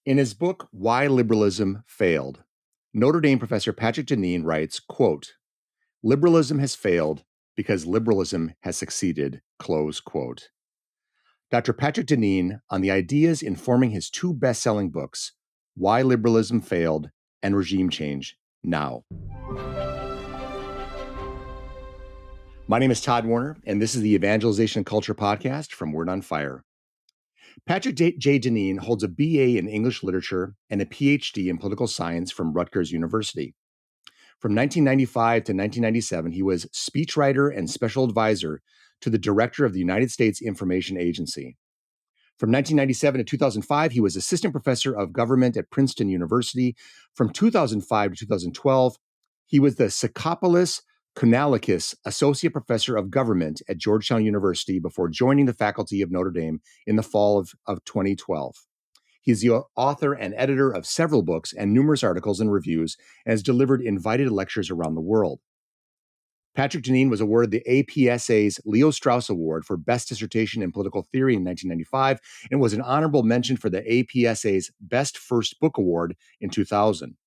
In his book, Why Liberalism Failed, Notre Dame professor Patrick Deneen writes, quote, "Liberalism has failed because liberalism has succeeded," close quote. Dr. Patrick Deneen on the ideas informing his two best-selling books, Why Liberalism Failed and Regime Change, now. My name is Tod Worner, and this is the Evangelization Culture Podcast from Word on Fire. Patrick J. Deneen holds a BA in English Literature and a PhD in Political Science from Rutgers University. From 1995 to 1997, he was speechwriter and special advisor to the Director of the United States Information Agency. From 1997 to 2005, he was assistant professor of government at Princeton University. From 2005 to 2012, he was the Sakopoulos Kounalakis Associate Professor of Government at Georgetown University before joining the faculty of Notre Dame in the fall of 2012. He's the author and editor of several books and numerous articles and reviews, and has delivered invited lectures around the world. Patrick Deneen was awarded the APSA's Leo Strauss Award for Best Dissertation in Political Theory in 1995 and was an honorable mention for the APSA's Best First Book Award in 2000.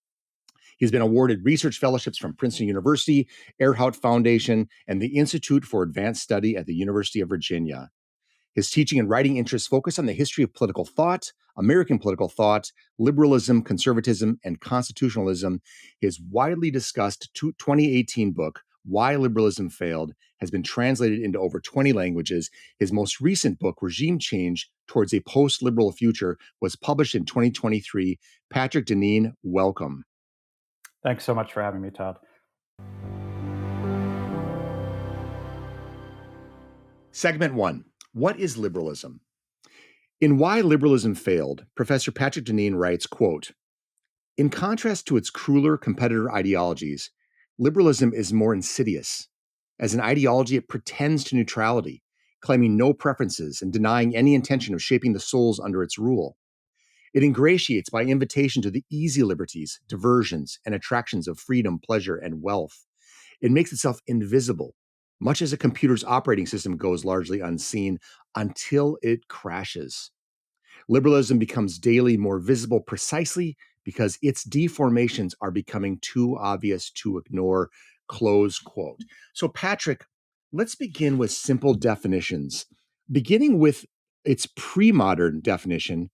He's been awarded research fellowships from Princeton University, Earhart Foundation, and the Institute for Advanced Study at the University of Virginia. His teaching and writing interests focus on the history of political thought, American political thought, liberalism, conservatism, and constitutionalism. His widely discussed 2018 book, Why Liberalism Failed, has been translated into over 20 languages. His most recent book, Regime Change Towards a Post-Liberal Future, was published in 2023. Patrick Deneen, welcome. Thanks so much for having me, Tod. Segment 1. What is liberalism? In Why Liberalism Failed, Professor Patrick Deneen writes, quote, "In contrast to its crueler competitor ideologies, liberalism is more insidious. As an ideology, it pretends to neutrality, claiming no preferences and denying any intention of shaping the souls under its rule. It ingratiates by invitation to the easy liberties, diversions, and attractions of freedom, pleasure, and wealth. It makes itself invisible, much as a computer's operating system goes largely unseen until it crashes. Liberalism becomes daily more visible precisely because its deformations are becoming too obvious to ignore," close quote. So, Patrick, let's begin with simple definitions. Beginning with its premodern definition,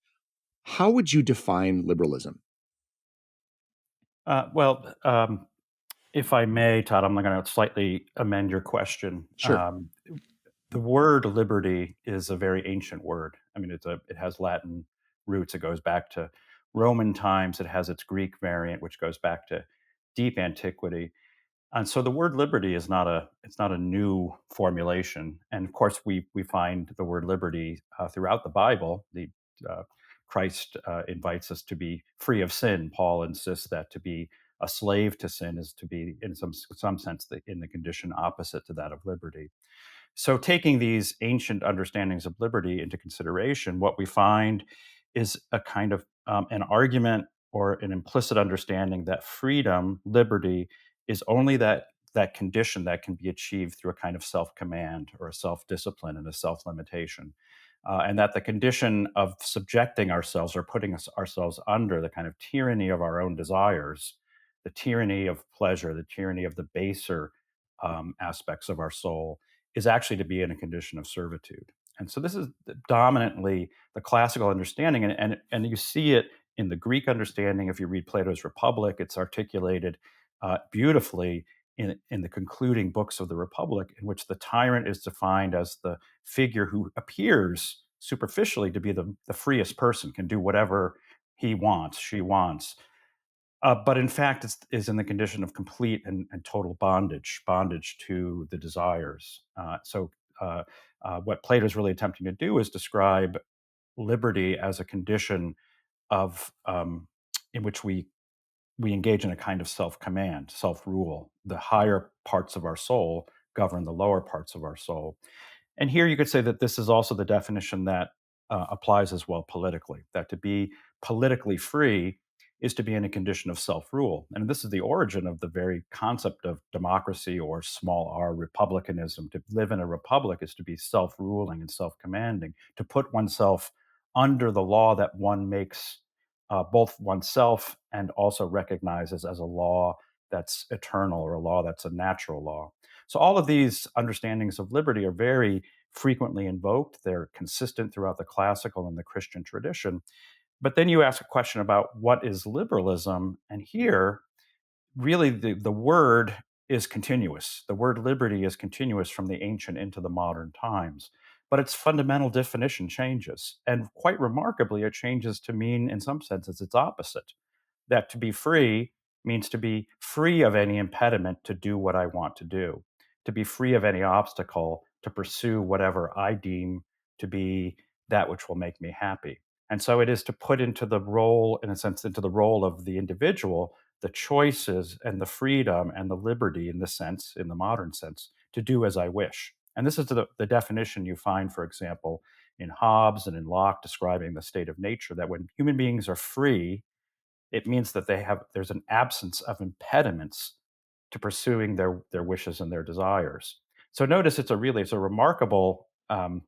how would you define liberalism? If I may, Tod, I'm going to slightly amend your question. Sure. The word liberty is a very ancient word. I mean, it has Latin roots. It goes back to Roman times. It has its Greek variant, which goes back to deep antiquity. And so the word liberty is not a new formulation. And of course, we find the word liberty throughout the Bible. Christ invites us to be free of sin. Paul insists that to be a slave to sin is to be, in some sense, in the condition opposite to that of liberty. So, taking these ancient understandings of liberty into consideration, what we find is a kind of an argument or an implicit understanding that freedom, liberty, is only that condition that can be achieved through a kind of self-command or a self-discipline and a self-limitation. And that the condition of subjecting ourselves or putting ourselves under the kind of tyranny of our own desires, the tyranny of pleasure, the tyranny of the baser aspects of our soul, is actually to be in a condition of servitude. And so this is dominantly the classical understanding, and you see it in the Greek understanding. If you read Plato's Republic, it's articulated beautifully in the concluding books of the Republic, in which the tyrant is defined as the figure who appears superficially to be the freest person, can do whatever he wants, she wants, but in fact is in the condition of complete and total bondage to the desires. What Plato is really attempting to do is describe liberty as a condition of in which we engage in a kind of self-command, self-rule. The higher parts of our soul govern the lower parts of our soul. And here you could say that this is also the definition that applies as well politically, that to be politically free is to be in a condition of self-rule. And this is the origin of the very concept of democracy, or small r republicanism. To live in a republic is to be self-ruling and self-commanding, to put oneself under the law that one makes both oneself and also recognizes as a law that's eternal or a law that's a natural law. So all of these understandings of liberty are very frequently invoked. They're consistent throughout the classical and the Christian tradition. But then you ask a question about what is liberalism, and here really the word is continuous. The word liberty is continuous from the ancient into the modern times, but its fundamental definition changes. And quite remarkably, it changes to mean, in some senses, its opposite, that to be free means to be free of any impediment to do what I want to do, to be free of any obstacle to pursue whatever I deem to be that which will make me happy. And so it is to put into the role, in a sense, into the role of the individual, the choices and the freedom and the liberty, in the sense, in the modern sense, to do as I wish. And this is the definition you find, for example, in Hobbes and in Locke describing the state of nature, that when human beings are free, it means that there's an absence of impediments to pursuing their wishes and their desires. So notice it's a remarkable kind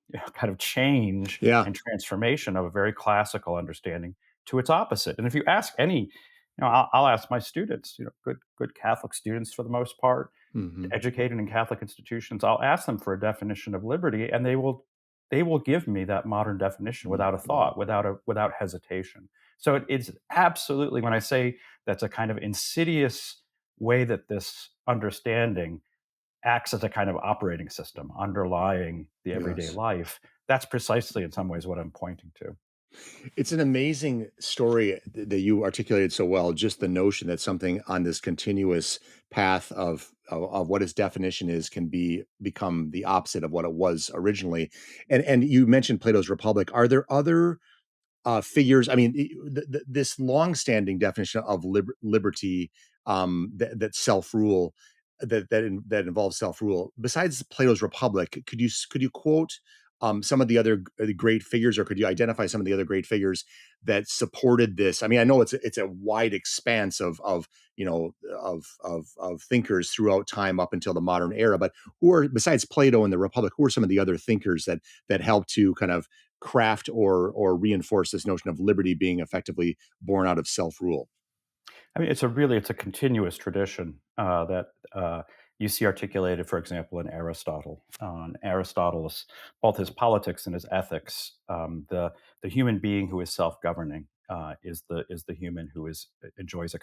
of change Yeah. and transformation of a very classical understanding to its opposite. And if you ask any, I'll ask my students, good Catholic students for the most part, Hmm. educated in Catholic institutions, I'll ask them for a definition of liberty, and they will give me that modern definition without a thought, without hesitation. So it's absolutely, when I say that's a kind of insidious way that this understanding acts as a kind of operating system underlying the everyday Yes. life, that's precisely in some ways what I'm pointing to. It's an amazing story that you articulated so well. Just the notion that something on this continuous path of what its definition is can become the opposite of what it was originally. And you mentioned Plato's Republic. Are there other figures? I mean, this longstanding definition of liberty, that self rule, that involves self rule. Besides Plato's Republic, could you quote some of the other great figures, or could you identify some of the other great figures that supported this? I mean, I know it's a wide expanse of thinkers throughout time up until the modern era, but who are, besides Plato and the Republic, who are some of the other thinkers that helped to kind of craft or reinforce this notion of liberty being effectively born out of self rule? I mean, it's a continuous tradition that you see articulated, for example, in Aristotle. In Aristotle's, both his politics and his ethics, the human being who is self governing is the human who enjoys a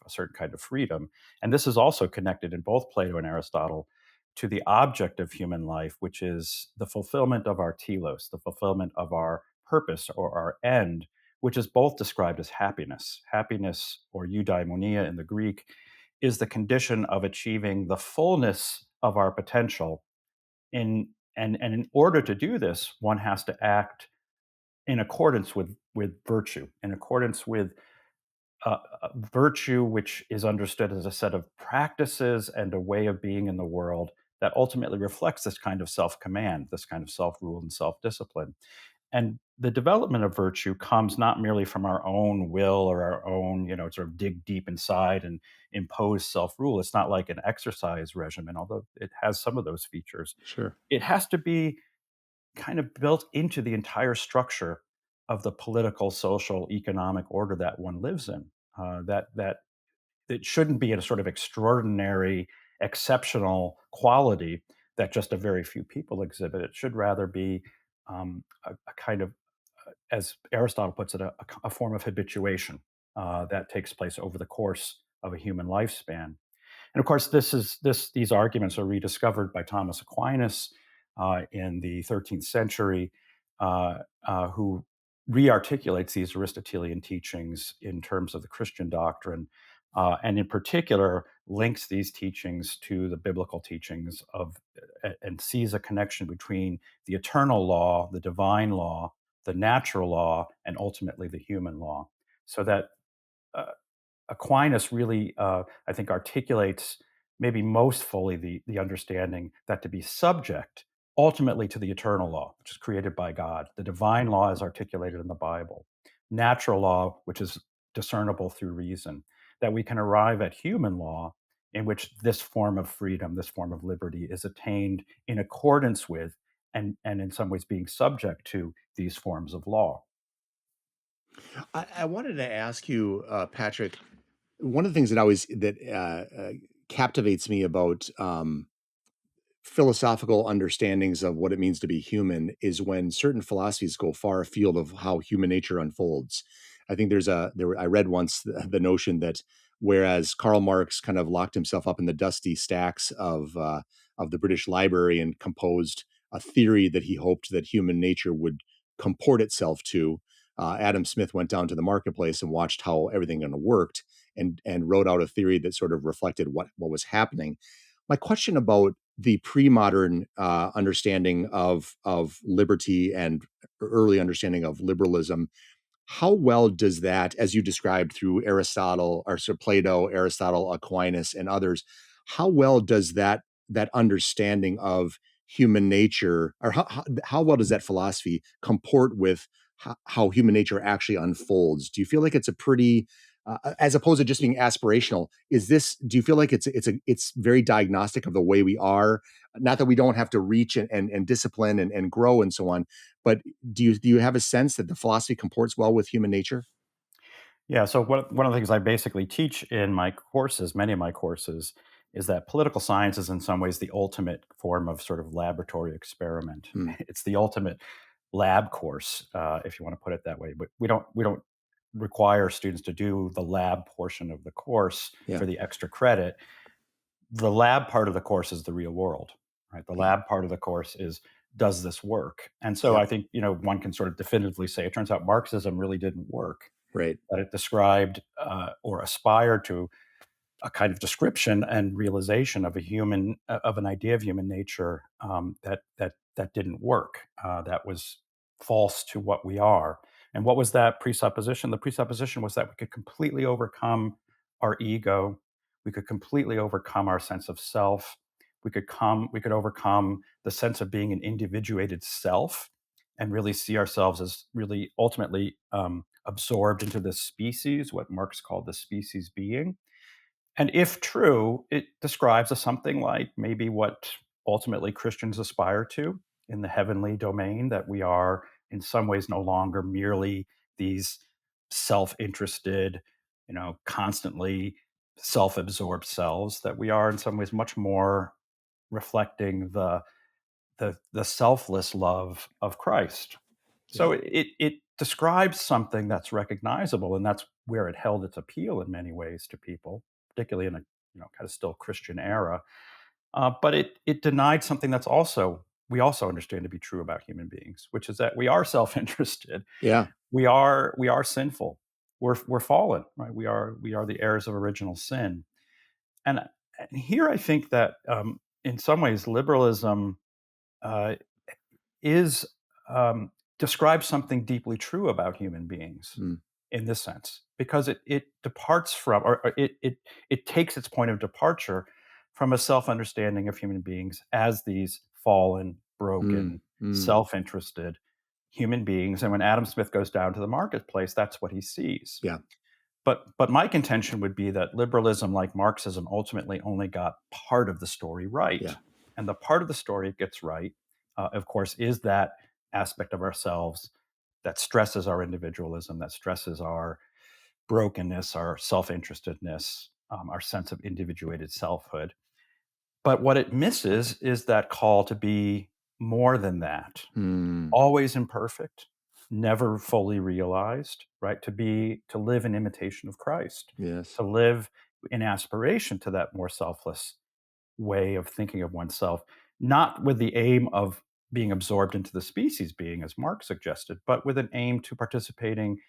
certain kind of freedom, and this is also connected in both Plato and Aristotle to the object of human life, which is the fulfillment of our telos, the fulfillment of our purpose or our end, which is both described as happiness. Happiness, or eudaimonia in the Greek, is the condition of achieving the fullness of our potential. And in order to do this, one has to act in accordance with virtue, in accordance with virtue, which is understood as a set of practices and a way of being in the world that ultimately reflects this kind of self command, this kind of self rule and self discipline. And the development of virtue comes not merely from our own will or our own, sort of dig deep inside and impose self rule. It's not like an exercise regimen, although it has some of those features. Sure. It has to be kind of built into the entire structure of the political, social, economic order that one lives in. That it shouldn't be a sort of extraordinary, exceptional quality that just a very few people exhibit. It should rather be a kind of, as Aristotle puts it, a form of habituation that takes place over the course of a human lifespan. And of course, these arguments are rediscovered by Thomas Aquinas in the 13th century, who rearticulates these Aristotelian teachings in terms of the Christian doctrine, and in particular links these teachings to the biblical teachings and sees a connection between the eternal law, the divine law, the natural law, and ultimately the human law. So that uh, Aquinas really, I think, articulates maybe most fully the understanding that to be subject ultimately to the eternal law, which is created by God, the divine law is articulated in the Bible, natural law, which is discernible through reason, that we can arrive at human law in which this form of freedom, this form of liberty is attained in accordance with and in some ways being subject to these forms of law. I wanted to ask you, Patrick. One of the things that always that captivates me about philosophical understandings of what it means to be human is when certain philosophies go far afield of how human nature unfolds. I think I read once the notion that whereas Karl Marx kind of locked himself up in the dusty stacks of the British Library and composed a theory that he hoped that human nature would comport itself to. Adam Smith went down to the marketplace and watched how everything kind of worked, and wrote out a theory that sort of reflected what was happening. My question about the pre-modern understanding of liberty and early understanding of liberalism, how well does that, as you described through Aristotle, or so Plato, Aristotle, Aquinas, and others, how well does that understanding of human nature, or how well does that philosophy comport with how human nature actually unfolds? Do you feel like it's a pretty, as opposed to just being aspirational, is this? Do you feel like it's very diagnostic of the way we are? Not that we don't have to reach and discipline and grow and so on, but do you have a sense that the philosophy comports well with human nature? Yeah. So one of the things I basically teach in my courses, many of my courses, is that political science is in some ways the ultimate form of sort of laboratory experiment. Hmm. It's the ultimate lab course, if you want to put it that way. But we don't require students to do the lab portion of the course Yeah. for the extra credit. The lab part of the course is the real world, right? The Yeah. lab part of the course is, does this work? And so Yep. I think one can sort of definitively say it turns out Marxism really didn't work, Right. that it described or aspired to a kind of description and realization of a human of an idea of human nature that didn't work. That was false to what we are. And what was that presupposition? The presupposition was that we could completely overcome our ego. We could completely overcome our sense of self. We could overcome the sense of being an individuated self and really see ourselves as really ultimately absorbed into this species, what Marx called the species being. And if true, it describes as something like maybe what ultimately Christians aspire to in the heavenly domain, that we are in some ways no longer merely these self-interested, constantly self-absorbed selves, that we are in some ways much more reflecting the selfless love of Christ. So Yeah. it describes something that's recognizable, and that's where it held its appeal in many ways to people, particularly in a kind of still Christian era. But it denied something that's also we also understand to be true about human beings, which is that we are self-interested, Yeah. we are sinful, we're fallen, right? We are the heirs of original sin, and and here I think that in some ways liberalism uh, is describes something deeply true about human beings Mm. in this sense, because it departs from, or it takes its point of departure from a self-understanding of human beings as these fallen, Mm. broken, Mm. self-interested human beings. And when Adam Smith goes down to the marketplace, that's what he sees. Yeah. But my contention would be that liberalism, like Marxism, ultimately only got part of the story right. Yeah. And the part of the story it gets right, of course, is that aspect of ourselves that stresses our individualism, that stresses our brokenness, our self-interestedness, our sense of individuated selfhood. But what it misses is that call to be more than that, Mm. always imperfect, never fully realized, right? To live in imitation of Christ, Yes. to live in aspiration to that more selfless way of thinking of oneself, not with the aim of being absorbed into the species being, as Marx suggested, but with an aim to participating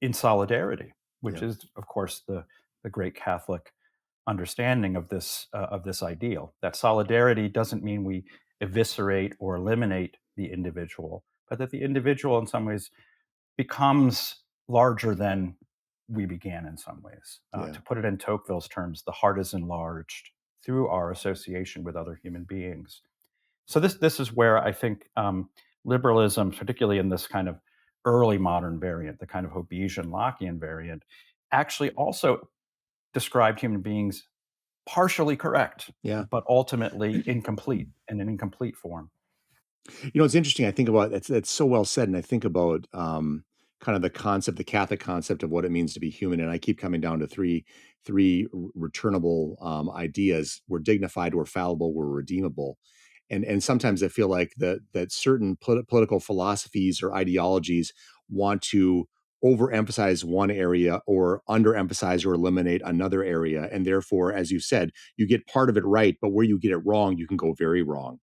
in solidarity, which Yeah. is, of course, the great Catholic understanding of this ideal. That solidarity doesn't mean we eviscerate or eliminate the individual, but that the individual, in some ways, becomes larger than we began. In some ways, Yeah. to put it in Tocqueville's terms, the heart is enlarged through our association with other human beings. So this is where I think liberalism, particularly in this kind of early modern variant, the kind of Hobbesian Lockean variant, actually also described human beings partially correct, Yeah. but ultimately incomplete, in an incomplete form. It's interesting. I think about that's so well said, and I think about kind of the concept, the Catholic concept of what it means to be human. And I keep coming down to three returnable ideas: we're dignified, we're fallible, we're redeemable. And sometimes I feel like that certain political philosophies or ideologies want to overemphasize one area or underemphasize or eliminate another area, and therefore, as you said, you get part of it right, but where you get it wrong, you can go very wrong.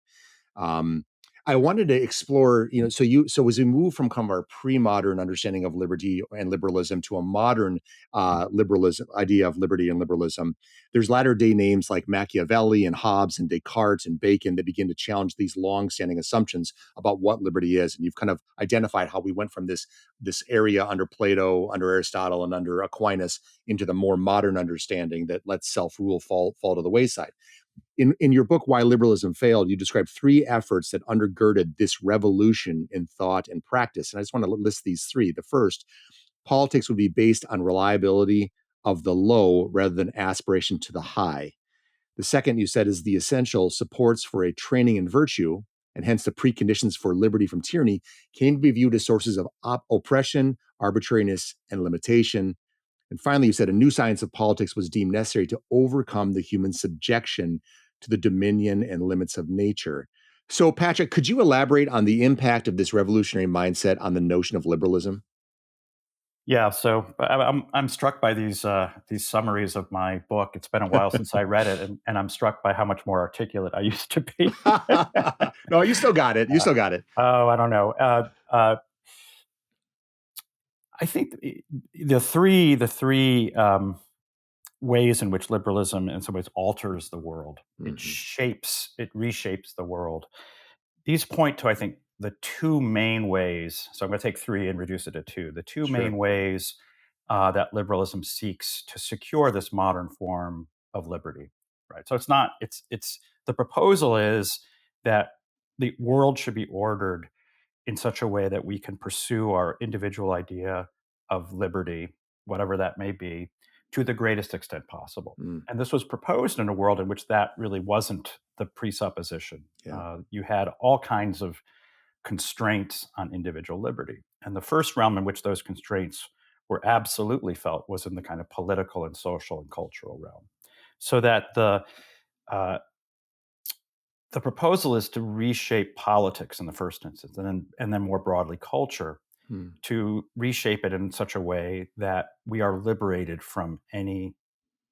um, I wanted to explore, so as we move from kind of our pre-modern understanding of liberty and liberalism to a modern liberalism idea of liberty and liberalism, there's latter day names like Machiavelli and Hobbes and Descartes and Bacon that begin to challenge these long-standing assumptions about what liberty is. And you've kind of identified how we went from this area under Plato, under Aristotle, and under Aquinas into the more modern understanding that lets self-rule fall to the wayside. In your book, Why Liberalism Failed, you describe three efforts that undergirded this revolution in thought and practice. And I just want to list these three. The first, politics would be based on reliability of the low rather than aspiration to the high. The second, you said, is the essential supports for a training in virtue, and hence the preconditions for liberty from tyranny came to be viewed as sources of oppression, arbitrariness, and limitation. And finally, you said a new science of politics was deemed necessary to overcome the human subjection to the dominion and limits of nature. So, Patrick, could you elaborate on the impact of this revolutionary mindset on the notion of liberalism? Yeah, so I'm struck by these summaries of my book. It's been a while since I read it, and I'm struck by how much more articulate I used to be. No, you still got it. You still got it. Oh, I don't know. I think the three ways in which liberalism, in some ways, alters the world. It Mhm. reshapes the world. These point to, I think, the two main ways. So I'm going to take three and reduce it to two. The two Sure. main ways that liberalism seeks to secure this modern form of liberty. Right. So it's not. It's the proposal is that the world should be ordered in such a way that we can pursue our individual idea of liberty, whatever that may be, to the greatest extent possible. Mm, And this was proposed in a world in which that really wasn't the presupposition. yeah. You had all kinds of constraints on individual liberty. And the first realm in which those constraints were absolutely felt was in the kind of political and social and cultural realm. So that uh, the proposal is to reshape politics in the first instance, and then more broadly culture, Mm, to reshape it in such a way that we are liberated from any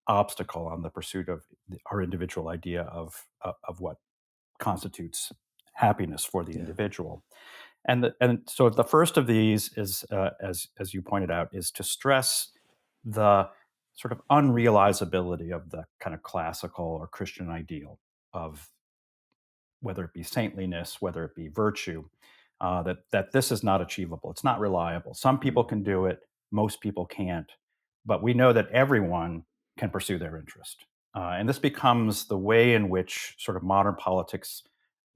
obstacle on the pursuit of our individual idea of what constitutes happiness for the yeah. individual. And so the first of these is, as you pointed out, is to stress the sort of unrealizability of the kind of classical or Christian ideal of whether it be saintliness, whether it be virtue, that this is not achievable. It's not reliable. Some people Mm, can do it, most people can't, but we know that everyone can pursue their interest. And this becomes the way in which sort of modern politics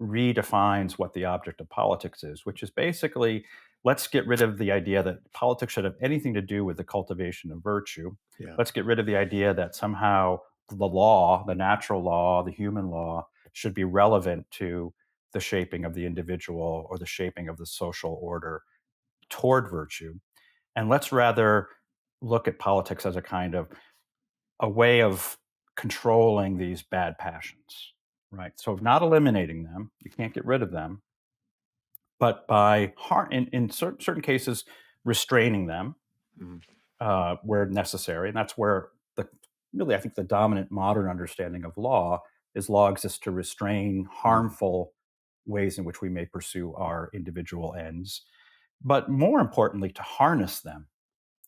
redefines what the object of politics is, which is basically, let's get rid of the idea that politics should have anything to do with the cultivation of virtue. yeah. Let's get rid of the idea that somehow the law, the natural law, the human law, should be relevant to the shaping of the individual or the shaping of the social order toward virtue. And let's rather look at politics as a kind of a way of controlling these bad passions, right? So not eliminating them, you can't get rid of them, but in certain cases, restraining them Mm, where necessary. And that's where really, I think, the dominant modern understanding of law is law exists to restrain mm, harmful ways in which we may pursue our individual ends, but more importantly, to harness them,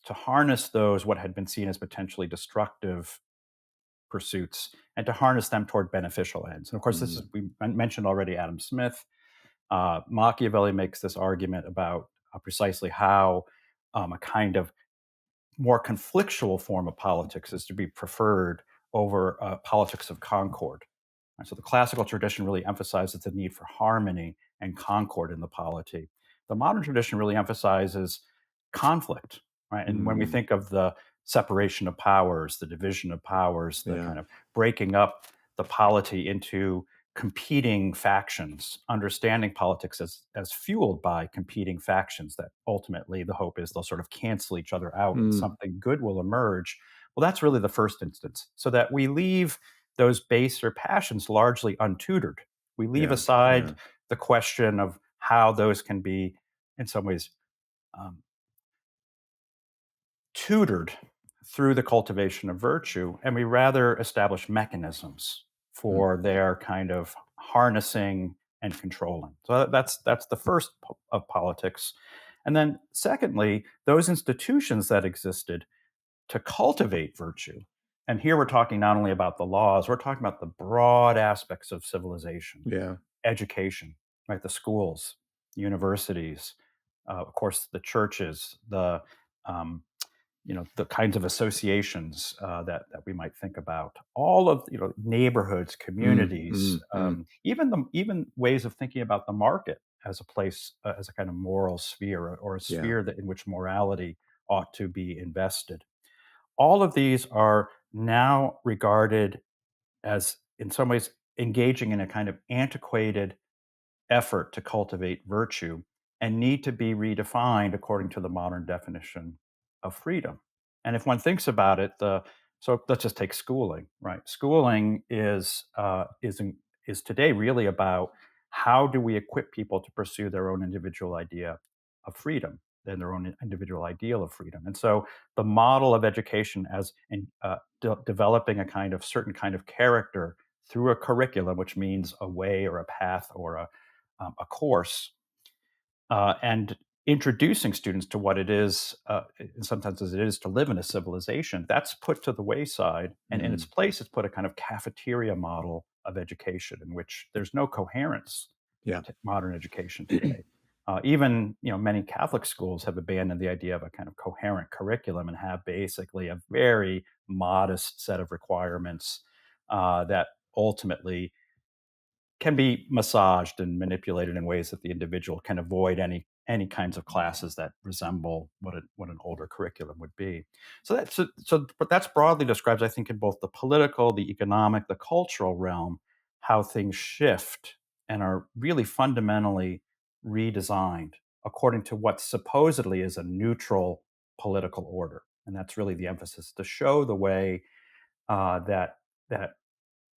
to harness those what had been seen as potentially destructive pursuits, and to harness them toward beneficial ends. And of course, this is, mm, we mentioned already, Adam Smith. Machiavelli makes this argument about precisely how a kind of more conflictual form of politics is to be preferred over politics of concord. And so the classical tradition really emphasizes the need for harmony and concord in the polity. The modern tradition really emphasizes conflict, right? And when we mm, think of the separation of powers, the division of powers, the yeah. kind of breaking up the polity into competing factions, understanding politics as fueled by competing factions, that ultimately the hope is they'll sort of cancel each other out and Mm, something good will emerge. Well, that's really the first instance, so that we leave those baser passions largely untutored. We leave yeah, yeah. aside the question of how those can be, in some ways, um, tutored through the cultivation of virtue, and we rather establish mechanisms Mm, for their kind of harnessing and controlling. So that's the first of politics. And then secondly, those institutions that existed to cultivate virtue. And here we're talking not only about the laws, we're talking about the broad aspects of civilization, yeah. education, right? The schools, universities, of course, the churches, um, the kinds of associations that we might think about, all of neighborhoods, Mm, communities, mm, mm. even ways of thinking about the market as a place, as a kind of moral sphere, or a Yeah. sphere that in which morality ought to be invested. All of these are now regarded as, in some ways, engaging in a kind of antiquated effort to cultivate virtue, and need to be redefined according to the modern definition of freedom. And if one thinks about it, so let's just take schooling, right? Schooling is today really about how do we equip people to pursue their own individual idea of freedom and their own individual ideal of freedom. And so the model of education as in developing a kind of certain kind of character through a curriculum, which means a way or a path or a course, and introducing students to what it is, sometimes as it is to live in a civilization, that's put to the wayside. And in its Mm, place, it's put a kind of cafeteria model of education in which there's no coherence yeah. to modern education today. Even many Catholic schools have abandoned the idea of a kind of coherent curriculum and have basically a very modest set of requirements that ultimately can be massaged and manipulated in ways that the individual can avoid any kinds of classes that resemble what an older curriculum would be. But that's broadly describes, I think, in both the political, the economic, the cultural realm, how things shift and are really fundamentally redesigned according to what supposedly is a neutral political order. And that's really the emphasis, to show the way that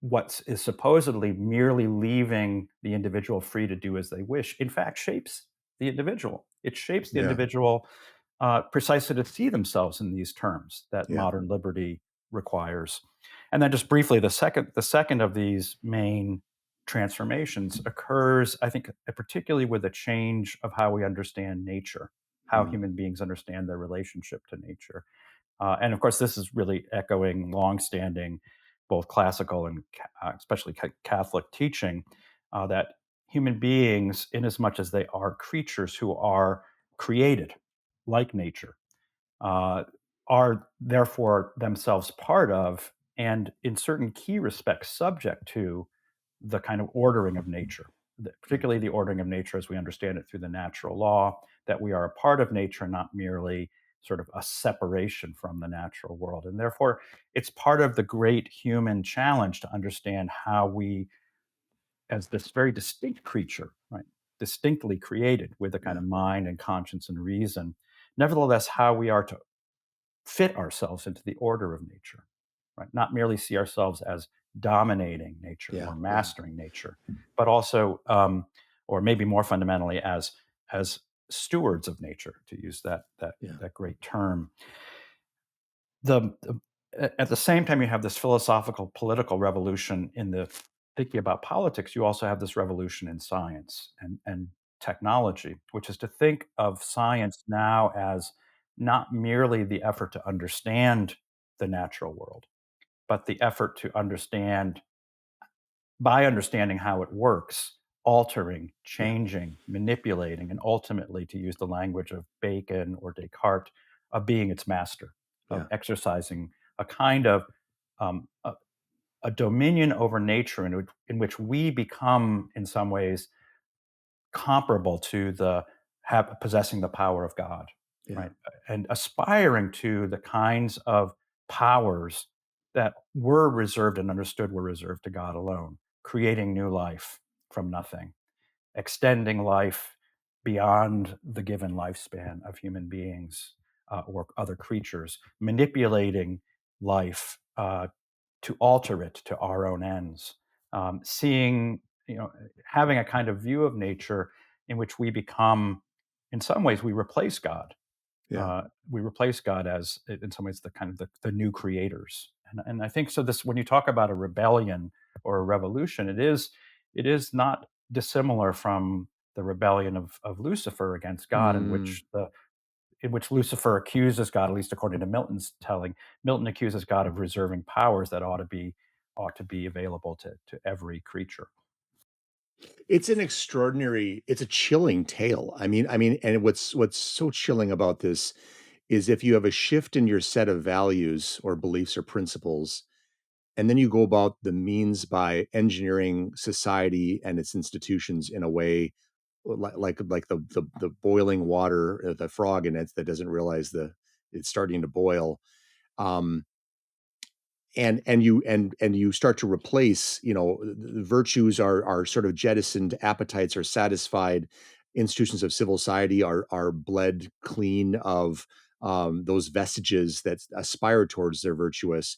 what is supposedly merely leaving the individual free to do as they wish, in fact, shapes the individual. It shapes the Yeah. individual precisely to see themselves in these terms that Yeah. modern liberty requires. And then, just briefly, the second of these main transformations occurs, I think, particularly with a change of how we understand nature, how Mm, human beings understand their relationship to nature. And of course, this is really echoing longstanding, both classical and especially Catholic teaching, that human beings, in as much as they are creatures who are created like nature, uh, are therefore themselves part of, and in certain key respects, subject to the kind of ordering of nature, mm, particularly the ordering of nature as we understand it through the natural law, that we are a part of nature, not merely sort of a separation from the natural world. And therefore, it's part of the great human challenge to understand how we, as this very distinct creature, right, distinctly created with a kind yeah. of mind and conscience and reason, nevertheless, how we are to fit ourselves into the order of nature, right? Not merely see ourselves as dominating nature Yeah. or Yeah. mastering nature, but also, or maybe more fundamentally, as stewards of nature, to use Yeah. that great term. At the same time, you have this philosophical political revolution in the thinking about politics. You also have this revolution in science and technology, which is to think of science now as not merely the effort to understand the natural world, but the effort to understand, by understanding how it works, altering, Yeah. changing, manipulating, and ultimately, to use the language of Bacon or Descartes, of being its master, of Yeah. exercising a kind of um, a, a dominion over nature in which we become, in some ways, comparable to possessing the power of God, Yeah. right? And aspiring to the kinds of powers that were reserved and understood were reserved to God alone. creating new life from nothing, extending life beyond the given lifespan of human beings or other creatures, manipulating life to alter it to our own ends, seeing, having a kind of view of nature in which we become, in some ways, we replace God. Yeah. We replace God as, in some ways, the kind of the new creators. And I think so. This, when you talk about a rebellion or a revolution, it is not dissimilar from the rebellion of Lucifer against God, Mm. in which Lucifer accuses God, at least according to Milton's telling. Milton accuses God of reserving powers that ought to be available to every creature. It's a chilling tale. And what's so chilling about this is if you have a shift in your set of values or beliefs or principles, and then you go about the means by engineering society and its institutions in a way like the boiling water, the frog in it that doesn't realize it's starting to boil. Um, and you start to replace, the virtues are sort of jettisoned, appetites are satisfied, institutions of civil society are bled clean of those vestiges that aspire towards their virtuous.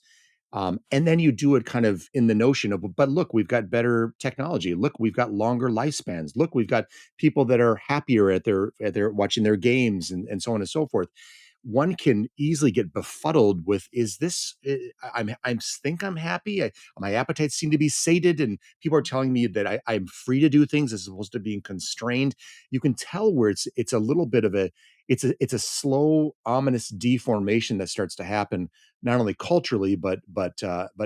And then you do it kind of in the notion of, but look, we've got better technology. Look, we've got longer lifespans. Look, we've got people that are happier at their watching their games and so on and so forth. One can easily get befuddled with, is this I think I'm happy, my appetites seem to be sated, and people are telling me that I'm free to do things as opposed to being constrained. You can tell where it's a little bit of a slow, ominous deformation that starts to happen, not only culturally but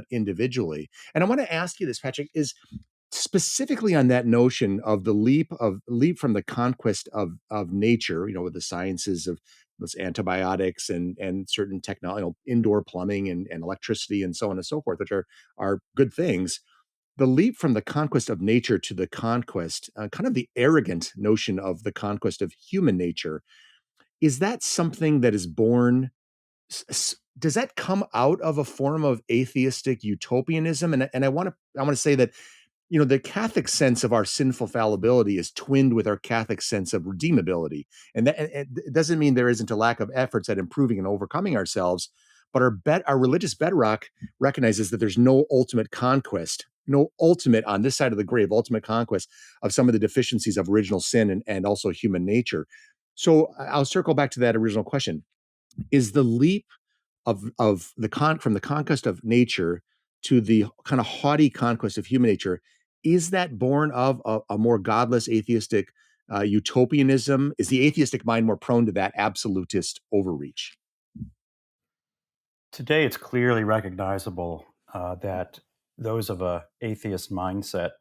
individually. And I want to ask you this, Patrick, is specifically on that notion of the leap from the conquest of nature, with the sciences of those antibiotics and certain technology, indoor plumbing and electricity and so on and so forth, which are good things. The leap from the conquest of nature to the conquest, kind of the arrogant notion of the conquest of human nature, is that something that is born? Does that come out of a form of atheistic utopianism? And I want to say that, the Catholic sense of our sinful fallibility is twinned with our Catholic sense of redeemability. And it doesn't mean there isn't a lack of efforts at improving and overcoming ourselves, but our religious bedrock recognizes that there's no ultimate conquest, no ultimate on this side of the grave, ultimate conquest of some of the deficiencies of original sin and also human nature. So I'll circle back to that original question. Is the leap of from the conquest of nature to the kind of haughty conquest of human nature, is that born of a more godless atheistic utopianism? Is the atheistic mind more prone to that absolutist overreach? Today, it's clearly recognizable that those of a atheist mindset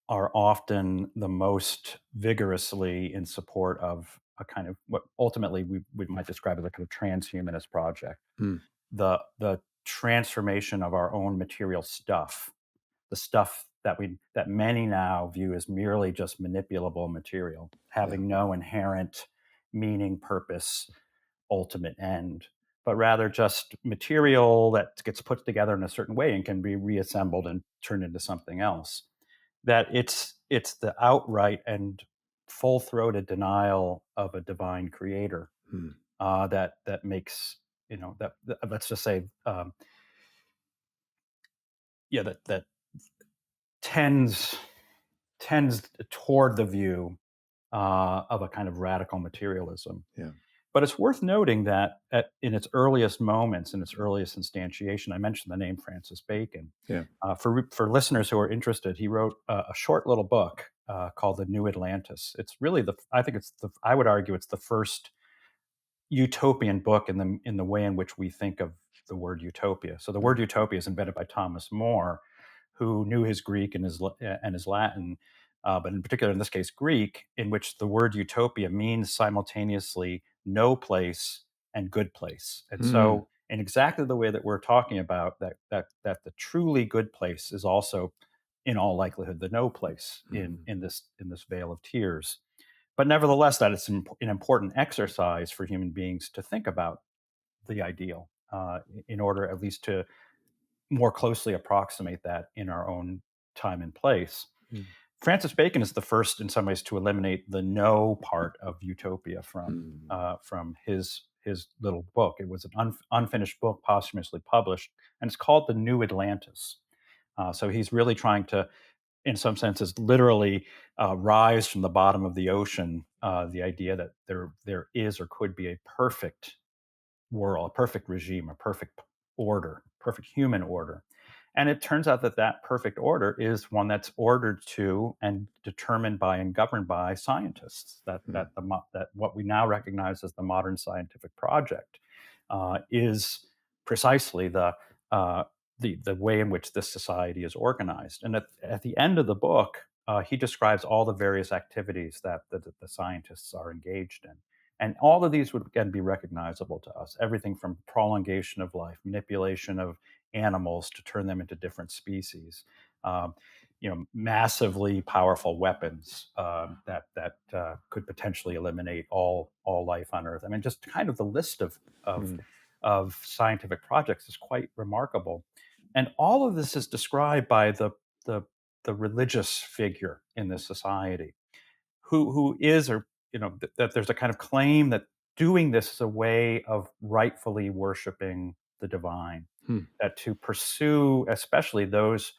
are often the most vigorously in support of a kind of what ultimately we might describe as a kind of transhumanist project. Hmm. The transformation of our own material stuff, the stuff that many now view as merely just manipulable material, Yeah. having no inherent meaning, purpose, ultimate end, but rather just material that gets put together in a certain way and can be reassembled and turned into something else. That it's the outright and full-throated denial of a divine creator Hmm. that makes, let's just say, yeah, that tends tends toward the view of a kind of radical materialism. Yeah. But it's worth noting that in its earliest moments, in its earliest instantiation, I mentioned the name Francis Bacon. Yeah. For listeners who are interested, he wrote a short little book called The New Atlantis. It's really I would argue it's the first utopian book in the way in which we think of the word utopia. So the Hmm. word utopia is invented by Thomas More, who knew his Greek and his Latin, but in particular in this case Greek, in which the word utopia means simultaneously no place and good place. And Hmm. so, in exactly the way that we're talking about, that the truly good place is also, in all likelihood, the no place in Hmm. in this vale of tears. But nevertheless, that it's an important exercise for human beings to think about the ideal, in order at least to more closely approximate that in our own time and place. Mm. Francis Bacon is the first, in some ways, to eliminate the no part of utopia Mm. from his little book. It was an unfinished book, posthumously published, and it's called The New Atlantis. So he's really trying to, in some senses, literally rise from the bottom of the ocean. The idea that there is or could be a perfect world, a perfect regime, a perfect order, perfect human order. And it turns out that that perfect order is one that's ordered to and determined by and governed by scientists. Mm. That what we now recognize as the modern scientific project is precisely uh, the way in which this society is organized. And at the end of the book, he describes all the various activities that the scientists are engaged in. And all of these would again be recognizable to us. Everything from prolongation of life, manipulation of animals to turn them into different species, um, massively powerful weapons that could potentially eliminate all life on Earth. I mean, just kind of the list Mm. of scientific projects is quite remarkable, and all of this is described by the the religious figure in this society who is or that there's a kind of claim that doing this is a way of rightfully worshiping the divine, Mm. that to pursue especially those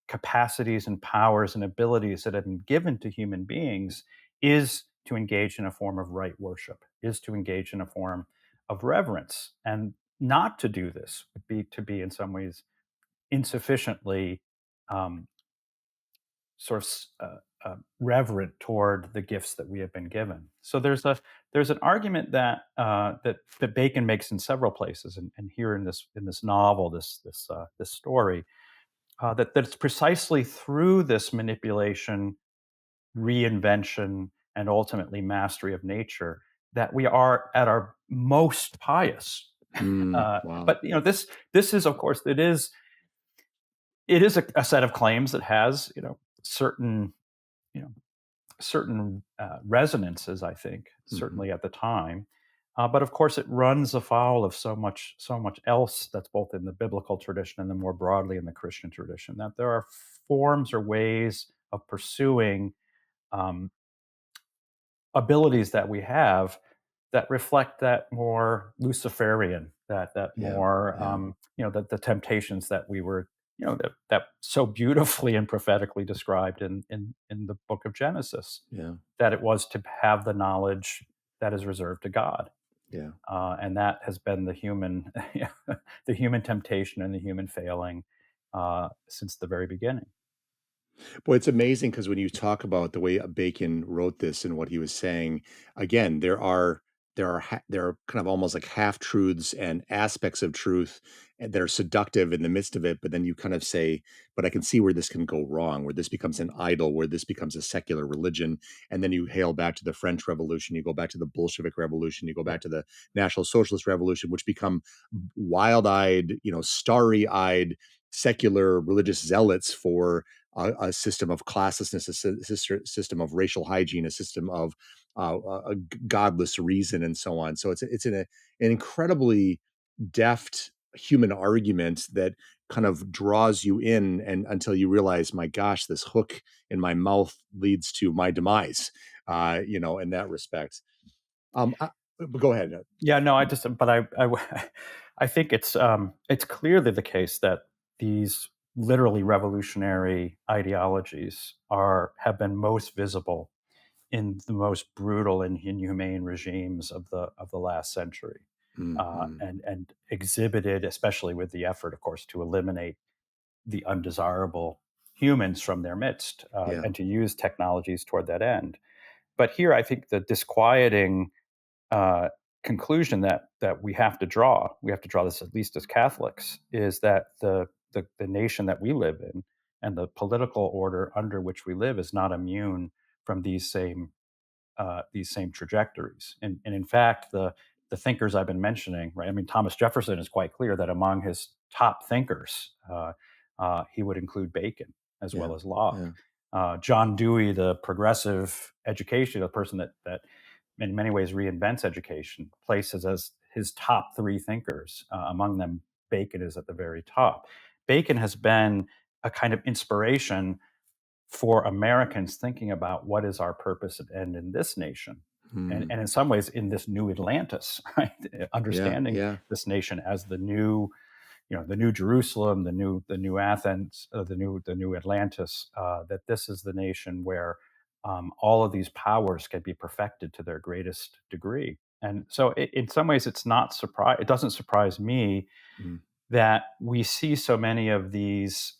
capacities and powers and abilities that have been given to human beings is to engage in a form of right worship, is to engage in a form of reverence. And not to do this would be to be in some ways insufficiently um, sort of reverent toward the gifts that we have been given. So there's an argument that Bacon makes in several places, and here in this novel, this story, that it's precisely through this manipulation, reinvention, and ultimately mastery of nature that we are at our most pious. Mm. Wow. But this is, of course, it is a set of claims that has certain you know certain resonances, I think, Mhm. certainly at the time. But of course, it runs afoul of so much else that's both in the biblical tradition and then more broadly in the Christian tradition. That there are forms or ways of pursuing um, abilities that we have that reflect that more Luciferian, that Yeah. more Yeah. that the temptations that we were that so beautifully and prophetically described in the book of Genesis, Yeah. that it was to have the knowledge that is reserved to God, Yeah. and that has been the human the human temptation and the human failing since the very beginning. Well, it's amazing because when you talk about the way Bacon wrote this and what he was saying, again, there are kind of almost like half truths and aspects of truth that are seductive in the midst of it. But then you kind of say, "But I can see where this can go wrong, where this becomes an idol, where this becomes a secular religion." And then you hail back to the French Revolution, you go back to the Bolshevik Revolution, you go back to the National Socialist Revolution, which become wild-eyed, starry-eyed secular religious zealots for a system of classlessness, system of racial hygiene, a system of godless reason, and so on. So it's an incredibly deft human argument that kind of draws you in, and until you realize, my gosh, this hook in my mouth leads to my demise. In that respect. But go ahead. Yeah, no, I think it's clearly the case that these literally revolutionary ideologies have been most visible in the most brutal and inhumane regimes of the last century, Mhm. and exhibited, especially with the effort, of course, to eliminate the undesirable humans from their midst, Yeah. and to use technologies toward that end. But here, I think the disquieting uh, conclusion that we have to draw this at least as Catholics, is that the nation that we live in and the political order under which we live is not immune from these same trajectories. And in fact, the thinkers I've been mentioning, right? I mean, Thomas Jefferson is quite clear that among his top thinkers, he would include Bacon as Yeah. well as Locke. Yeah. John Dewey, the progressive education, the person that in many ways reinvents education, places as his top three thinkers. Among them, Bacon is at the very top. Bacon has been a kind of inspiration for Americans thinking about what is our purpose and end in this nation. Mm. And in some ways, in this new Atlantis, right? Yeah, Understanding yeah. this nation as the new, the new Jerusalem, the new Athens, the new Atlantis. That this is the nation where all of these powers can be perfected to their greatest degree. And so, in some ways, it's not surprise. It doesn't surprise me Mm. that we see so many of these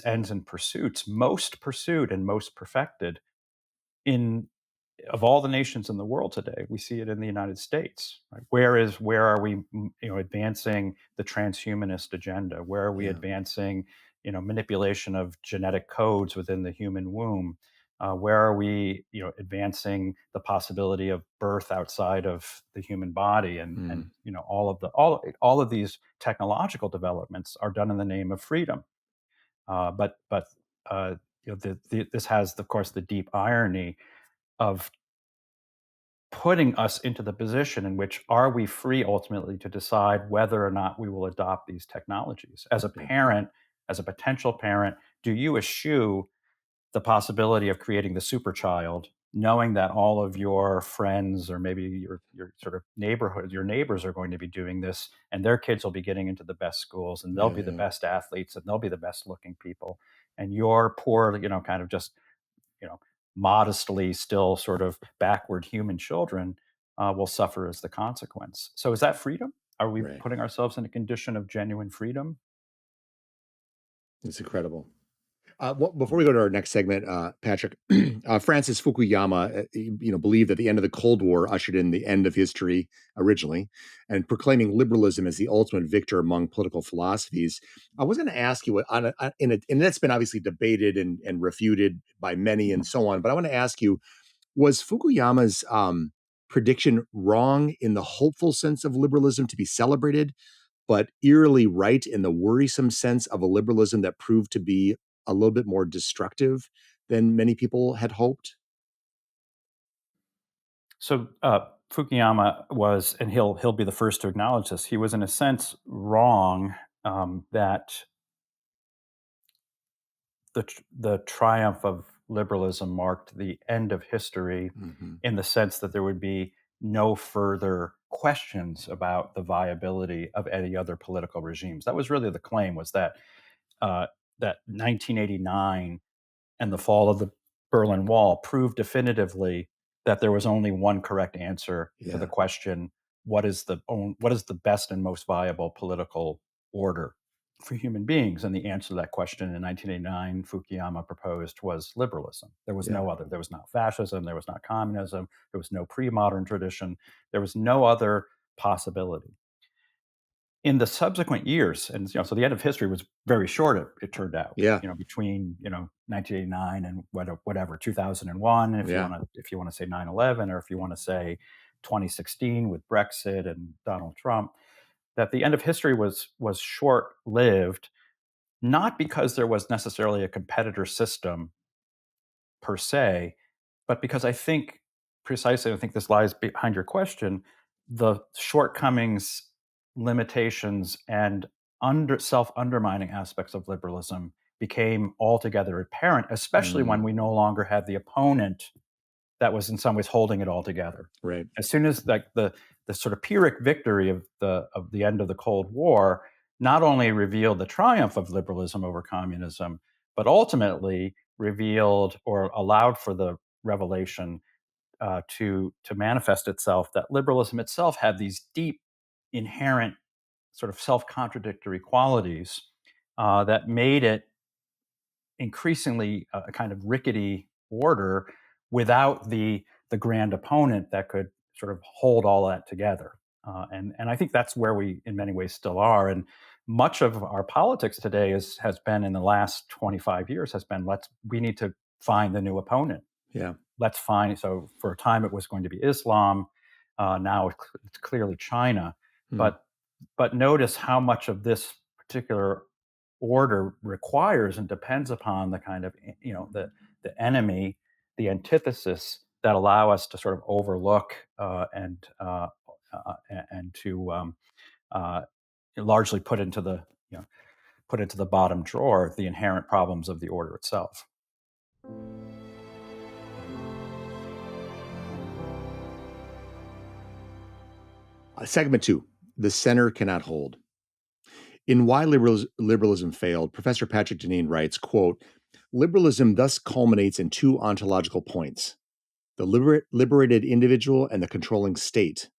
ends and pursuits most pursued and most perfected in of all the nations in the world today. We see it in the United States. Right? Where are we, advancing the transhumanist agenda? Where are we Yeah. advancing, manipulation of genetic codes within the human womb? Where are we, advancing the possibility of birth outside of the human body? And Mm. all of these technological developments are done in the name of freedom. But this has, of course, the deep irony of putting us into the position in which are we free ultimately to decide whether or not we will adopt these technologies. As a Yeah. parent, as a potential parent, do you eschew the possibility of creating the super child, knowing that all of your friends or maybe your sort of neighborhood, your neighbors are going to be doing this, and their kids will be getting into the best schools, and they'll Yeah. be the Yeah. best athletes, and they'll be the best looking people, and your poor, kind of just, you know, modestly still sort of backward human children will suffer as the consequence. So is that freedom? Are we Right. putting ourselves in a condition of genuine freedom? It's incredible. Before we go to our next segment, Patrick, Francis Fukuyama, believed that the end of the Cold War ushered in the end of history originally, and proclaiming liberalism as the ultimate victor among political philosophies. I was going to ask you, and that's been obviously debated and refuted by many and so on. But I want to ask you, was Fukuyama's prediction wrong in the hopeful sense of liberalism to be celebrated, but eerily right in the worrisome sense of a liberalism that proved to be a little bit more destructive than many people had hoped? So Fukuyama was, and he'll be the first to acknowledge this. He was in a sense wrong, that the triumph of liberalism marked the end of history, Hmm. in the sense that there would be no further questions about the viability of any other political regimes. That was really the claim, was uh, that 1989 and the fall of the Berlin Wall proved definitively that there was only one correct answer to the Yeah, question, what is the best and most viable political order for human beings? And the answer to that question in 1989, Fukuyama proposed, was liberalism. There was yeah, no other. There was not fascism. There was not communism. There was no pre-modern tradition. There was no other possibility. In the subsequent years, and so the end of history was very short, it turned out, yeah, between 1989 and whatever 2001, if you yeah, want to say 9/11, or if you want to say 2016 with Brexit and Donald Trump, that the end of history was short lived, not because there was necessarily a competitor system per se, but because I think this lies behind your question, the shortcomings, limitations, and self undermining aspects of liberalism became altogether apparent, especially when mm, we no longer had the opponent that was in some ways holding it all together. right, As soon as, like, the sort of Pyrrhic victory of the end of the Cold War not only revealed the triumph of liberalism over communism, but ultimately revealed or allowed for the revelation to manifest itself that liberalism itself had these deep, inherent, sort of self contradictory qualities that made it increasingly a kind of rickety order without the grand opponent that could sort of hold all that together. And I think that's where we, in many ways, still are. And much of our politics today has been, in the last 25 years, has been, we need to find the new opponent. yeah, Let's find. So for a time it was going to be Islam. Now it's clearly China. mm, But notice how much of this particular order requires and depends upon the kind of, the enemy, the antithesis, that allow us to sort of overlook and to, largely put into the, put into the bottom drawer the inherent problems of the order itself. Segment 2, the center cannot hold. In Why Liberalism Failed, Professor Patrick Deneen writes, quote, liberalism thus culminates in two ontological points, the liberated individual and the controlling state.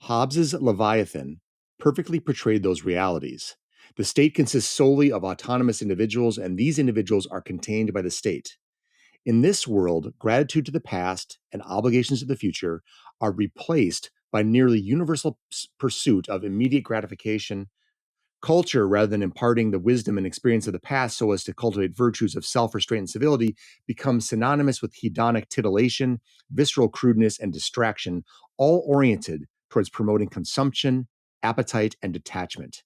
Hobbes's Leviathan perfectly portrayed those realities. The state consists solely of autonomous individuals, and these individuals are contained by the state. In this world, gratitude to the past and obligations to the future are replaced by nearly universal pursuit of immediate gratification. Culture, rather than imparting the wisdom and experience of the past so as to cultivate virtues of self restraint and civility, becomes synonymous with hedonic titillation, visceral crudeness, and distraction, all oriented towards promoting consumption, appetite, and detachment.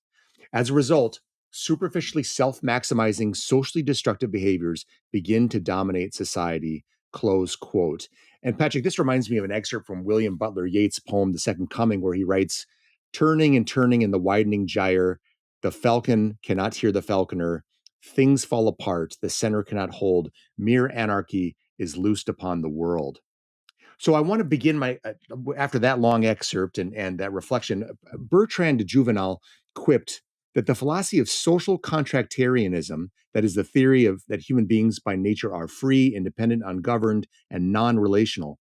As a result, superficially self maximizing, socially destructive behaviors begin to dominate society. Close quote. And Patrick, this reminds me of an excerpt from William Butler Yeats' poem, The Second Coming, where he writes, turning and turning in the widening gyre, the falcon cannot hear the falconer. Things fall apart. The center cannot hold. Mere anarchy is loosed upon the world. So I want to begin my after that long excerpt and that reflection. Bertrand de Juvenal quipped that the philosophy of social contractarianism, that is the theory of that human beings by nature are free, independent, ungoverned, and non-relational,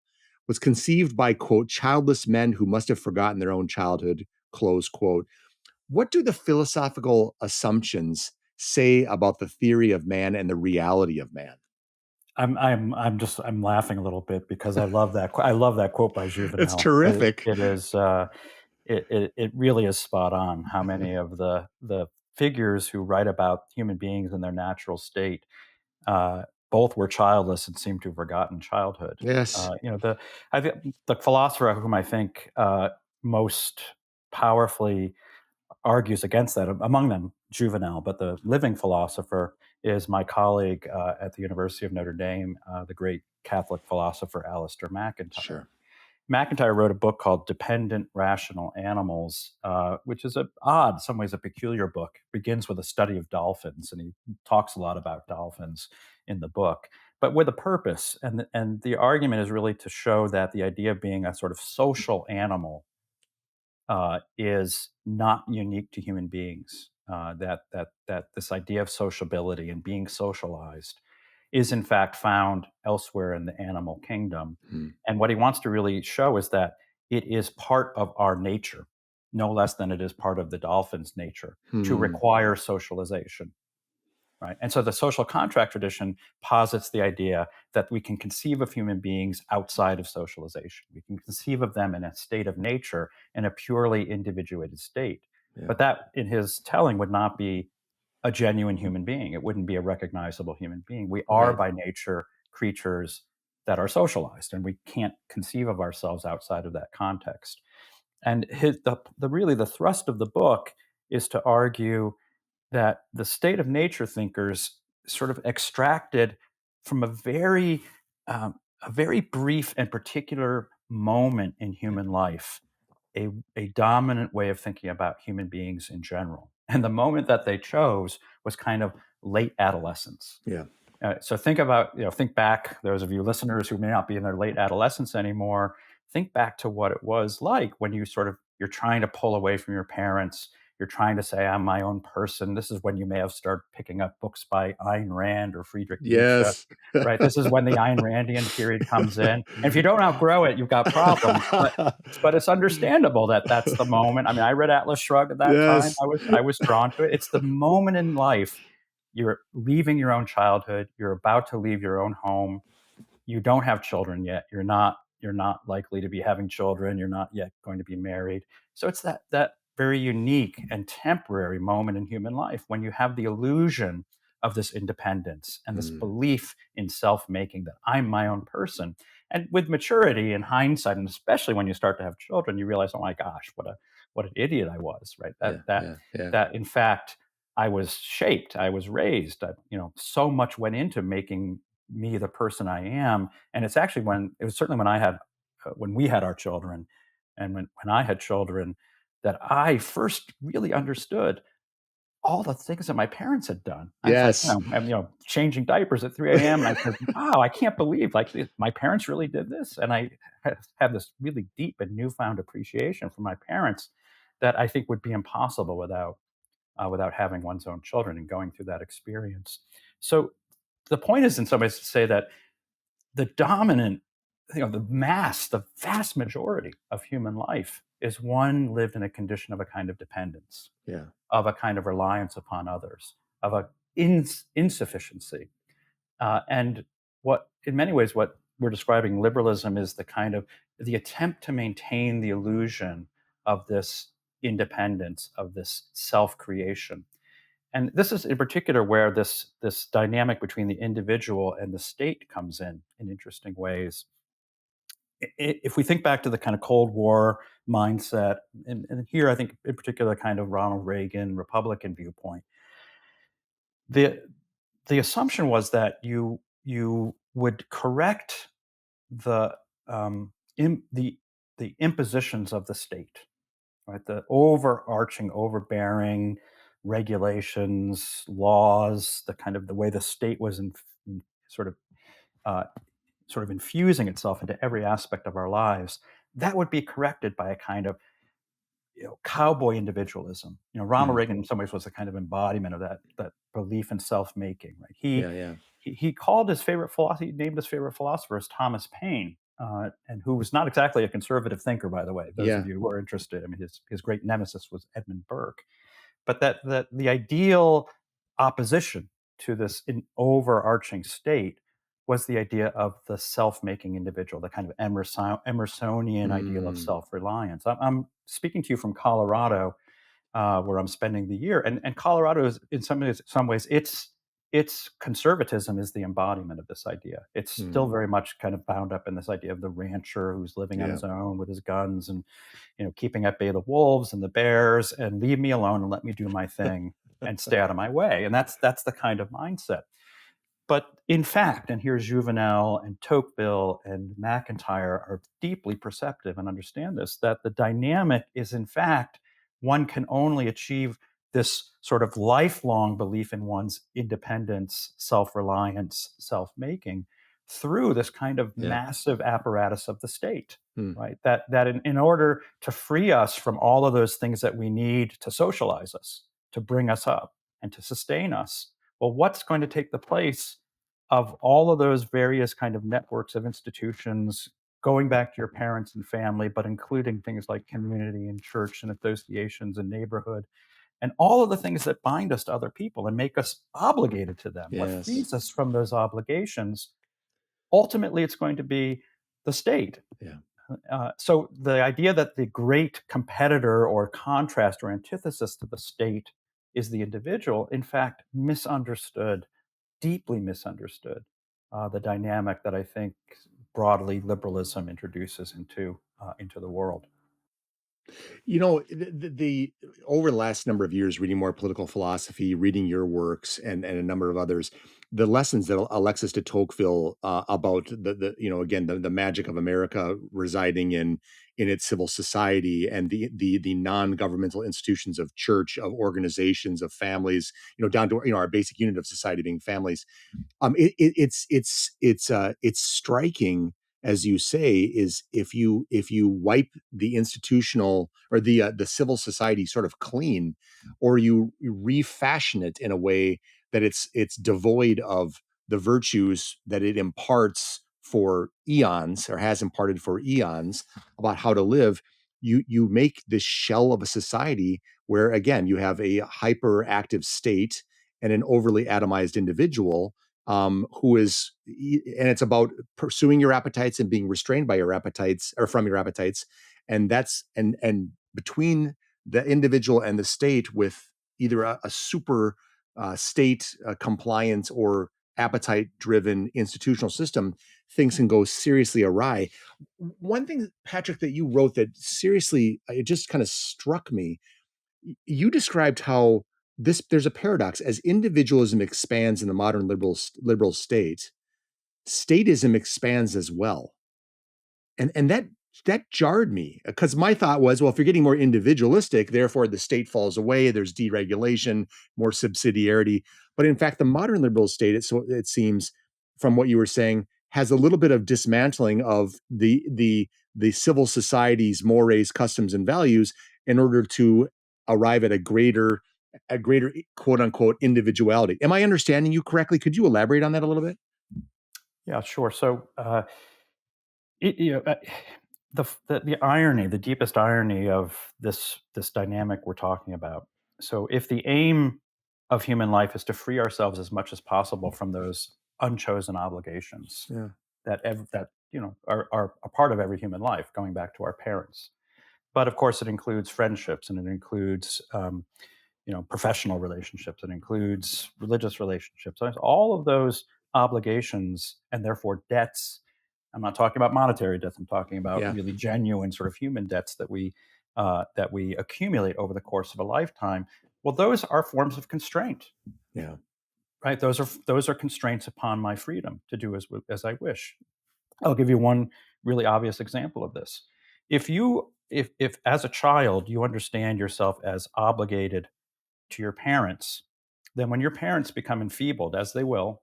was conceived by, quote, childless men who must have forgotten their own childhood, close quote. What do the philosophical assumptions say about the theory of man and the reality of man? I'm laughing a little bit because I love that quote by It's Juvenal. terrific. It is it really is spot on. How many of the figures who write about human beings in their natural state uh, both were childless and seem to have forgotten childhood. Yes, I think the philosopher whom I think most powerfully argues against that, among them Juvenal, but the living philosopher is my colleague at the University of Notre Dame, the great Catholic philosopher Alistair MacIntyre. sure. MacIntyre wrote a book called Dependent Rational Animals, which is in some ways, a peculiar book. It begins with a study of dolphins, and he talks a lot about dolphins in the book, but with a purpose. And the argument is really to show that the idea of being a sort of social animal is not unique to human beings. That this idea of sociability and being socialized is in fact found elsewhere in the animal kingdom. Hmm. And what he wants to really show is that it is part of our nature, no less than it is part of the dolphin's nature, to Hmm. require socialization. Right. And so the social contract tradition posits the idea that we can conceive of human beings outside of socialization. We can conceive of them in a state of nature, in a purely individuated state. Yeah. But that, in his telling, would not be a genuine human being. It wouldn't be a recognizable human being. We are Right. by nature creatures that are socialized, and we can't conceive of ourselves outside of that context. And really the thrust of the book is to argue that the state of nature thinkers sort of extracted from a very brief and particular moment in human life a dominant way of thinking about human beings in general. And the moment that they chose was kind of late adolescence. Yeah. So think back, those of you listeners who may not be in their late adolescence anymore, think back to what it was like when you're trying to pull away from your parents. You're trying to say, I'm my own person. This is when you may have started picking up books by Ayn Rand or Friedrich Nietzsche, Yes. right? This is when the Ayn Randian period comes in. And if you don't outgrow it, you've got problems. But it's understandable that that's the moment. I mean, I read Atlas Shrugged at that time. Yes. I was drawn to it. It's the moment in life. You're leaving your own childhood. You're about to leave your own home. You don't have children yet. You're not likely to be having children. You're not yet going to be married. So it's that very unique and temporary moment in human life when you have the illusion of this independence and this Hmm. belief in self-making, that I'm my own person. And with maturity and hindsight, and especially when you start to have children, you realize, oh my gosh, what an idiot I was, right? Yeah. Yeah. Yeah. That in fact I was shaped, I was raised. So much went into making me the person I am. And it's actually it was certainly when we had our children, and when I had children, that I first really understood all the things that my parents had done. I was like, Yes. I'm, changing diapers at 3 a.m. And I said, wow, I can't believe my parents really did this. And I had this really deep and newfound appreciation for my parents that I think would be impossible without having one's own children and going through that experience. So the point is, in some ways, to say that the dominant, the vast majority of human life is one lived in a condition of a kind of dependence, Yeah. of a kind of reliance upon others, of a insufficiency. And what, in many ways, what we're describing liberalism is the attempt to maintain the illusion of this independence, of this self-creation. And this is in particular where this dynamic between the individual and the state comes in interesting ways. If we think back to the kind of Cold War mindset, and here I think in particular kind of Ronald Reagan Republican viewpoint, the the assumption was that you would correct the the impositions of the state, right? The overarching, overbearing regulations, laws, the way the state was sort of uh, sort of infusing itself into every aspect of our lives. That would be corrected by a kind of cowboy individualism. Ronald Mhm. Reagan in some ways was a kind of embodiment of that belief in self making. Right? Yeah, yeah. He called his favorite philosopher. He named his favorite philosopher as Thomas Paine, and who was not exactly a conservative thinker, by the way. Those of Yeah. you who are interested, I mean, his great nemesis was Edmund Burke. But that the ideal opposition to this overarching state was the idea of the self-making individual, the kind of Emersonian ideal of Mm. self-reliance. I'm speaking to you from Colorado, where I'm spending the year, and Colorado is in some ways its conservatism is the embodiment of this idea. It's still Mm. very much kind of bound up in this idea of the rancher who's living on Yeah. his own with his guns and keeping at bay the wolves and the bears and leave me alone and let me do my thing and stay out of my way. And that's the kind of mindset. But in fact, and here Juvenal and Tocqueville and McIntyre are deeply perceptive and understand this, that the dynamic is in fact, one can only achieve this sort of lifelong belief in one's independence, self-reliance, self-making through this kind of Yeah. massive apparatus of the state, Mm. right? That in order to free us from all of those things that we need to socialize us, to bring us up, and to sustain us, well, what's going to take the place of all of those various kind of networks of institutions going back to your parents and family, but including things like community and church and associations and neighborhood and all of the things that bind us to other people and make us obligated to them? What Yes. frees us from those obligations? Ultimately, it's going to be the state. Yeah. So the idea that the great competitor or contrast or antithesis to the state is the individual, in fact, misunderstood, deeply misunderstood, the dynamic that I think broadly liberalism introduces into the world. The over the last number of years, reading more political philosophy, reading your works, and a number of others, the lessons that Alexis de Tocqueville about again the magic of America residing in its civil society and the non-governmental institutions of church, of organizations, of families, down to our basic unit of society being families. It's striking, as you say, is if you wipe the institutional or the civil society sort of clean, or you refashion it in a way that it's devoid of the virtues that it imparts for eons, or has imparted for eons, about how to live. You make this shell of a society where, again, you have a hyperactive state and an overly atomized individual, who is, and it's about pursuing your appetites and being restrained by your appetites, or from your appetites. And between the individual and the state, with either a super state compliance or appetite driven institutional system, things can go seriously awry. One thing, Patrick, that you wrote that seriously, it just kind of struck me. You described how there's a paradox: as individualism expands in the modern liberal state, statism expands as well. And that that jarred me because my thought was, well, if you're getting more individualistic, therefore the state falls away, there's deregulation, more subsidiarity. But in fact, the modern liberal state, so it seems from what you were saying, has a little bit of dismantling of the civil society's mores, customs, and values in order to arrive at a greater quote unquote individuality. Am I understanding you correctly? Could you elaborate on that a little bit? Yeah, sure. So, it, you know, the irony, the deepest irony of this dynamic we're talking about. So, if the aim of human life is to free ourselves as much as possible from those unchosen obligations Yeah. that are a part of every human life, going back to our parents. But of course, it includes friendships, and it includes professional relationships, it includes religious relationships. So all of those obligations and therefore debts. I'm not talking about monetary debts. I'm talking about Yeah. really genuine sort of human debts that we accumulate over the course of a lifetime. Well, those are forms of constraint, Yeah. right? Those are constraints upon my freedom to do as I wish. I'll give you one really obvious example of this. If as a child you understand yourself as obligated to your parents, then when your parents become enfeebled, as they will,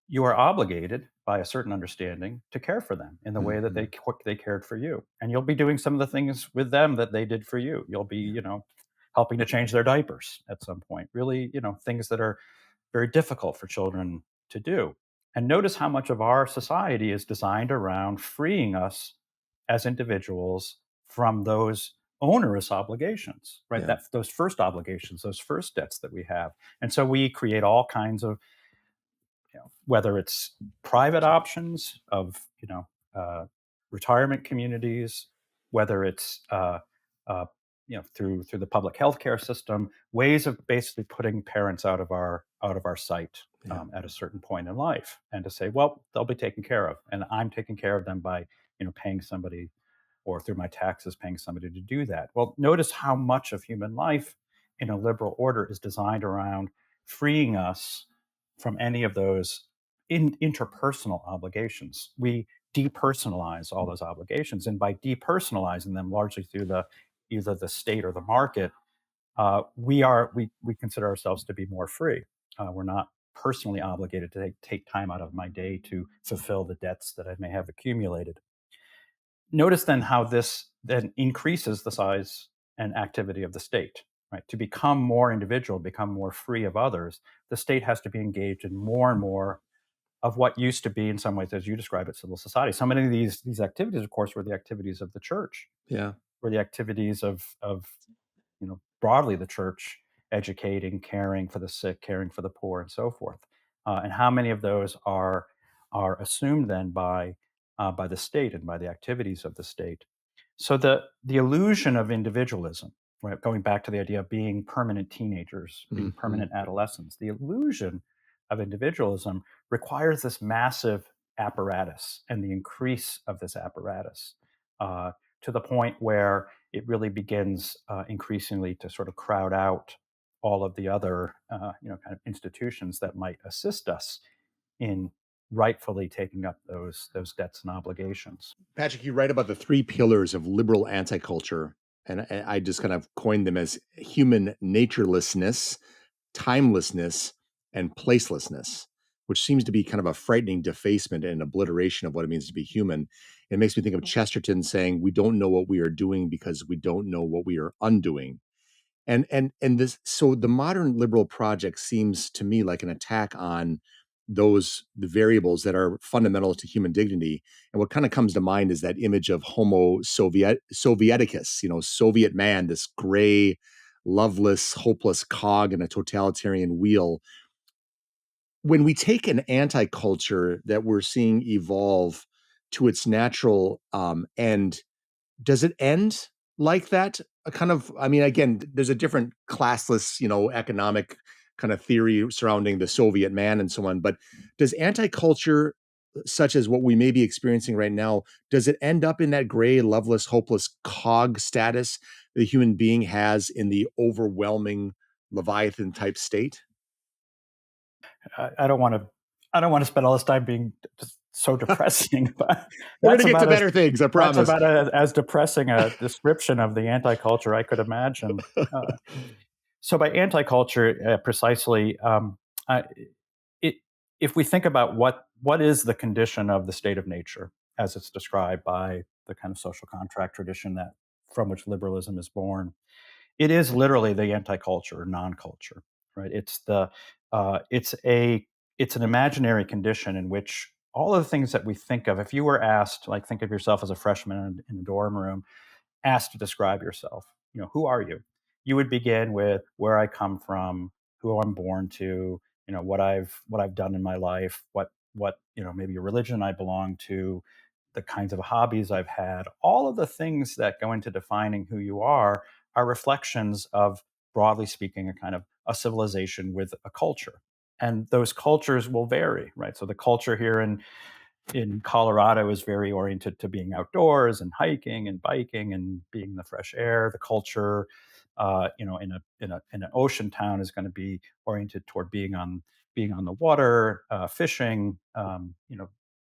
you are obligated by a certain understanding to care for them in the way that Mhm. they cared for you, and you'll be doing some of the things with them that they did for you. You'll be, Yeah. helping to change their diapers at some point. Really, things that are very difficult for children to do. And notice how much of our society is designed around freeing us as individuals from those onerous obligations, right? Yeah. That those first obligations, those first debts that we have. And so we create all kinds of, whether it's private options of, retirement communities, whether it's uh, through the public healthcare system, ways of basically putting parents out of our sight Yeah. at a certain point in life, and to say, well, they'll be taken care of, and I'm taking care of them by paying somebody, or through my taxes paying somebody to do that. Well, notice how much of human life in a liberal order is designed around freeing us from any of those interpersonal obligations. We depersonalize all those obligations, and by depersonalizing them largely through either the state or the market, we consider ourselves to be more free. We're not personally obligated to take time out of my day to fulfill the debts that I may have accumulated. Notice then how this then increases the size and activity of the state. Right? To become more individual, become more free of others, the state has to be engaged in more and more of what used to be, in some ways, as you describe it, civil society. So many of these activities, of course, were the activities of the church, Yeah. were the activities of broadly the church, educating, caring for the sick, caring for the poor, and so forth. And how many of those are assumed then by the state and by the activities of the state? So the illusion of individualism, right, going back to the idea of being permanent teenagers, being Mhm. permanent adolescents, the illusion of individualism requires this massive apparatus and the increase of this apparatus, uh, to the point where it really begins increasingly to sort of crowd out all of the other kind of institutions that might assist us in rightfully taking up those debts and obligations. Patrick, you write about the three pillars of liberal anti-culture, and I just kind of coined them as human naturelessness, timelessness, and placelessness, which seems to be kind of a frightening defacement and obliteration of what it means to be human. It makes me think of Chesterton saying, "We don't know what we are doing because we don't know what we are undoing." And this, so the modern liberal project seems to me like an attack on the variables that are fundamental to human dignity. And what kind of comes to mind is that image of Homo Sovieticus, Soviet man, this gray, loveless, hopeless cog in a totalitarian wheel. When we take an anti-culture that we're seeing evolve to its natural end, does it end like that? A kind of, I mean, again, there's a different classless, economic kind of theory surrounding the Soviet man and so on. But does anti-culture, such as what we may be experiencing right now, does it end up in that gray, loveless, hopeless cog status the human being has in the overwhelming Leviathan type state? I don't want to spend all this time being just so depressing, but We're going that's to get to about as better things, I that's promise. about as depressing a description of the anti-culture I could imagine. So by anti-culture, precisely, uh, it, if we think about what is the condition of the state of nature as it's described by the kind of social contract tradition that from which liberalism is born, it is literally the anti-culture or non-culture, right? It's an imaginary condition in which all of the things that we think of, if you were asked, like think of yourself as a freshman in a dorm room, asked to describe yourself, who are you? You would begin with where I come from, who I'm born to, what I've done in my life, what maybe a religion I belong to, the kinds of hobbies I've had. All of the things that go into defining who you are reflections of, broadly speaking, a kind of a civilization with a culture. And those cultures will vary, right? So the culture here in Colorado is very oriented to being outdoors and hiking and biking and being in the fresh air. The culture, in an ocean town is going to be oriented toward being on the water, fishing,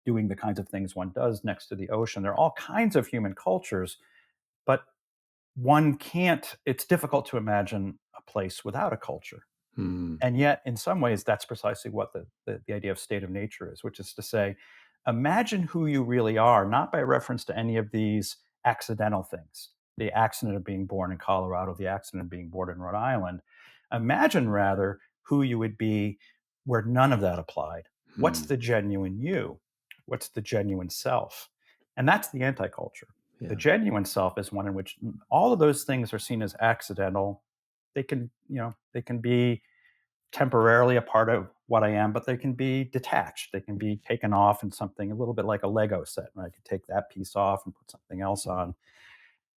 doing the kinds of things one does next to the ocean. There are all kinds of human cultures, but one can't. It's difficult to imagine a place without a culture. Hmm. And yet, in some ways, that's precisely what the idea of state of nature is, which is to say, imagine who you really are, not by reference to any of these accidental things, the accident of being born in Colorado, the accident of being born in Rhode Island. Imagine rather who you would be where none of that applied. What's Hmm. the genuine you? What's the genuine self? And that's the anti culture. The Yeah. genuine self is one in which all of those things are seen as accidental. They can be temporarily a part of what I am, but they can be detached. They can be taken off in something a little bit like a Lego set. Right? I could take that piece off and put something else on.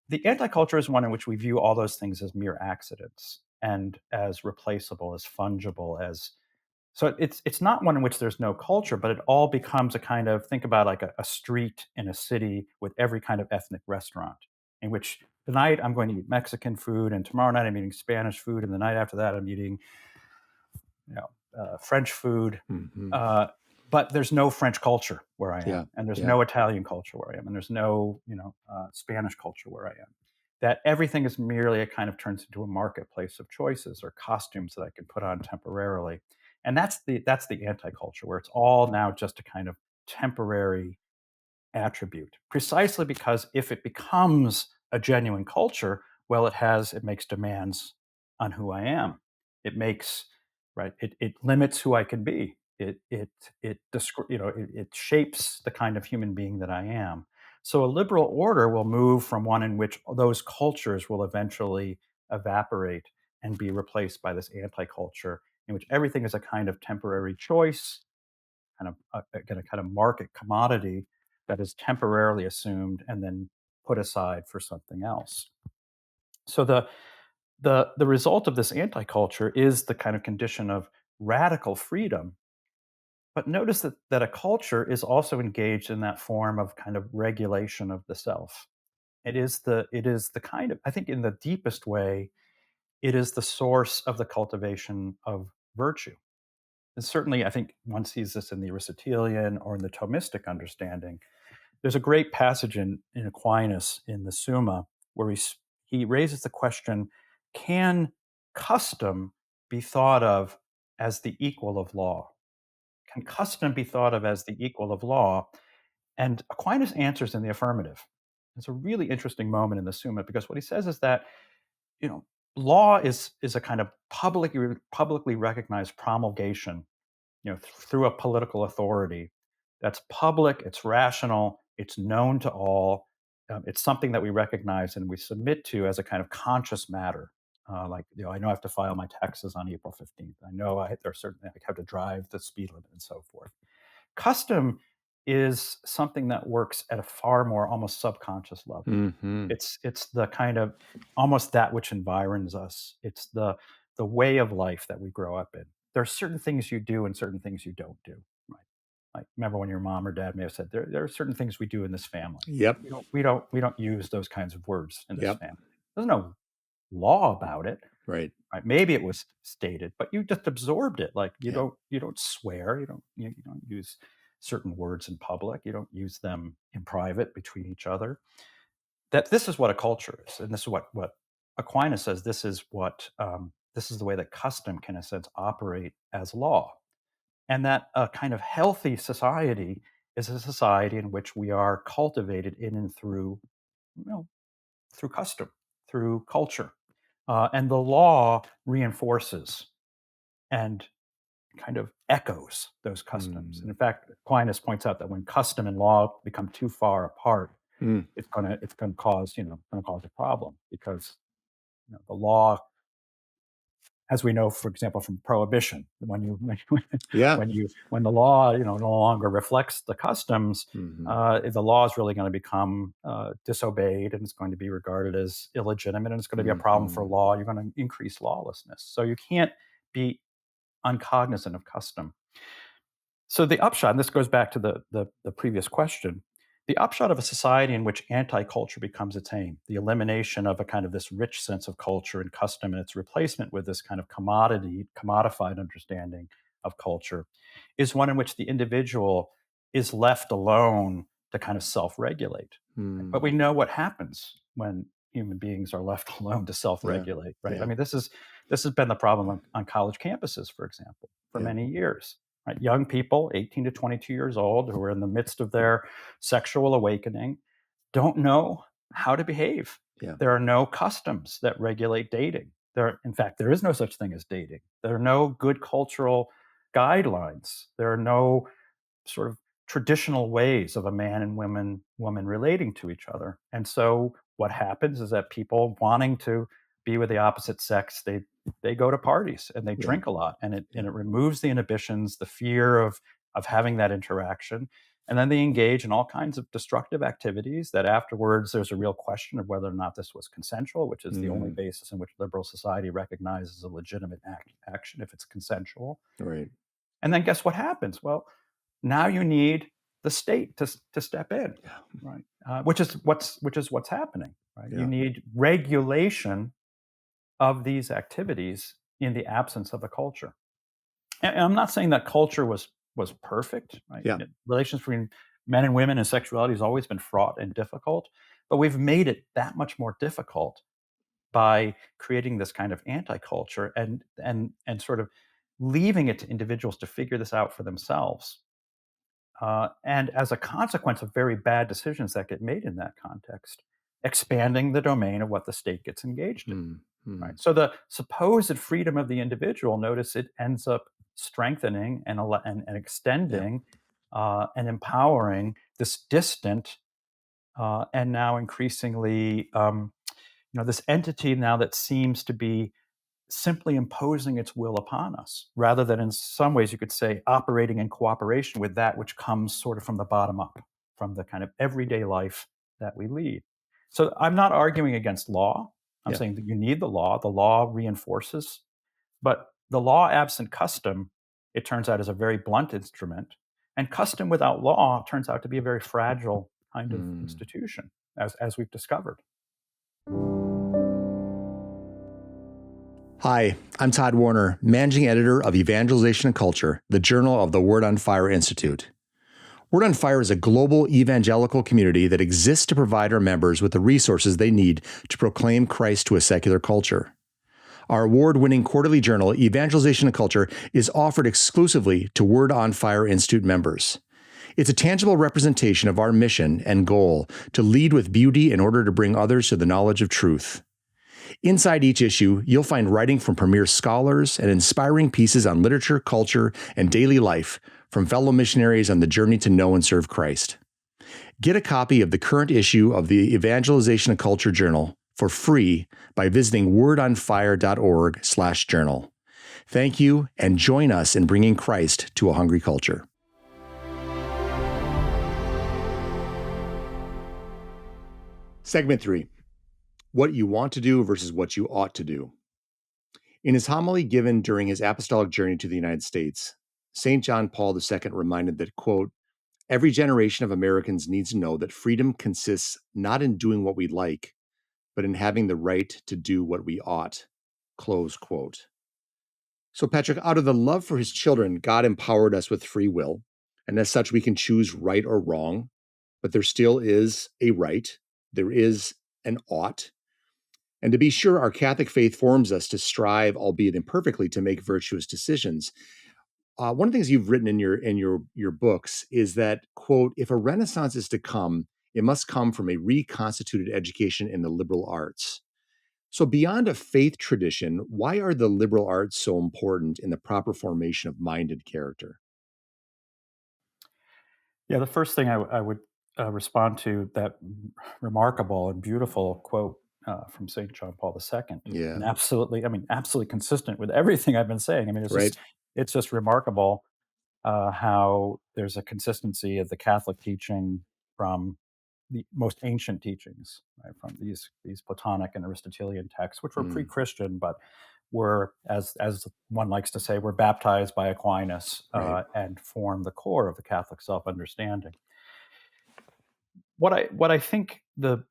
The anti-culture is one in which we view all those things as mere accidents and as replaceable, as fungible, as so it's not one in which there's no culture, but it all becomes a kind of think about like a street in a city with every kind of ethnic restaurant, in which tonight I'm going to eat Mexican food, and tomorrow night I'm eating Spanish food, and the night after that I'm eating French food, Hmm. uh, but there's no French culture where I Yeah. am, and there's Yeah. no Italian culture where I am, and there's no Spanish culture where I am. That everything is merely a kind of turns into a marketplace of choices or costumes that I can put on temporarily, and that's the anti-culture where it's all now just a kind of temporary attribute, precisely because if it becomes a genuine culture, well, it makes demands on who I am. It makes right. It limits who I can be. It shapes the kind of human being that I am. So a liberal order will move from one in which those cultures will eventually evaporate and be replaced by this anti-culture in which everything is a kind of temporary choice, kind of again a kind of market commodity that is temporarily assumed and then put aside for something else. So the result of this anti-culture is the kind of condition of radical freedom. But notice that a culture is also engaged in that form of kind of regulation of the self. It is the kind of, I think, in the deepest way, it is the source of the cultivation of virtue. And certainly, I think one sees this in the Aristotelian or in the Thomistic understanding. There's a great passage in Aquinas in the Summa where he raises the question: can custom be thought of as the equal of law? Can custom be thought of as the equal of law? And Aquinas answers in the affirmative. It's a really interesting moment in the Summa because what he says is that you know law is a kind of publicly recognized promulgation through a political authority that's public, it's rational, it's known to all. It's something that we recognize and we submit to as a kind of conscious matter. I know I have to file my taxes on April 15th. I know there are certain I have to drive the speed limit and so forth. Custom is something that works at a far more almost subconscious level. Hmm. It's the kind of almost that which environs us. It's the way of life that we grow up in. There are certain things you do and certain things you don't do. Right? Like remember when your mom or dad may have said there are certain things we do in this family. Yep. We don't use those kinds of words in this Yep. family. There's no law about it. Right. Right? Maybe it was stated, but you just absorbed it. Like you Yep. don't you don't swear. You don't use. certain words in public. You don't use them in private between each other. That this is what a culture is, and this is what Aquinas says. This is the way that custom can, in a sense, operate as law, and that a kind of healthy society is a society in which we are cultivated in and through, through custom, through culture, and the law reinforces and kind of echoes those customs. And in fact, Aquinas points out that when custom and law become too far apart, it's gonna cause a problem, because the law, as we know, for example, from prohibition, Yeah. when the law no longer reflects the customs, the law is really going to become disobeyed, and it's going to be regarded as illegitimate, and it's going to be a problem for law. You're going to increase lawlessness, so you can't be uncognizant of custom. So the upshot, and this goes back to the previous question, the upshot of a society in which anti-culture becomes its aim, the elimination of a kind of this rich sense of culture and custom, and its replacement with this kind of commodified understanding of culture, is one in which the individual is left alone to kind of self-regulate. But we know what happens when human beings are left alone to self-regulate, right? Yeah. I mean, this has been the problem on college campuses, for example, for many years. Right? Young people, 18 to 22 years old, who are in the midst of their sexual awakening, don't know how to behave. Yeah. There are no customs that regulate dating. In fact, there is no such thing as dating. There are no good cultural guidelines. There are no sort of traditional ways of a man and woman relating to each other. And so what happens is that people wanting to be with the opposite sex, they go to parties and they drink a lot, and it removes the inhibitions, the fear of having that interaction. And then they engage in all kinds of destructive activities that afterwards there's a real question of whether or not this was consensual, which is the only basis in which liberal society recognizes a legitimate action if it's consensual. Right. And then guess what happens? Well, now you need the state to step in, right? Which is what's happening, right? Yeah. You need regulation of these activities in the absence of a culture. And I'm not saying that culture was perfect, right? Yeah. Relations between men and women and sexuality has always been fraught and difficult, but we've made it that much more difficult by creating this kind of anti-culture and sort of leaving it to individuals to figure this out for themselves. And as a consequence of very bad decisions that get made in that context, expanding the domain of what the state gets engaged in. Right. So the supposed freedom of the individual, notice it ends up strengthening and extending and empowering this distant and now increasingly, this entity now that seems to be simply imposing its will upon us, rather than, in some ways, you could say, operating in cooperation with that which comes sort of from the bottom up, from the kind of everyday life that we lead. So I'm not arguing against law. I'm saying that you need the law. The law reinforces, but the law absent custom, it turns out, is a very blunt instrument. And custom without law turns out to be a very fragile kind of institution, as we've discovered. Hi, I'm Tod Worner, Managing Editor of Evangelization Culture, the journal of the Word on Fire Institute. Word on Fire is a global evangelical community that exists to provide our members with the resources they need to proclaim Christ to a secular culture. Our award-winning quarterly journal, Evangelization Culture, is offered exclusively to Word on Fire Institute members. It's a tangible representation of our mission and goal to lead with beauty in order to bring others to the knowledge of truth. Inside each issue, you'll find writing from premier scholars and inspiring pieces on literature, culture, and daily life from fellow missionaries on the journey to know and serve Christ. Get a copy of the current issue of the Evangelization Culture Journal for free by visiting wordonfire.org/journal. Thank you, and join us in bringing Christ to a hungry culture. Segment 3. What you want to do versus what you ought to do. In his homily given during his apostolic journey to the United States, St. John Paul II reminded that, quote, every generation of Americans needs to know that freedom consists not in doing what we like, but in having the right to do what we ought, close quote. So, Patrick, out of the love for his children, God empowered us with free will. And as such, we can choose right or wrong, but there still is a right. There is an ought. And to be sure, our Catholic faith forms us to strive, albeit imperfectly, to make virtuous decisions. One of the things you've written in your books is that, quote, if a renaissance is to come, it must come from a reconstituted education in the liberal arts. So, beyond a faith tradition, why are the liberal arts so important in the proper formation of mind and character? Yeah, the first thing I would respond to that remarkable and beautiful quote from St. John Paul II, Yeah, and absolutely consistent with everything I've been saying. I mean, right. it's just remarkable how there's a consistency of the Catholic teaching from the most ancient teachings, right, from these Platonic and Aristotelian texts, which were Mm, pre-Christian, but were, as one likes to say, were baptized by Aquinas right. and form the core of the Catholic self-understanding. What I think the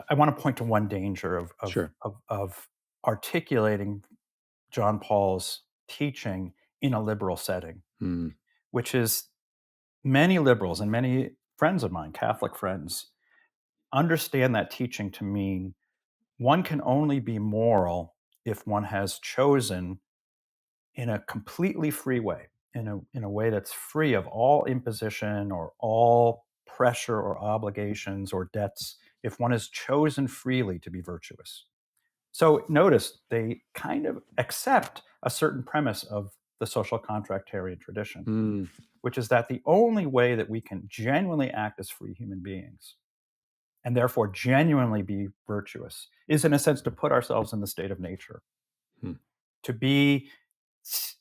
I want to point to one danger Sure. of articulating John Paul's teaching in a liberal setting, Mm, which is many liberals and many friends of mine, Catholic friends, understand that teaching to mean one can only be moral if one has chosen in a completely free way, in a way that's free of all imposition or all pressure or obligations or debts, if one has chosen freely to be virtuous. So notice they kind of accept a certain premise of the social contractarian tradition, mm, which is that the only way that we can genuinely act as free human beings and therefore genuinely be virtuous is, in a sense, to put ourselves in the state of nature, mm, to be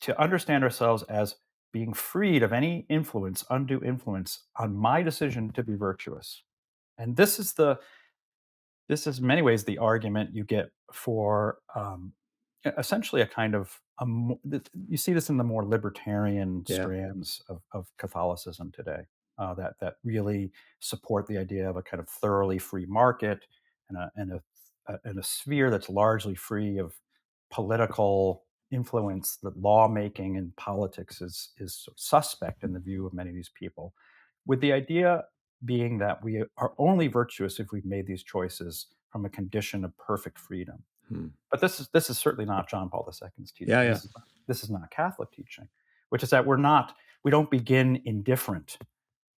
to understand ourselves as being freed of any influence, undue influence on my decision to be virtuous. And this is in many ways the argument you get for essentially a kind of you see this in the more libertarian yeah. strands of Catholicism today, that really support the idea of a kind of thoroughly free market and a sphere that's largely free of political influence. That lawmaking and politics is sort of suspect in the view of many of these people, with the idea being that we are only virtuous if we've made these choices from a condition of perfect freedom. Mm. But this is certainly not John Paul II's Yeah, teaching. yeah. This is not Catholic teaching, which is that we don't begin indifferent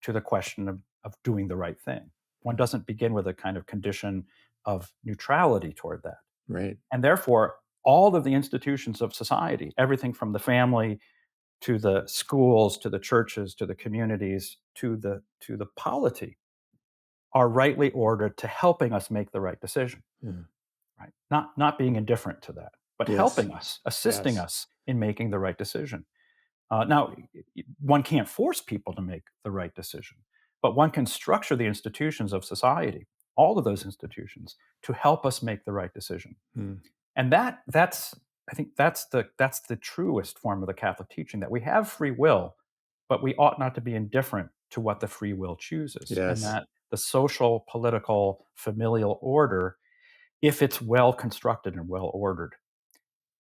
to the question of doing the right thing. One doesn't begin with a kind of condition of neutrality toward that. Right. And therefore, all of the institutions of society, everything from the family to the schools, to the churches, to the communities, to the polity, are rightly ordered to helping us make the right decision, Yeah. right? Not being indifferent to that, but Yes. helping us, assisting Yes. us in making the right decision. Now, one can't force people to make the right decision, but one can structure the institutions of society, all of those institutions, to help us make the right decision. Mm. And that's I think that's the truest form of the Catholic teaching, that we have free will, but we ought not to be indifferent to what the free will chooses, and Yes. that the social, political, familial order, if it's well constructed and well ordered,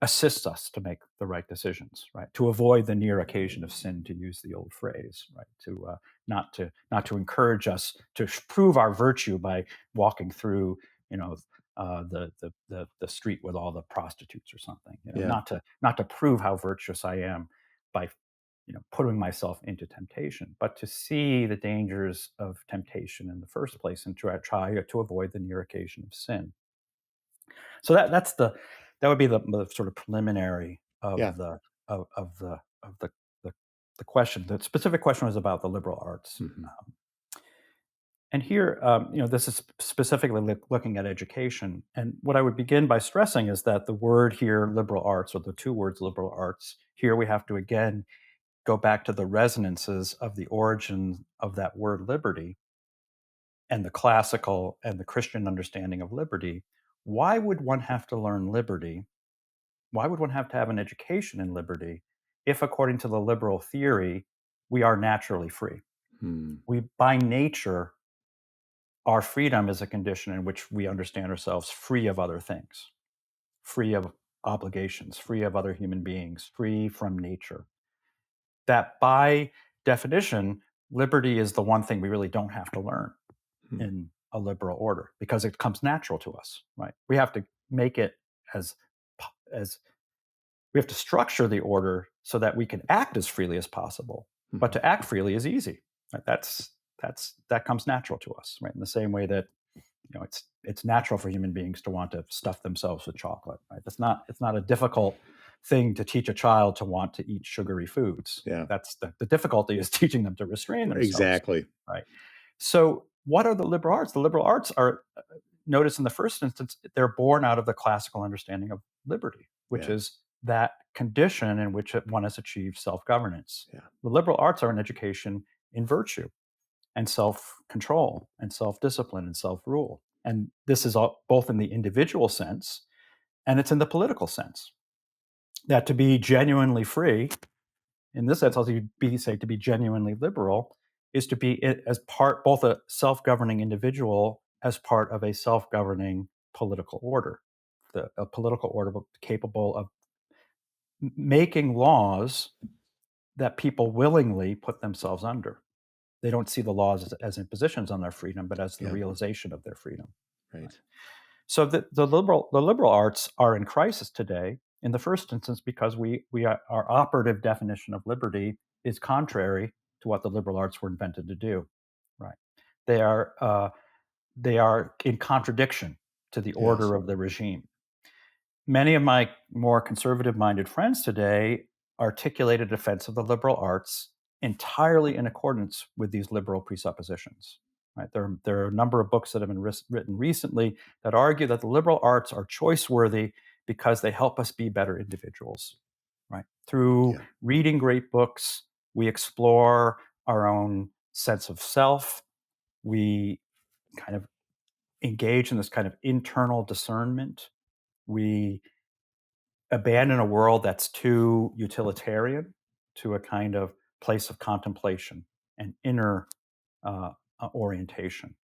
assists us to make the right decisions, right? To avoid the near occasion of sin, to use the old phrase, right? To not to encourage us to prove our virtue by walking through, you know, the street with all the prostitutes or something. Yeah. Not to prove how virtuous I am by putting myself into temptation, but to see the dangers of temptation in the first place and try to avoid the near occasion of sin. So that would be the sort of preliminary Yeah. of the question. The specific question was about the liberal arts, Mhm. and here, this is specifically looking at education. And what I would begin by stressing is that the word here, liberal arts, or the two words liberal arts, here we have to again go back to the resonances of the origin of that word liberty and the classical and the Christian understanding of liberty. Why would one have to learn liberty? Why would one have to have an education in liberty if, according to the liberal theory, we are naturally free? Mm. We, by nature, our freedom is a condition in which we understand ourselves free of other things, free of obligations, free of other human beings, free from nature. That by definition, liberty is the one thing we really don't have to learn Hmm. in a liberal order because it comes natural to us, right? We have to make it as we have to structure the order so that we can act as freely as possible. But to act freely is easy. Right? That comes natural to us, right? In the same way that it's natural for human beings to want to stuff themselves with chocolate, right? It's not a difficult thing to teach a child to want to eat sugary foods. Yeah, That's the difficulty is teaching them to restrain themselves, exactly. right? So what are the liberal arts? The liberal arts are, notice in the first instance, they're born out of the classical understanding of liberty, which Yeah, is that condition in which one has achieved self-governance. yeah, The liberal arts are an education in virtue and self-control and self-discipline and self-rule. And this is all, both in the individual sense and it's in the political sense. That to be genuinely free, in this sense, also say to be genuinely liberal, is to be as part both a self-governing individual as part of a self-governing political order, a political order capable of making laws that people willingly put themselves under. They don't see the laws as impositions on their freedom, but as the yeah. realization of their freedom. Right? Right. So the liberal arts are in crisis today. In the first instance, because our operative definition of liberty is contrary to what the liberal arts were invented to do. Right? They are in contradiction to the Yes. order of the regime. Many of my more conservative-minded friends today articulate a defense of the liberal arts entirely in accordance with these liberal presuppositions. Right? There are a number of books that have been written recently that argue that the liberal arts are choice-worthy because they help us be better individuals. Right? Through Yeah. reading great books, we explore our own sense of self. We kind of engage in this kind of internal discernment. We abandon a world that's too utilitarian to a kind of place of contemplation and inner orientation.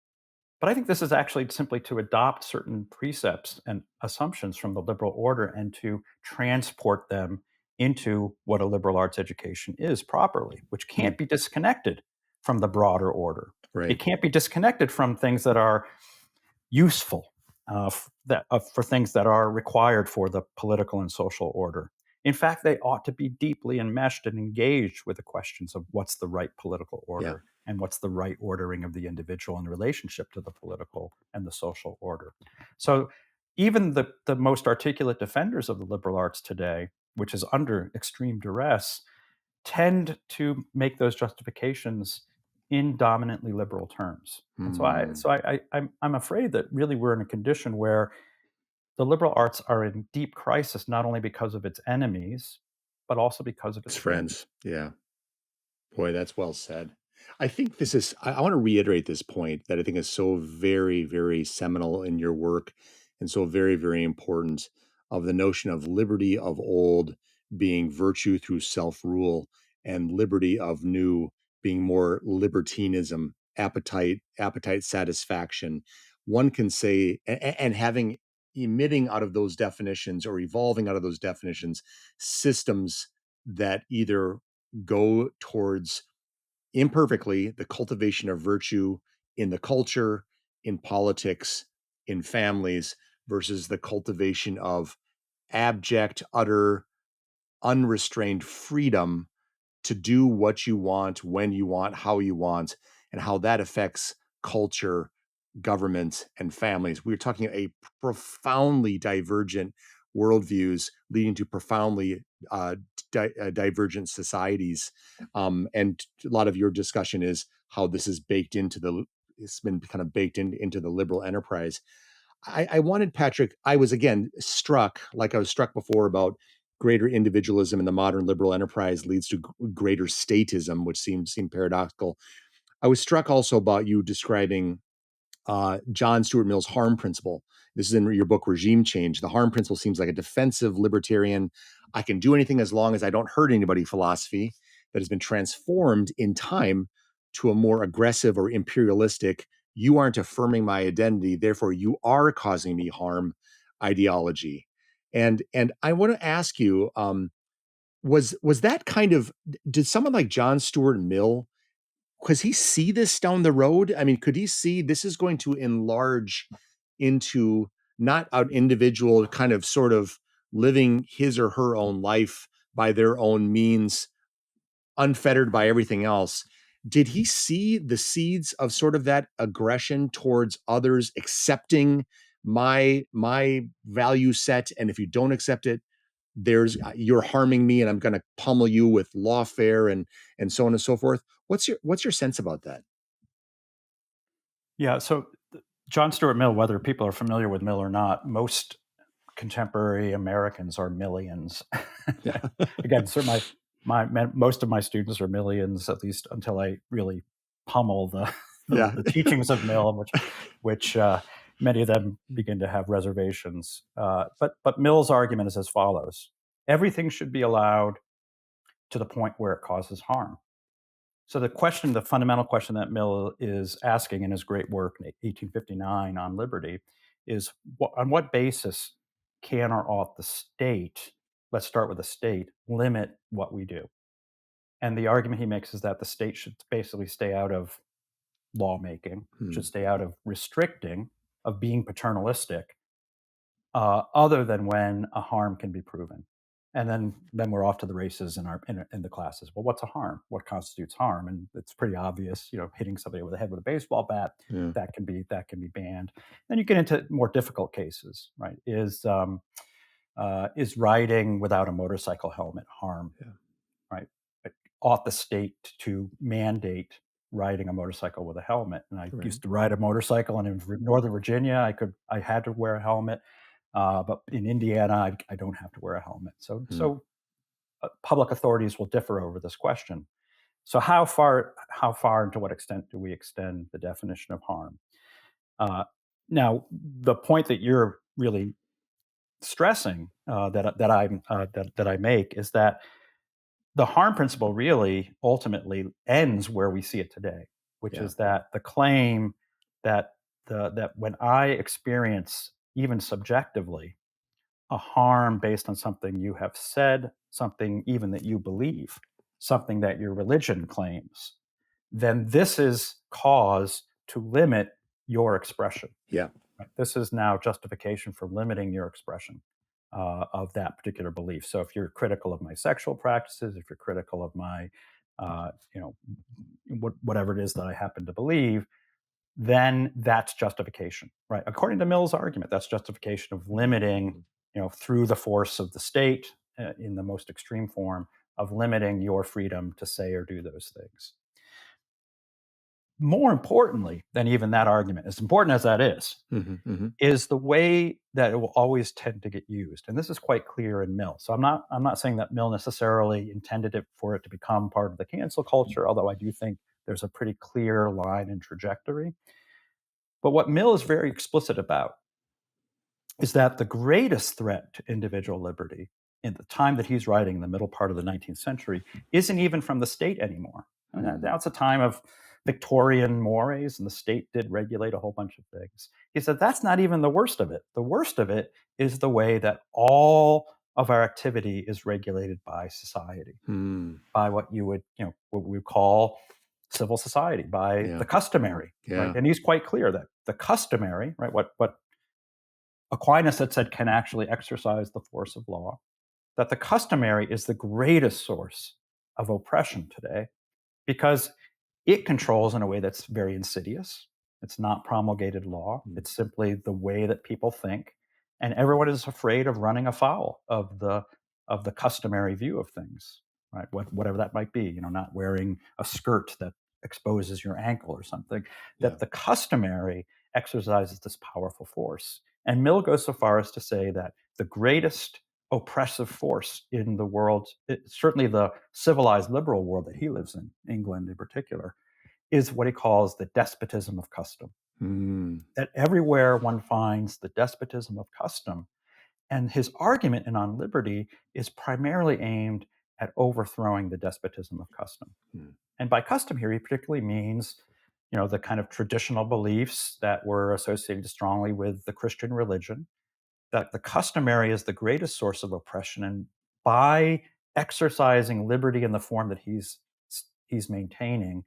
But I think this is actually simply to adopt certain precepts and assumptions from the liberal order and to transport them into what a liberal arts education is properly, which Hmm. can't be disconnected from the broader order. It Right. can't be disconnected from things that are useful for things that are required for the political and social order. In fact, they ought to be deeply enmeshed and engaged with the questions of what's the right political Yeah. order and what's the right ordering of the individual in relationship to the political and the social order. So even the most articulate defenders of the liberal arts today, which is under extreme duress, tend to make those justifications in dominantly liberal terms. And Hmm. I'm afraid that really we're in a condition where the liberal arts are in deep crisis, not only because of its enemies, but also because of It's its friends. friends. Yeah. Boy, that's well said. I think this is, I want to reiterate this point that I think is so very, very seminal in your work and so very, very important of the notion of liberty of old being virtue through self rule and liberty of new being more libertinism, appetite satisfaction. One can say, and having emitting out of those definitions or evolving out of those definitions, systems that either go towards imperfectly the cultivation of virtue in the culture, in politics, in families, versus the cultivation of abject, utter, unrestrained freedom to do what you want, when you want, how you want, and how that affects culture, government, and families. We're talking a profoundly divergent worldviews leading to profoundly divergent societies. And a lot of your discussion is how this is baked into it's been kind of baked into the liberal enterprise. I wanted Patrick, I was again struck, like I was struck before, about greater individualism in the modern liberal enterprise leads to greater statism, which seemed paradoxical. I was struck also about you describing John Stuart Mill's harm principle. This is in your book, Regime Change. The harm principle seems like a defensive libertarian, I can do anything as long as I don't hurt anybody philosophy that has been transformed in time to a more aggressive or imperialistic, you aren't affirming my identity, therefore you are causing me harm ideology. And I want to ask you, was that kind of did someone like John Stuart Mill, does he see this down the road? I mean, could he see this is going to enlarge into not an individual kind of sort of living his or her own life by their own means, unfettered by everything else? Did he see the seeds of sort of that aggression towards others accepting my value set, and if you don't accept it, there's you're harming me, and I'm going to pummel you with lawfare and so on and so forth? What's your sense about that? Yeah. So John Stuart Mill, whether people are familiar with Mill or not, most contemporary Americans are millions. Yeah. Again, so most of my students are millions, at least until I really pummel the Yeah. the teachings of Mill, which many of them begin to have reservations. But Mill's argument is as follows: everything should be allowed to the point where it causes harm. So the fundamental question that Mill is asking in his great work in 1859 on liberty is on what basis can or ought the state, let's start with the state, limit what we do? And the argument he makes is that the state should basically stay out of lawmaking, Hmm. should stay out of restricting, of being paternalistic, other than when a harm can be proven. And then we're off to the races in the classes. Well, what's a harm? What constitutes harm? And it's pretty obvious. Hitting somebody over the head with a baseball bat, Yeah. that can be banned. Then you get into more difficult cases, right? Is riding without a motorcycle helmet harm? Yeah. Right? Ought the state to mandate riding a motorcycle with a helmet? And I Right. used to ride a motorcycle, and in Northern Virginia, I had to wear a helmet, but in Indiana, I don't have to wear a helmet. So Hmm. so public authorities will differ over this question. So how far and to what extent do we extend the definition of harm? Uh, Now, the point that you're really stressing, that I make, is that the harm principle really ultimately ends where we see it today, which Yeah. is that the claim that that when I experience, even subjectively, a harm based on something you have said, something even that you believe, something that your religion claims, then this is cause to limit your expression. Yeah. Right? This is now justification for limiting your expression of that particular belief. So if you're critical of my sexual practices, if you're critical of my, uh, you know, whatever it is that I happen to believe, then that's justification, right? According to Mill's argument, that's justification of limiting, through the force of the state, in the most extreme form, of limiting your freedom to say or do those things. More importantly than even that argument, as important as that Hmm. Hmm. is the way that it will always tend to get used. And this is quite clear in Mill. So I'm not saying that Mill necessarily intended it for it to become part of the cancel culture, although I do think there's a pretty clear line and trajectory. But what Mill is very explicit about is that the greatest threat to individual liberty in the time that he's writing, in the middle part of the 19th century, isn't even from the state anymore. Now it's a time of Victorian mores, and the state did regulate a whole bunch of things. He said that's not even the worst of it. The worst of it is the way that all of our activity is regulated by society, Hmm. by what we would call civil society, by Yeah. the customary, right? Yeah. And he's quite clear that the customary, right, what Aquinas had said can actually exercise the force of law, that the customary is the greatest source of oppression today because it controls in a way that's very insidious. It's not promulgated law, Mm. it's simply the way that people think. And everyone is afraid of running afoul of the customary view of things, right? Whatever that might be, not wearing a skirt that exposes your ankle or something, Yeah. that the customary exercises this powerful force. And Mill goes so far as to say that the greatest oppressive force in the world, certainly the civilized liberal world that he lives in, England in particular, is what he calls the despotism of custom. Mm. That everywhere one finds the despotism of custom. And his argument in On Liberty is primarily aimed at overthrowing the despotism of custom. Mm. And by custom here, he particularly means, the kind of traditional beliefs that were associated strongly with the Christian religion, that the customary is the greatest source of oppression. And by exercising liberty in the form that he's maintaining,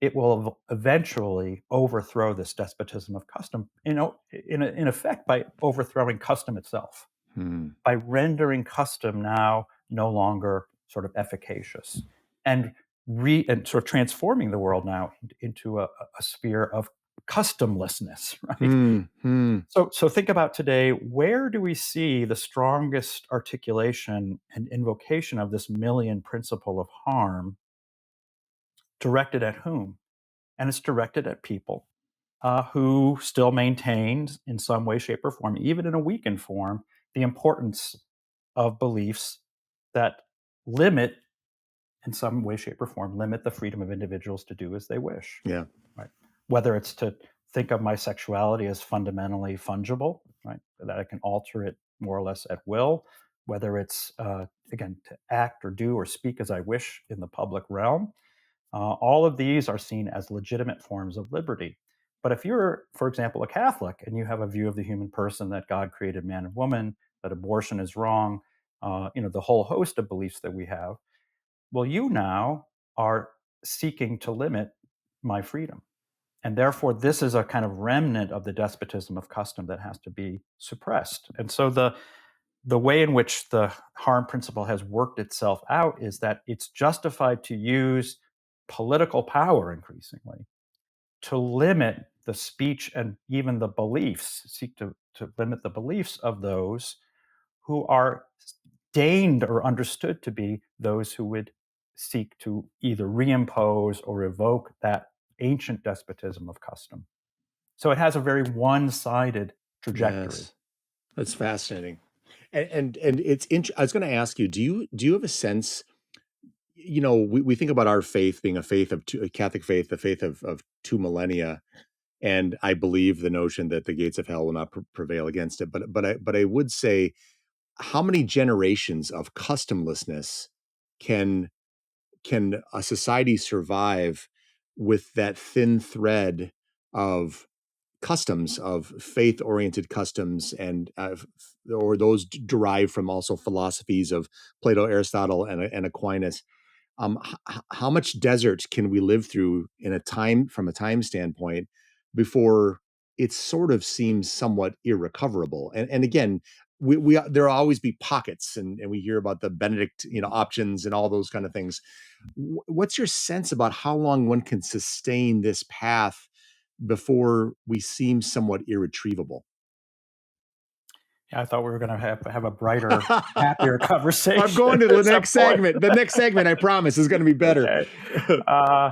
it will eventually overthrow this despotism of custom, in effect, by overthrowing custom itself, Hmm. by rendering custom now no longer sort of efficacious, and and sort of transforming the world now into a sphere of customlessness, right? Hmm. Hmm. So think about today. Where do we see the strongest articulation and invocation of this million principle of harm directed at whom? And it's directed at people who still maintain, in some way, shape, or form, even in a weakened form, the importance of beliefs that limit, in some way, shape, or form, limit the freedom of individuals to do as they wish. Yeah. Right? Whether it's to think of my sexuality as fundamentally fungible, right? That I can alter it more or less at will. Whether it's again, to act or do or speak as I wish in the public realm, all of these are seen as legitimate forms of liberty. But if you're, for example, a Catholic and you have a view of the human person that God created man and woman, that abortion is wrong, the whole host of beliefs that we have, well, you now are seeking to limit my freedom. And therefore, this is a kind of remnant of the despotism of custom that has to be suppressed. And so the way in which the harm principle has worked itself out is that it's justified to use political power increasingly to limit the speech and even the beliefs, seek to limit the beliefs of those who are deigned or understood to be those who would seek to either reimpose or revoke that ancient despotism of custom. So it has a very one sided trajectory. Yes. That's fascinating. And it's I was going to ask you, do you have a sense, we think about our faith being a faith of a Catholic faith, the faith of 2 millennia, and I believe the notion that the gates of hell will not prevail against it. But I would say, how many generations of customlessness can a society survive with that thin thread of customs, of faith-oriented customs, and or those derived from also philosophies of Plato, Aristotle, and Aquinas? How much desert can we live through from a time standpoint before it sort of seems somewhat irrecoverable? And again, we there will always be pockets, and we hear about the Benedict options and all those kind of things. What's your sense about how long one can sustain this path before we seem somewhat irretrievable? Yeah, I thought we were going to have a brighter, happier I'm conversation going to the at some next point. segment. The next segment, I promise, is going to be better. Okay. Uh,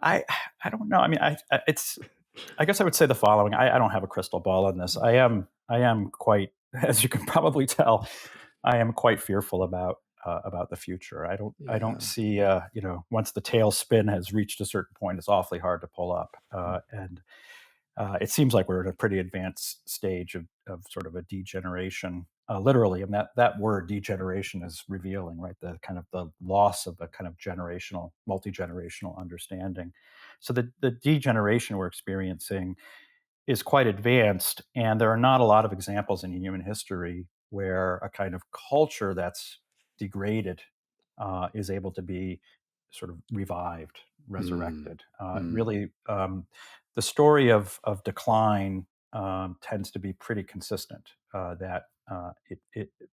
I I don't know. I mean, I guess I would say the following. I don't have a crystal ball on this. I am quite, as you can probably tell, I am quite fearful about the future. I don't Yeah, see once the tailspin has reached a certain point, it's awfully hard to pull up. And it seems like we're at a pretty advanced stage of sort of a degeneration, literally. And that word degeneration is revealing, right? The kind of the loss of a kind of generational, multi-generational understanding. So the degeneration we're experiencing is quite advanced, and there are not a lot of examples in human history where a kind of culture that's degraded is able to be sort of revived, mm, resurrected. mm, Really, the story of decline tends to be pretty consistent. That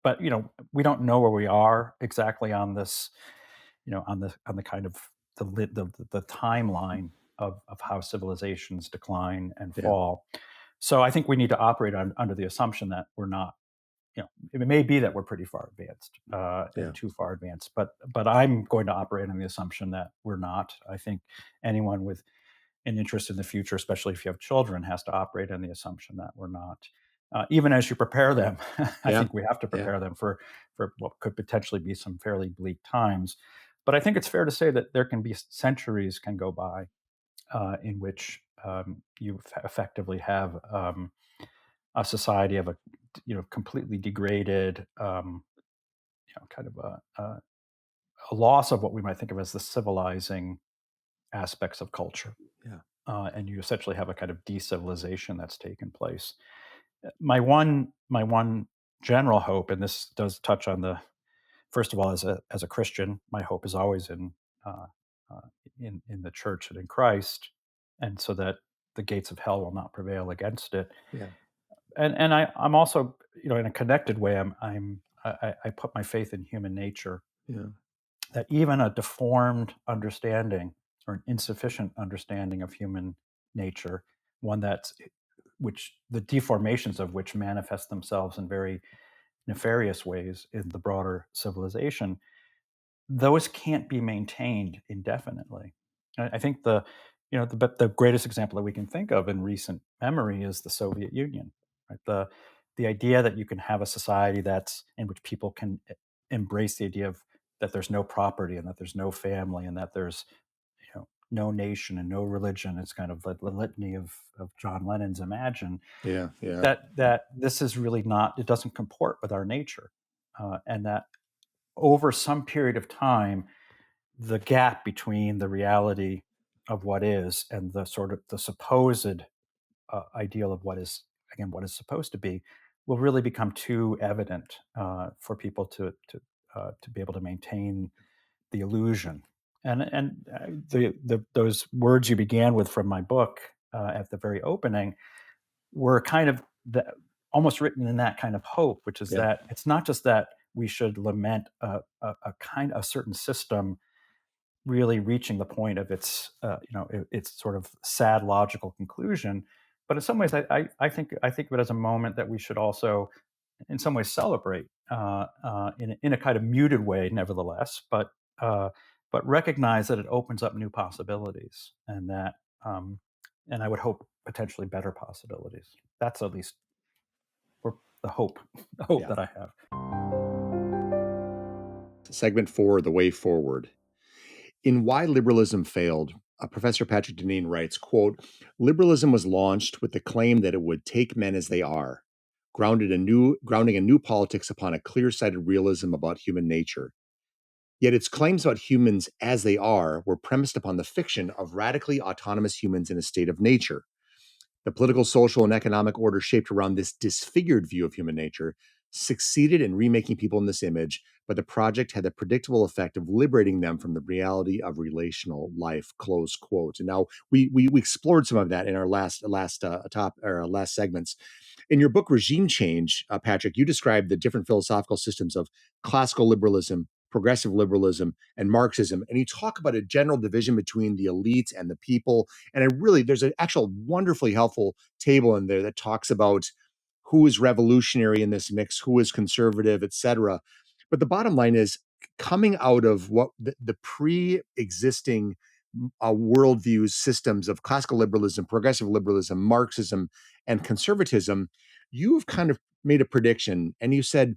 but we don't know where we are exactly on this, on the kind of the timeline of how civilizations decline and yeah, fall. So I think we need to operate under the assumption that we're not. It may be that we're pretty far advanced yeah, and too far advanced, but I'm going to operate on the assumption that we're not. I think anyone with an interest in the future, especially if you have children, has to operate on the assumption that we're not. Even as you prepare them, I yeah, think we have to yeah, prepare them for what could potentially be some fairly bleak times. But I think it's fair to say that there can be centuries can go by in which you effectively have a society of a completely degraded, kind of a loss of what we might think of as the civilizing aspects of culture, yeah. and you essentially have a kind of decivilization that's taken place. My one general hope, and this does touch on the first of all, as a Christian, my hope is always uh, in the church and in Christ, and so that the gates of hell will not prevail against it. Yeah. And I'm also, in a connected way, I put my faith in human nature, Yeah. that even a deformed understanding or an insufficient understanding of human nature, one that's which the deformations of which manifest themselves in very nefarious ways in the broader civilization, those can't be maintained indefinitely. I think the greatest example that we can think of in recent memory is the Soviet Union. Right? The idea that you can have a society that's in which people can embrace the idea of that there's no property and that there's no family and that there's no nation and no religion. It's kind of the litany of John Lennon's Imagine. Yeah. Yeah. That this is really not, it doesn't comport with our nature, and that over some period of time, the gap between the reality of what is and the sort of the supposed ideal of what is, again, what is supposed to be, will really become too evident for people to be able to maintain the illusion. And those words you began with from my book at the very opening were kind of almost written in that kind of hope, which is Yeah. that it's not just that we should lament a certain system really reaching the point of its sort of sad logical conclusion, but in some ways I think of it as a moment that we should also in some ways celebrate in a kind of muted way, nevertheless, uh, but recognize that it opens up new possibilities, and that and I would hope potentially better possibilities. That's at least the hope, the hope Yeah. that I have. Segment 4, The Way Forward. In Why Liberalism Failed, Professor Patrick Deneen writes, quote, liberalism was launched with the claim that it would take men as they are, grounding a new politics upon a clear-sighted realism about human nature. Yet its claims about humans as they are were premised upon the fiction of radically autonomous humans in a state of nature. The political, social, and economic order shaped around this disfigured view of human nature succeeded in remaking people in this image, but the project had the predictable effect of liberating them from the reality of relational life. Close quote. And now we explored some of that in our last segments. In your book Regime Change, Patrick, you described the different philosophical systems of classical liberalism, progressive liberalism, and Marxism, and you talk about a general division between the elites and the people. And there's an actual wonderfully helpful table in there that talks about who is revolutionary in this mix, who is conservative, et cetera. But the bottom line is coming out of what the pre-existing worldviews, systems of classical liberalism, progressive liberalism, Marxism, and conservatism, you've kind of made a prediction and you said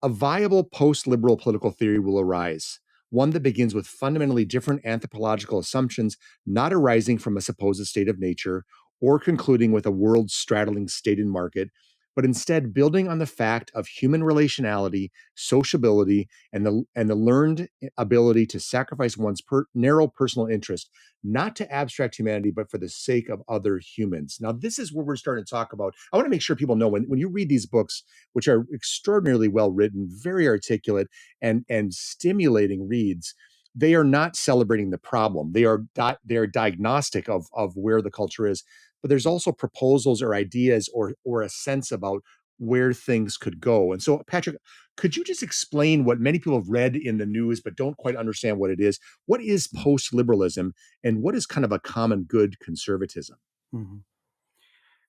a viable post-liberal political theory will arise, one that begins with fundamentally different anthropological assumptions, not arising from a supposed state of nature or concluding with a world straddling state and market, but instead building on the fact of human relationality, sociability, and the learned ability to sacrifice one's narrow personal interest, not to abstract humanity, but for the sake of other humans. Now, this is where we're starting to talk about. I want to make sure people know when you read these books, which are extraordinarily well written, very articulate, and stimulating reads. They are not celebrating the problem. They are diagnostic of where the culture is. But there's also proposals or ideas or a sense about where things could go. And so, Patrick, could you just explain what many people have read in the news but don't quite understand what it is? What is post-liberalism, and what is kind of a common good conservatism? Mhm.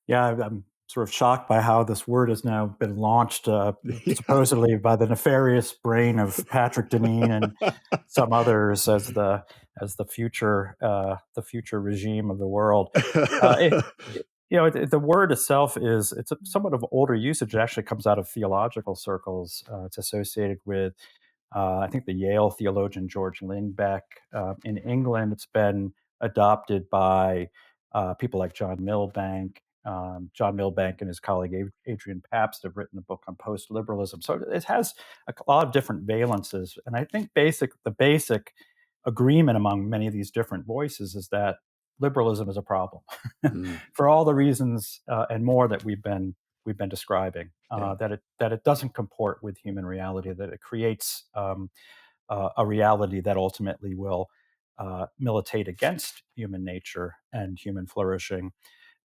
Yeah, I'm sort of shocked by how this word has now been launched, supposedly by the nefarious brain of Patrick Deneen and some others as the future regime of the world. The word itself it's a somewhat of older usage. It actually comes out of theological circles. It's associated with I think the Yale theologian George Lindbeck. In England, it's been adopted by people like John Milbank. John Milbank and his colleague Adrian Pabst have written a book on post-liberalism. So it has a lot of different valences. And I think the basic agreement among many of these different voices is that liberalism is a problem Mm, for all the reasons and more that we've been we've been describing, Yeah. that it doesn't comport with human reality, that it creates a reality that ultimately will militate against human nature and human flourishing.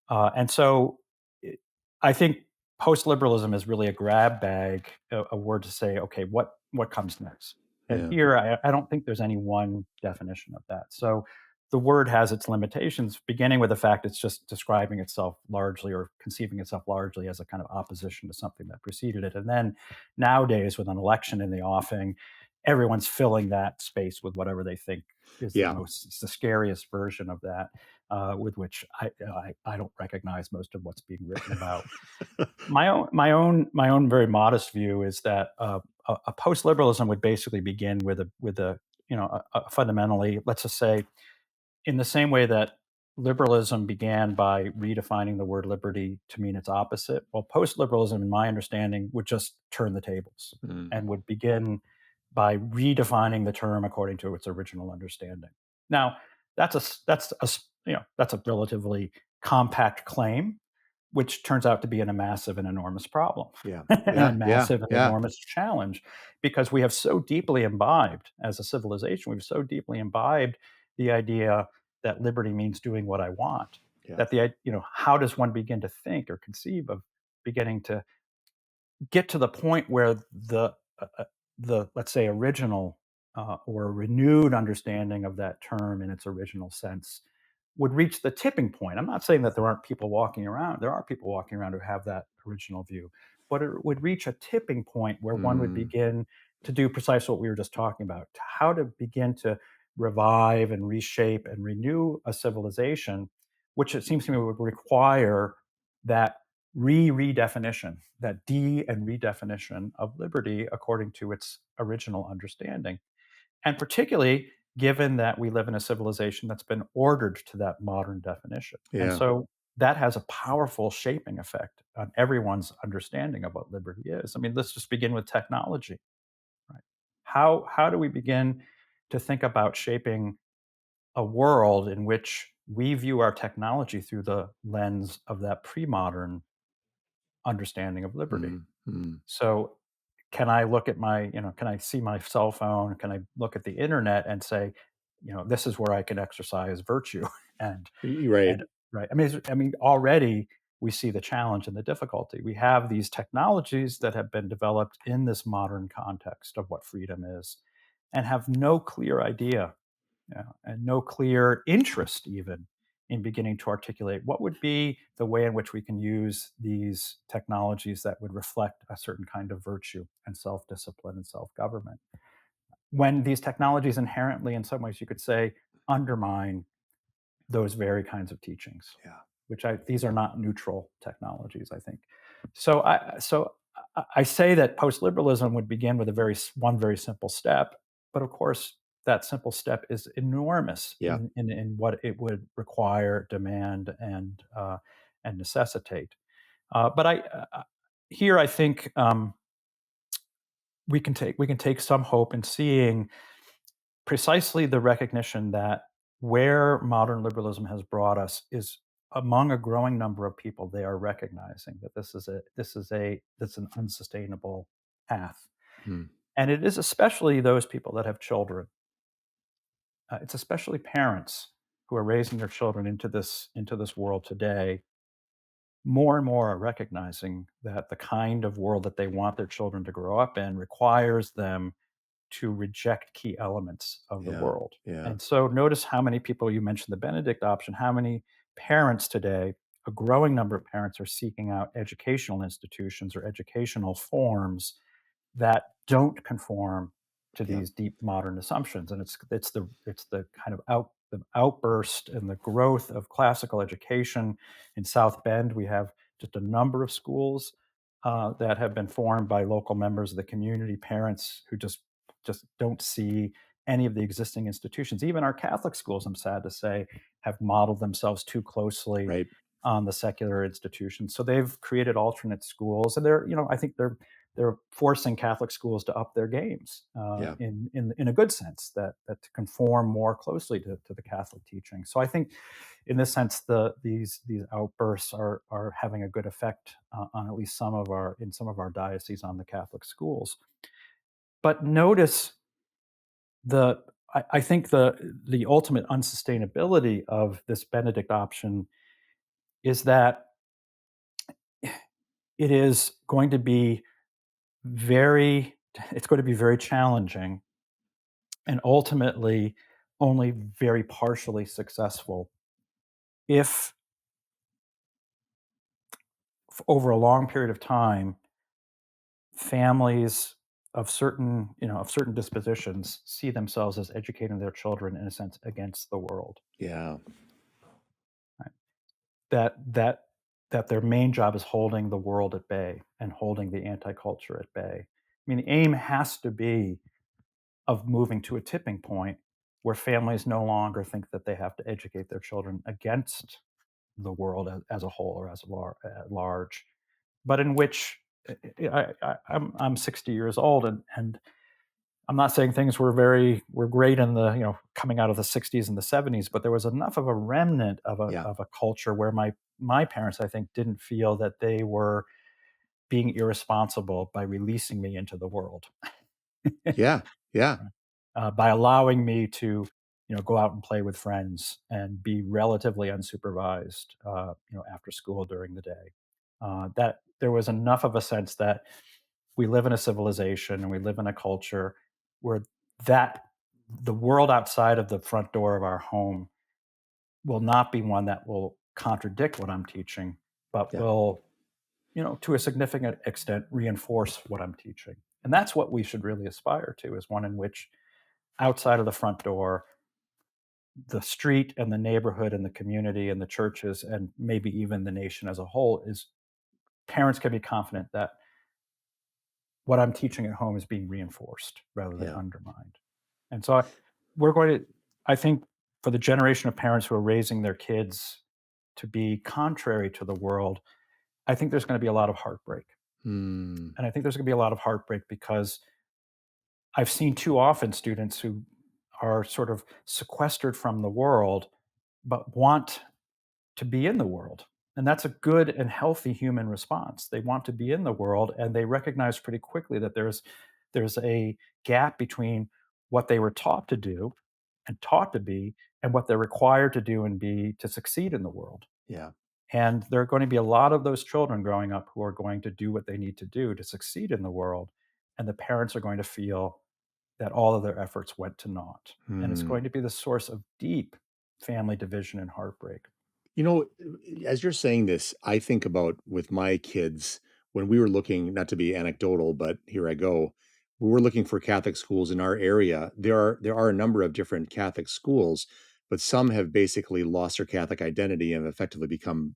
And so it- I think post liberalism is really a grab bag, a word to say, okay, what comes next? And Yeah. here, I don't think there's any one definition of that. So the word has its limitations, beginning with the fact it's just describing itself largely or conceiving itself largely as a kind of opposition to something that preceded it. And then nowadays, with an election in the offing, everyone's filling that space with whatever they think is Yeah. the scariest version of that, with which I don't recognize most of what's being written about. My own very modest view is that a post liberalism would basically begin with a fundamentally, let's just say, in the same way that liberalism began by redefining the word liberty to mean its opposite, well, post liberalism, in my understanding, would just turn the tables Mm. and would begin by redefining the term according to its original understanding. Now, that's a relatively compact claim, which turns out to be a massive and enormous problem Yeah. and a Yeah. Yeah. massive and Yeah. enormous challenge, because we have so deeply imbibed as a civilization, we've so deeply imbibed the idea that liberty means doing what I want, Yeah. that how does one begin to think or conceive of beginning to get to the point where the let's say original or renewed understanding of that term in its original sense would reach the tipping point. I'm not saying that there aren't people walking around. There are people walking around who have that original view, but it would reach a tipping point where one would Mm. begin to do precisely what we were just talking about, how to begin to revive and reshape and renew a civilization, which it seems to me would require that redefinition, that and redefinition of liberty according to its original understanding. And particularly given that we live in a civilization that's been ordered to that modern definition. And Yeah. so that has a powerful shaping effect on everyone's understanding of what liberty is. I mean, let's just begin with technology, right? How do we begin to think about shaping a world in which we view our technology through the lens of that pre-modern understanding of liberty? Mm. Mm. So can I see my cell phone? Can I look at the internet and say, this is where I can exercise virtue? and Right. and right. I mean, already we see the challenge and the difficulty. We have these technologies that have been developed in this modern context of what freedom is, and have no clear idea, and no clear interest even in beginning to articulate what would be the way in which we can use these technologies that would reflect a certain kind of virtue and self-discipline and self-government, when these technologies inherently, in some ways you could say, undermine those very kinds of teachings, Yeah. which these are not neutral technologies, I think. So I say that post-liberalism would begin with one very simple step, but of course that simple step is enormous Yeah. in what it would require, demand, and necessitate. But here I think we can take some hope in seeing precisely the recognition that where modern liberalism has brought us is, among a growing number of people, they are recognizing that that's an unsustainable path. Mm. And it is especially those people that have children. It's especially parents who are raising their children into this world today. More and more are recognizing that the kind of world that they want their children to grow up in requires them to reject key elements of the Yeah. world. Yeah. And so notice how many people, you mentioned the Benedict option, how many parents today, a growing number of parents, are seeking out educational institutions or educational forms that don't conform to Yeah. these deep modern assumptions. And it's the kind of the outburst and the growth of classical education. In South Bend, we have just a number of schools that have been formed by local members of the community, parents who just don't see any of the existing institutions. Even our Catholic schools, I'm sad to say, have modeled themselves too closely Right. on the secular institutions. So they've created alternate schools, and I think they're forcing Catholic schools to up their games Yeah. in a good sense, that to conform more closely to the Catholic teaching. So I think, in this sense, these outbursts are having a good effect on at least some of our dioceses on the Catholic schools. But notice the I think the ultimate unsustainability of this Benedict option is that it is going to be very it's going to be very challenging and ultimately only very partially successful if over a long period of time families of certain dispositions see themselves as educating their children in a sense against the world, Yeah. right? That their main job is holding the world at bay and holding the anti-culture at bay. I mean, the aim has to be of moving to a tipping point where families no longer think that they have to educate their children against the world as a whole or at large, but in which I'm 60 years old, and I'm not saying things were great in the coming out of the 60s and the 70s, but there was enough of a remnant Yeah. of a culture where my parents, I think, didn't feel that they were being irresponsible by releasing me into the world. Yeah. Yeah. By allowing me to go out and play with friends and be relatively unsupervised after school during the day. That there was enough of a sense that we live in a civilization and we live in a culture where that the world outside of the front door of our home will not be one that will contradict what I'm teaching, but Yeah. will, to a significant extent, reinforce what I'm teaching. And that's what we should really aspire to, is one in which outside of the front door, the street and the neighborhood and the community and the churches and maybe even the nation as a whole, is parents can be confident that what I'm teaching at home is being reinforced rather than Yeah. undermined. And so we're going to, I think, for the generation of parents who are raising their kids to be contrary to the world, I think there's going to be a lot of heartbreak. Hmm. And I think there's going to be a lot of heartbreak because I've seen too often students who are sort of sequestered from the world, but want to be in the world. And that's a good and healthy human response. They want to be in the world, and they recognize pretty quickly that there's a gap between what they were taught to do and taught to be and what they're required to do and be to succeed in the world. Yeah. And there are going to be a lot of those children growing up who are going to do what they need to do to succeed in the world. And the parents are going to feel that all of their efforts went to naught. And it's Hmm. going to be the source of deep family division and heartbreak. You know, as you're saying this, I think about with my kids when we were looking, not to be anecdotal, but here I go. We were looking for Catholic schools in our area. There are a number of different Catholic schools, but some have basically lost their Catholic identity and have effectively become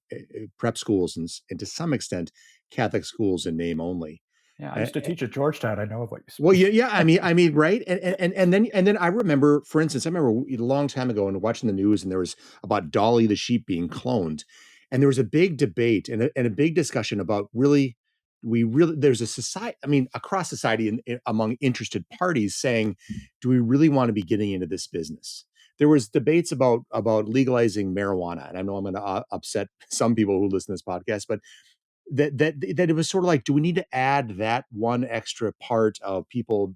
prep schools and to some extent Catholic schools in name only. Yeah, I used to teach at Georgetown. I know of what you Well, yeah, speak. yeah. I mean, right? And then I remember, for instance, I remember a long time ago and watching the news, and there was about Dolly the sheep being cloned, and there was a big debate and a big discussion about really there's a society. I mean, across society and among interested parties saying, do we really want to be getting into this business? There was debates about legalizing marijuana, and I know I'm going to upset some people who listen to this podcast, but that it was sort of like, do we need to add that one extra part of people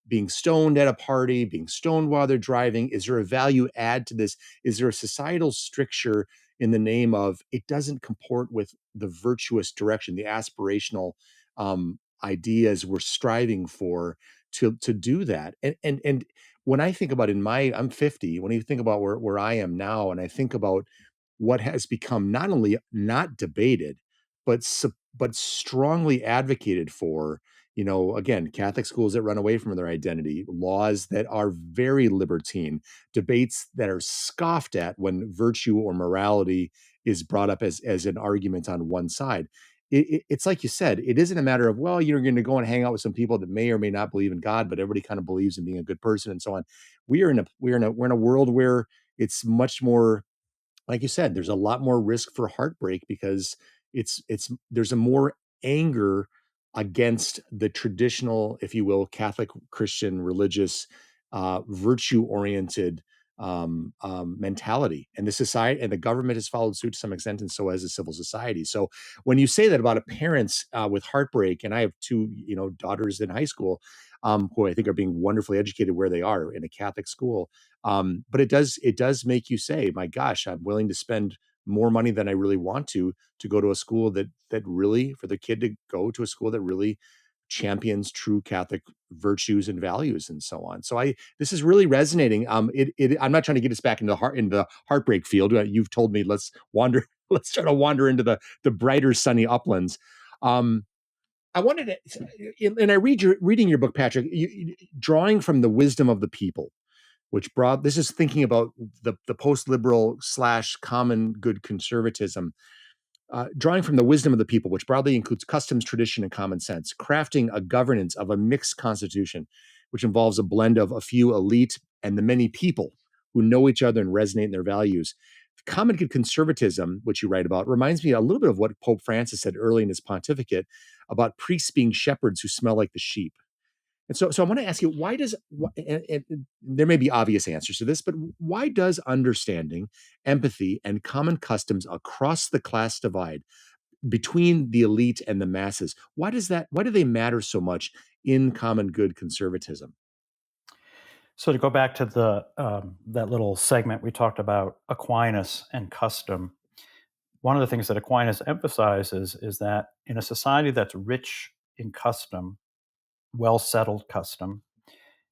being stoned at a party, being stoned while they're driving? Is there a value add to this? Is there a societal stricture in the name of it doesn't comport with the virtuous direction, the aspirational ideas we're striving for to do that? And when I think about I'm 50, when you think about where I am now, and I think about what has become not only not debated, but strongly advocated for, again, Catholic schools that run away from their identity, laws that are very libertine, debates that are scoffed at when virtue or morality is brought up as an argument on one side. It's like you said, it isn't a matter of, well, you're going to go and hang out with some people that may or may not believe in God, but everybody kind of believes in being a good person and so on. We're in a world where it's much more, like you said, there's a lot more risk for heartbreak because there's a more anger against the traditional, if you will, Catholic Christian religious virtue oriented mentality. And the society and the government has followed suit to some extent, and so has the civil society. So when you say that about a parents with heartbreak, and I have two, daughters in high school, who I think are being wonderfully educated where they are in a Catholic school. But it does make you say, my gosh, I'm willing to spend more money than I really want to go to a school that really, for the kid to go to a school that really champions true Catholic virtues and values and so on. So this is really resonating. I'm not trying to get us back into the heartbreak field. You've told me let's wander, let's try to wander into the brighter sunny uplands. I wanted to, and I reading your book, Patrick, drawing from the wisdom of the people, which brought this is thinking about the post liberal / common good conservatism, drawing from the wisdom of the people, which broadly includes customs, tradition, and common sense, crafting a governance of a mixed constitution, which involves a blend of a few elite and the many people who know each other and resonate in their values. Common good conservatism, which you write about, reminds me a little bit of what Pope Francis said early in his pontificate about priests being shepherds who smell like the sheep. And so I want to ask you, and there may be obvious answers to this, but why does understanding, empathy, and common customs across the class divide between the elite and the masses, why do they matter so much in common good conservatism? So to go back to the that little segment we talked about Aquinas and custom, one of the things that Aquinas emphasizes is that in a society that's rich in custom, well settled custom,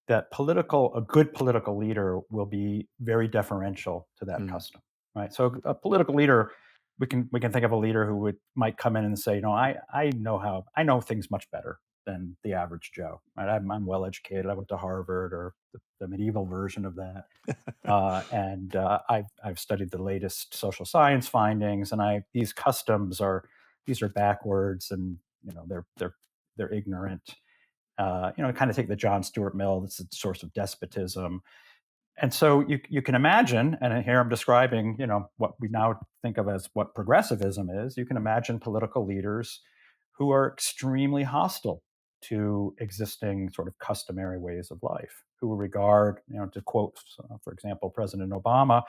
that a good political leader will be very deferential to that Mm, custom, right? So a political leader, we can think of a leader who might come in and say, I know things much better than the average Joe, right? I'm well educated. I went to Harvard or the medieval version of that, and I've studied the latest social science findings, and these customs are backwards, and they're ignorant. Kind of take the John Stuart Mill, that's the source of despotism. And so you can imagine, and here I'm describing, what we now think of as what progressivism is. You can imagine political leaders who are extremely hostile to existing sort of customary ways of life, who regard, to quote, for example, President Obama,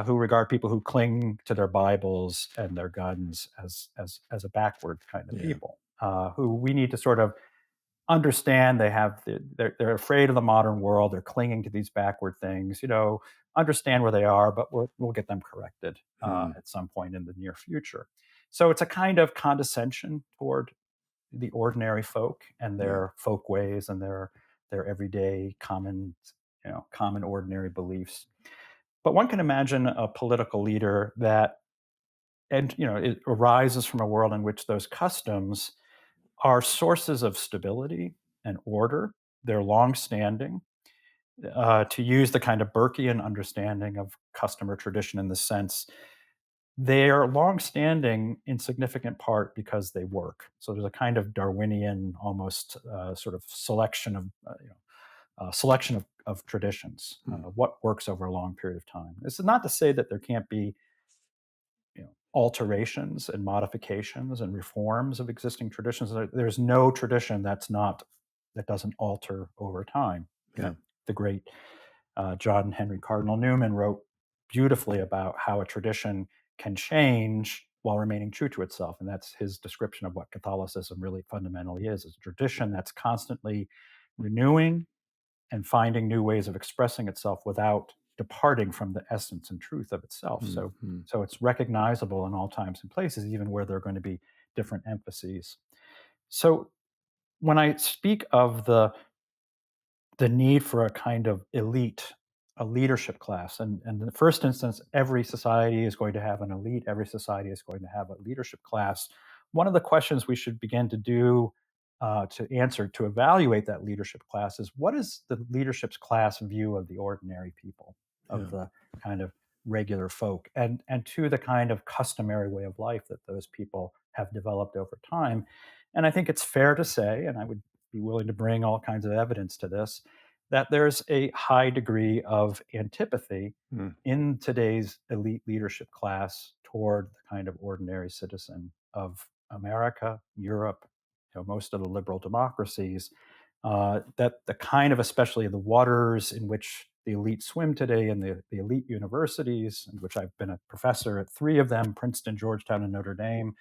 who regard people who cling to their Bibles and their guns as a backward kind of yeah, people, who we need to sort of understand. They're afraid of the modern world. They're clinging to these backward things. Understand where they are, but we'll get them corrected mm, at some point in the near future. So it's a kind of condescension toward the ordinary folk and yeah, their folk ways and their everyday common ordinary beliefs. But one can imagine a political leader that, and it arises from a world in which those customs are sources of stability and order. They're long-standing. To use the kind of Burkean understanding of custom or tradition in the sense, they are long-standing in significant part because they work. So there's a kind of Darwinian, almost sort of selection of traditions. mm, What works over a long period of time. This is not to say that there can't be alterations and modifications and reforms of existing traditions. There's no tradition that doesn't alter over time. yeah, The great John Henry Cardinal Newman wrote beautifully about how a tradition can change while remaining true to itself, and that's his description of what Catholicism really fundamentally is a tradition that's constantly renewing and finding new ways of expressing itself without departing from the essence and truth of itself. mm, So, mm, so it's recognizable in all times and places, even where there are going to be different emphases. So, when I speak of the need for a kind of elite, a leadership class, and in the first instance, every society is going to have an elite, every society is going to have a leadership class. One of the questions we should begin to do to answer, to evaluate that leadership class is what is the leadership's class view of the ordinary people, of yeah, the kind of regular folk, and to the kind of customary way of life that those people have developed over time. And I think it's fair to say, and I would be willing to bring all kinds of evidence to this, that there's a high degree of antipathy mm, in today's elite leadership class toward the kind of ordinary citizen of America, Europe, most of the liberal democracies, that the kind of, especially the waters in which the elite swim today, and the elite universities, in which I've been a professor at three of them, Princeton, Georgetown, and Notre Dame,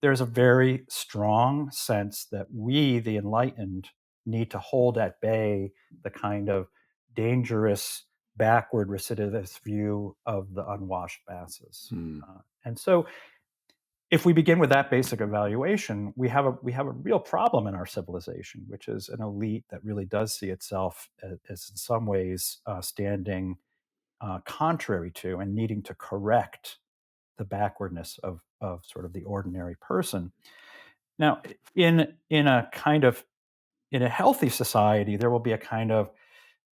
there's a very strong sense that we, the enlightened, need to hold at bay the kind of dangerous, backward, recidivist view of the unwashed masses. Hmm. And so, if we begin with that basic evaluation, we have a real problem in our civilization, which is an elite that really does see itself as in some ways standing contrary to and needing to correct the backwardness of sort of the ordinary person. Now, in a kind of in a healthy society, there will be a kind of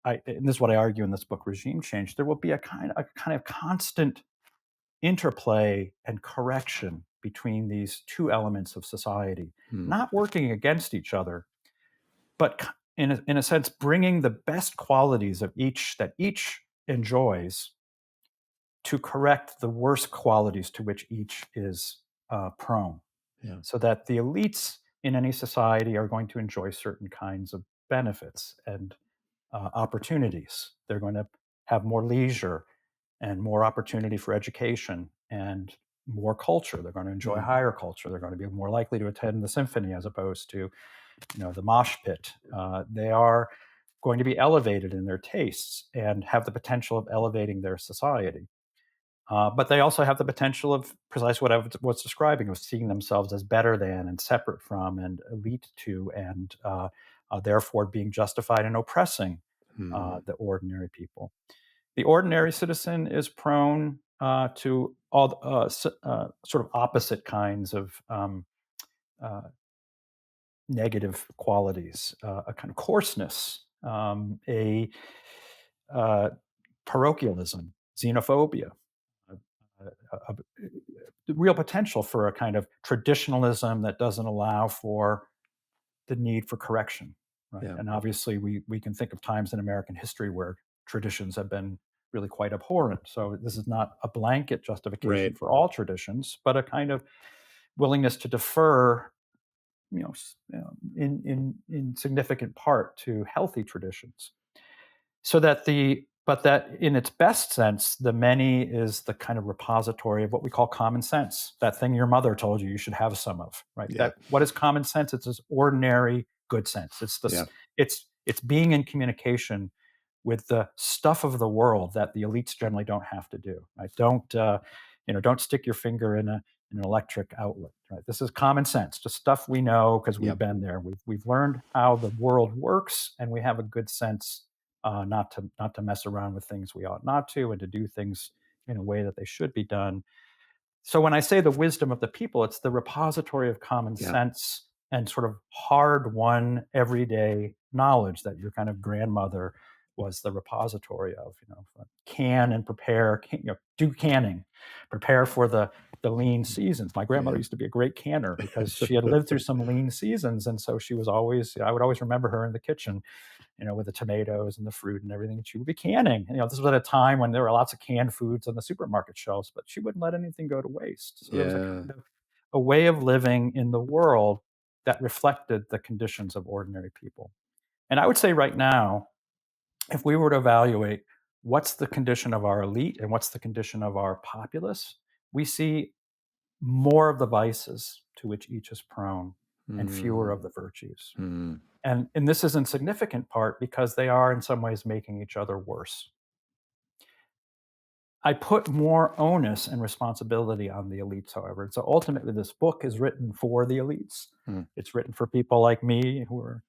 and this is what I argue in this book, Regime Change. There will be a kind of constant interplay and correction between these two elements of society, Hmm. not working against each other, but in a sense, bringing the best qualities of each that each enjoys to correct the worst qualities to which each is prone, Yeah. so that the elites in any society are going to enjoy certain kinds of benefits and opportunities. They're going to have more leisure and more opportunity for education and more culture. They're going to enjoy Hmm. higher culture. They're going to be more likely to attend the symphony as opposed to, the mosh pit. They are going to be elevated in their tastes and have the potential of elevating their society. But they also have the potential of precisely what I was describing, of seeing themselves as better than and separate from and elite to, and therefore being justified in oppressing Hmm. the ordinary people. The ordinary citizen is prone to all sort of opposite kinds of uh, negative qualities, a kind of coarseness, a uh, parochialism, xenophobia, uh, the real potential for a kind of traditionalism that doesn't allow for the need for correction, right? Yeah. And obviously, we can think of times in American history where traditions have been really quite abhorrent. So this is not a blanket justification Right. for all traditions, but a kind of willingness to defer, in significant part to healthy traditions, so that but that in its best sense, the many is the kind of repository of what we call common sense, that thing your mother told you should have some of, right? Yeah. That what is common sense? It's this ordinary good sense. It's Yeah. this it's being in communication with the stuff of the world that the elites generally don't have to do, right? Don't stick your finger in an electric outlet, right? This is common sense, just stuff we know because we've Yep. been there. We've learned how the world works, and we have a good sense not to mess around with things we ought not to, and to do things in a way that they should be done. So when I say the wisdom of the people, it's the repository of common Yeah. sense and sort of hard won everyday knowledge that your kind of grandmother was the repository of. Can and prepare, do canning, prepare for the lean seasons. My grandmother Yeah. used to be a great canner because she had lived through some lean seasons, and so she was always. I would always remember her in the kitchen, with the tomatoes and the fruit and everything. She would be canning. This was at a time when there were lots of canned foods on the supermarket shelves, but she wouldn't let anything go to waste. So there was a Yeah. kind of a way of living in the world that reflected the conditions of ordinary people. And I would say right now, if we were to evaluate what's the condition of our elite and what's the condition of our populace, we see more of the vices to which each is prone and fewer Hmm. of the virtues. Hmm. And this is in significant part because they are in some ways making each other worse. I put more onus and responsibility on the elites, however. And so ultimately, this book is written for the elites. Hmm. It's written for people like me who are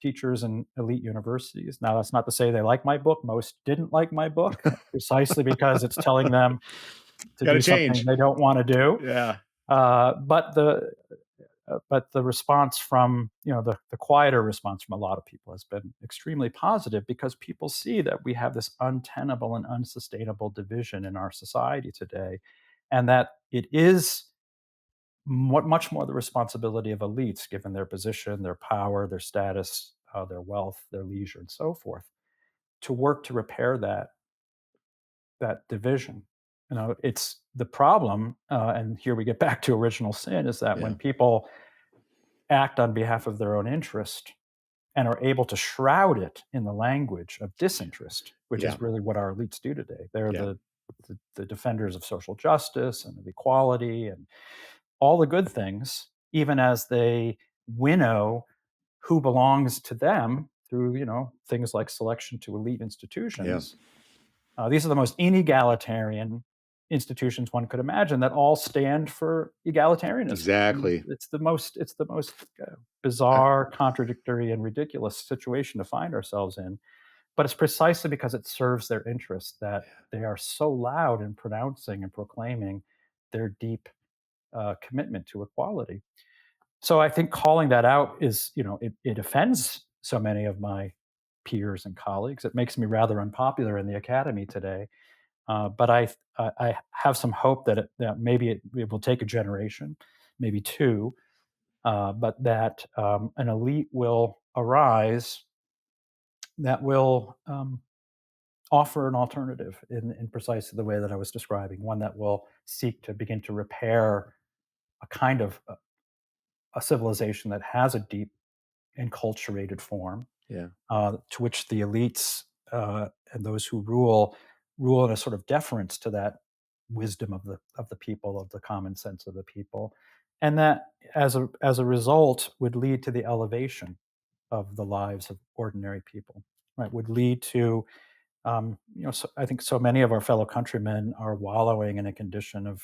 teachers in elite universities. Now, that's not to say they like my book. Most didn't like my book precisely because it's telling them to Got to do something change. they don't want to do. Yeah. But the response from the quieter response from a lot of people has been extremely positive, because people see that we have this untenable and unsustainable division in our society today, and that it is much more the responsibility of elites, given their position, their power, their status, their wealth, their leisure, and so forth, to work to repair that division. It's the problem, and here we get back to original sin, is that Yeah. when people act on behalf of their own interest and are able to shroud it in the language of disinterest, which Yeah. is really what our elites do today. They're Yeah. the defenders of social justice and of equality and all the good things, even as they winnow who belongs to them through things like selection to elite Yeah. institutions. These are the most inegalitarian institutions one could imagine that all stand for egalitarianism. I mean, Exactly. it's the most I, bizarre, contradictory, and ridiculous situation to find ourselves in. But it's precisely because it serves their interests that they are so loud in pronouncing and proclaiming their deep commitment to equality. So I think calling that out is, it offends so many of my peers and colleagues. It makes me rather unpopular in the academy today. But I have some hope that maybe it will take a generation, maybe two, but that an elite will arise that will offer an alternative in precisely the way that I was describing, one that will seek to begin to repair a kind of a civilization that has a deep enculturated form, yeah. to which the elites and those who rule in a sort of deference to that wisdom of the people, of the common sense of the people, and that as a result would lead to the elevation of the lives of ordinary people, right? Would lead to so I think so many of our fellow countrymen are wallowing in a condition of,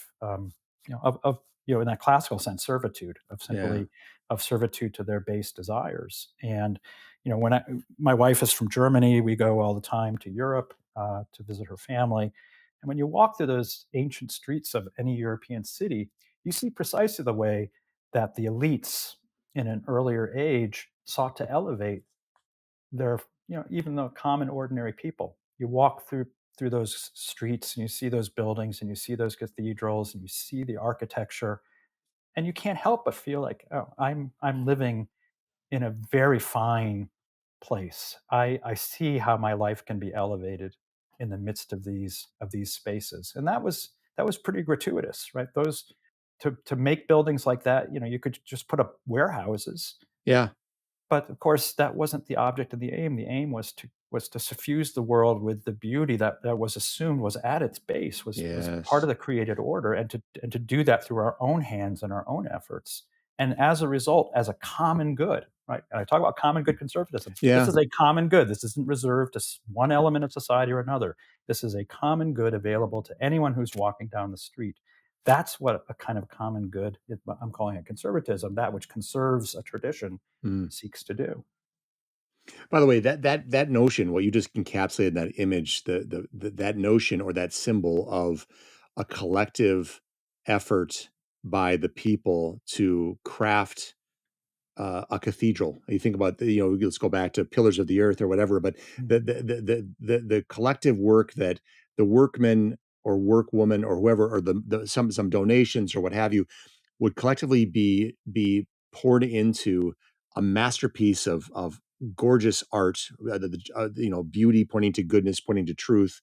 in that classical sense, servitude, Yeah. of servitude to their base desires. And when my wife is from Germany, we go all the time to Europe to visit her family. And when you walk through those ancient streets of any European city, you see precisely the way that the elites in an earlier age sought to elevate they're even the common ordinary people. You walk through those streets and you see those buildings and you see those cathedrals and you see the architecture, and you can't help but feel like, oh, I'm living in a very fine place. I see how my life can be elevated in the midst of these spaces. And that was pretty gratuitous, right? Those to make buildings like that, you could just put up warehouses, Yeah. but of course, that wasn't the object of the aim. The aim was to suffuse the world with the beauty that was assumed was at its base, was part Yes. of the created order, and to do that through our own hands and our own efforts. And as a result, as a common good, right? And I talk about common good conservatism. This Yeah. is a common good. This isn't reserved to one element of society or another. This is a common good available to anyone who's walking down the street. That's what a kind of common good, I'm calling it conservatism, that which conserves a tradition Mm. seeks to do. By the way, that notion, what you just encapsulated in that image, that notion or that symbol of a collective effort by the people to craft a cathedral. You think about let's go back to Pillars of the Earth or whatever, but Mhm. the collective work that the workmen or workwoman or whoever, or the some donations or what have you, would collectively be poured into a masterpiece of gorgeous art, beauty pointing to goodness, pointing to truth,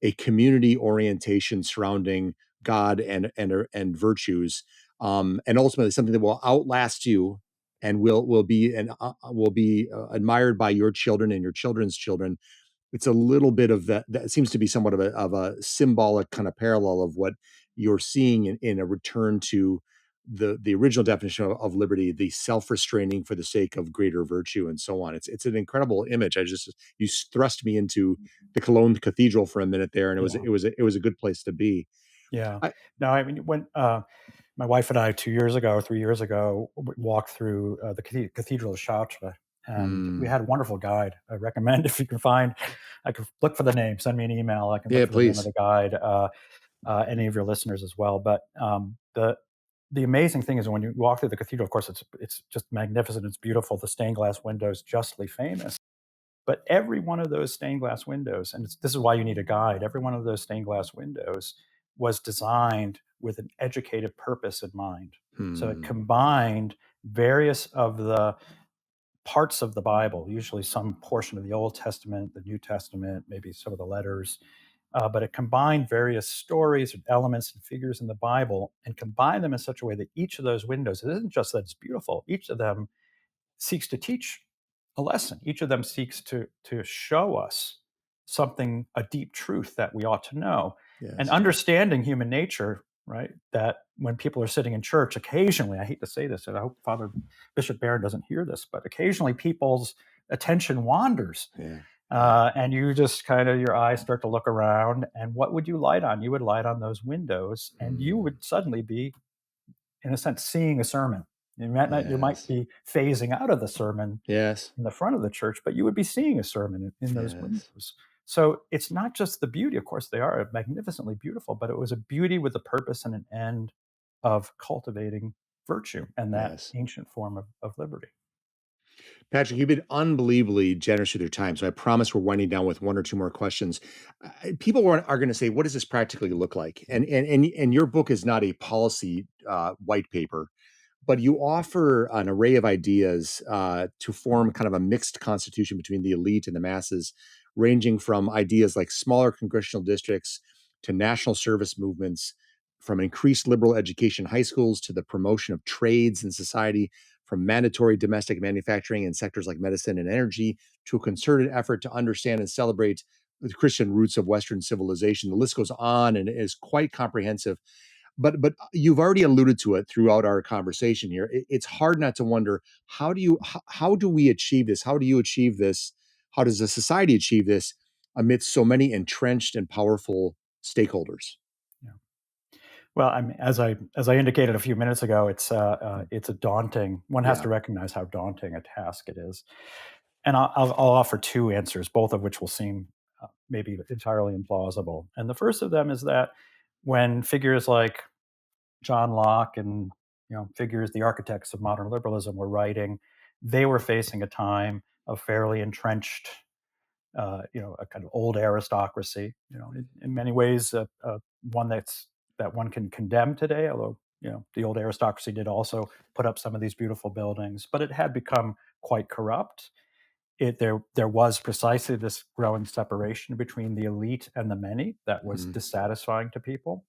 a community orientation surrounding God and virtues, and ultimately something that will outlast you and will be admired by your children and your children's children. It's a little bit of that. That seems to be somewhat of a symbolic kind of parallel of what you're seeing in a return to the original definition of liberty, the self-restraining for the sake of greater virtue, and so on. It's an incredible image. You thrust me into the Cologne Cathedral for a minute there, and Yeah, it was a good place to be. yeah. I, No, I mean, when my wife and I 2 years ago, or 3 years ago, walked through the Cathedral of Chartres, and we mm, had a wonderful guide. I recommend if you can find, I could look for the name, send me an email. I can look yeah, for the name of please. the guide. Any of your listeners as well. But the amazing thing is when you walk through the cathedral, of course, it's just magnificent. It's beautiful. The stained glass windows, justly famous. But every one of those stained glass windows, and this is why you need a guide, every one of those stained glass windows was designed with an educated purpose in mind. So it Hmm. combined various of the parts of the Bible, usually some portion of the Old Testament, the New Testament, maybe some of the letters, but it combined various stories and elements and figures in the Bible and combined them in such a way that each of those windows, it isn't just that it's beautiful, each of them seeks to teach a lesson. Each of them seeks to show us something, a deep truth that we ought to know. And Yes. understanding human nature, right? That when people are sitting in church, occasionally, I hate to say this, and I hope Father Bishop Barron doesn't hear this, but occasionally people's attention wanders. Yeah. And you just kind of, your eyes start to look around. And what would you light on? You would light on those windows, and you Mm. would suddenly be, in a sense, seeing a sermon. You might Yes. be phasing out of the sermon Yes. in the front of the church, but you would be seeing a sermon in those Yes. windows. So it's not just the beauty. Of course, they are magnificently beautiful, but it was a beauty with a purpose and an end of cultivating virtue and that Yes. ancient form of liberty. Patrick, you've been unbelievably generous with your time. So I promise we're winding down with one or two more questions. People are going to say, "What does this practically look like?" And your book is not a policy white paper, but you offer an array of ideas to form kind of a mixed constitution between the elite and the masses, ranging from ideas like smaller congressional districts to national service movements, from increased liberal education in high schools to the promotion of trades in society, from mandatory domestic manufacturing in sectors like medicine and energy to a concerted effort to understand and celebrate the Christian roots of Western civilization. The list goes on and is quite comprehensive. But you've already alluded to it throughout our conversation here. It's hard not to wonder, how do we achieve this? How do you achieve this? How does the society achieve this amidst so many entrenched and powerful stakeholders? Yeah. Well, I mean, as I indicated a few minutes ago, it's a daunting. One has Yeah. to recognize how daunting a task it is, and I'll offer two answers, both of which will seem maybe entirely implausible. And the first of them is that when figures like John Locke and figures, the architects of modern liberalism, were writing, they were facing a time of fairly entrenched, a kind of old aristocracy. In many ways, one that one can condemn today. Although the old aristocracy did also put up some of these beautiful buildings, but it had become quite corrupt. There was precisely this growing separation between the elite and the many that was Mm, dissatisfying to people.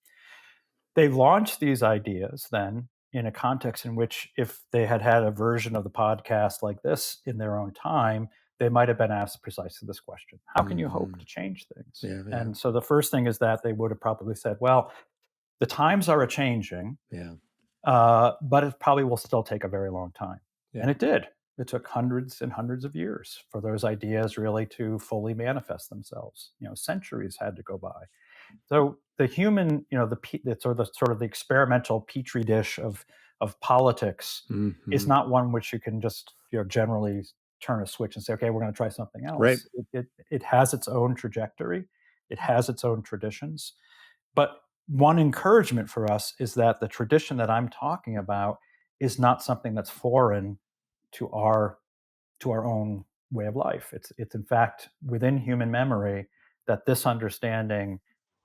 They launched these ideas then in a context in which, if they had had a version of the podcast like this in their own time, they might have been asked precisely this question: how can you hope mhm. to change things? Yeah, yeah, And so the first thing is that they would have probably said, well, the times are a changing, yeah, but it probably will still take a very long time. yeah. And it did. It took hundreds and hundreds of years for those ideas really to fully manifest themselves. Centuries had to go by. So the human, the experimental petri dish of politics is Mhm. not one which you can just generally turn a switch and say, okay, we're going to try something Right. else. It has its own trajectory, it has its own traditions. But one encouragement for us is that the tradition that I'm talking about is not something that's foreign to our own way of life. It's in fact within human memory that this understanding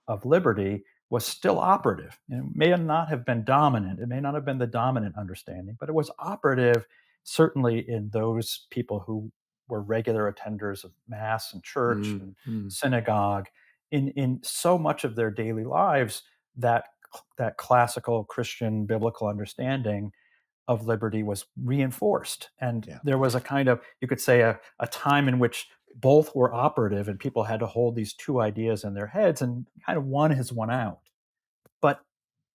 of liberty was still operative. And it may not have been dominant. It may not have been the dominant understanding, but it was operative certainly in those people who were regular attenders of mass and church Mm, and mm. synagogue. In so much of their daily lives, that classical Christian biblical understanding of liberty was reinforced. And Yeah. there was a kind of, you could say, a time in which both were operative and people had to hold these two ideas in their heads, and kind of one has won out. But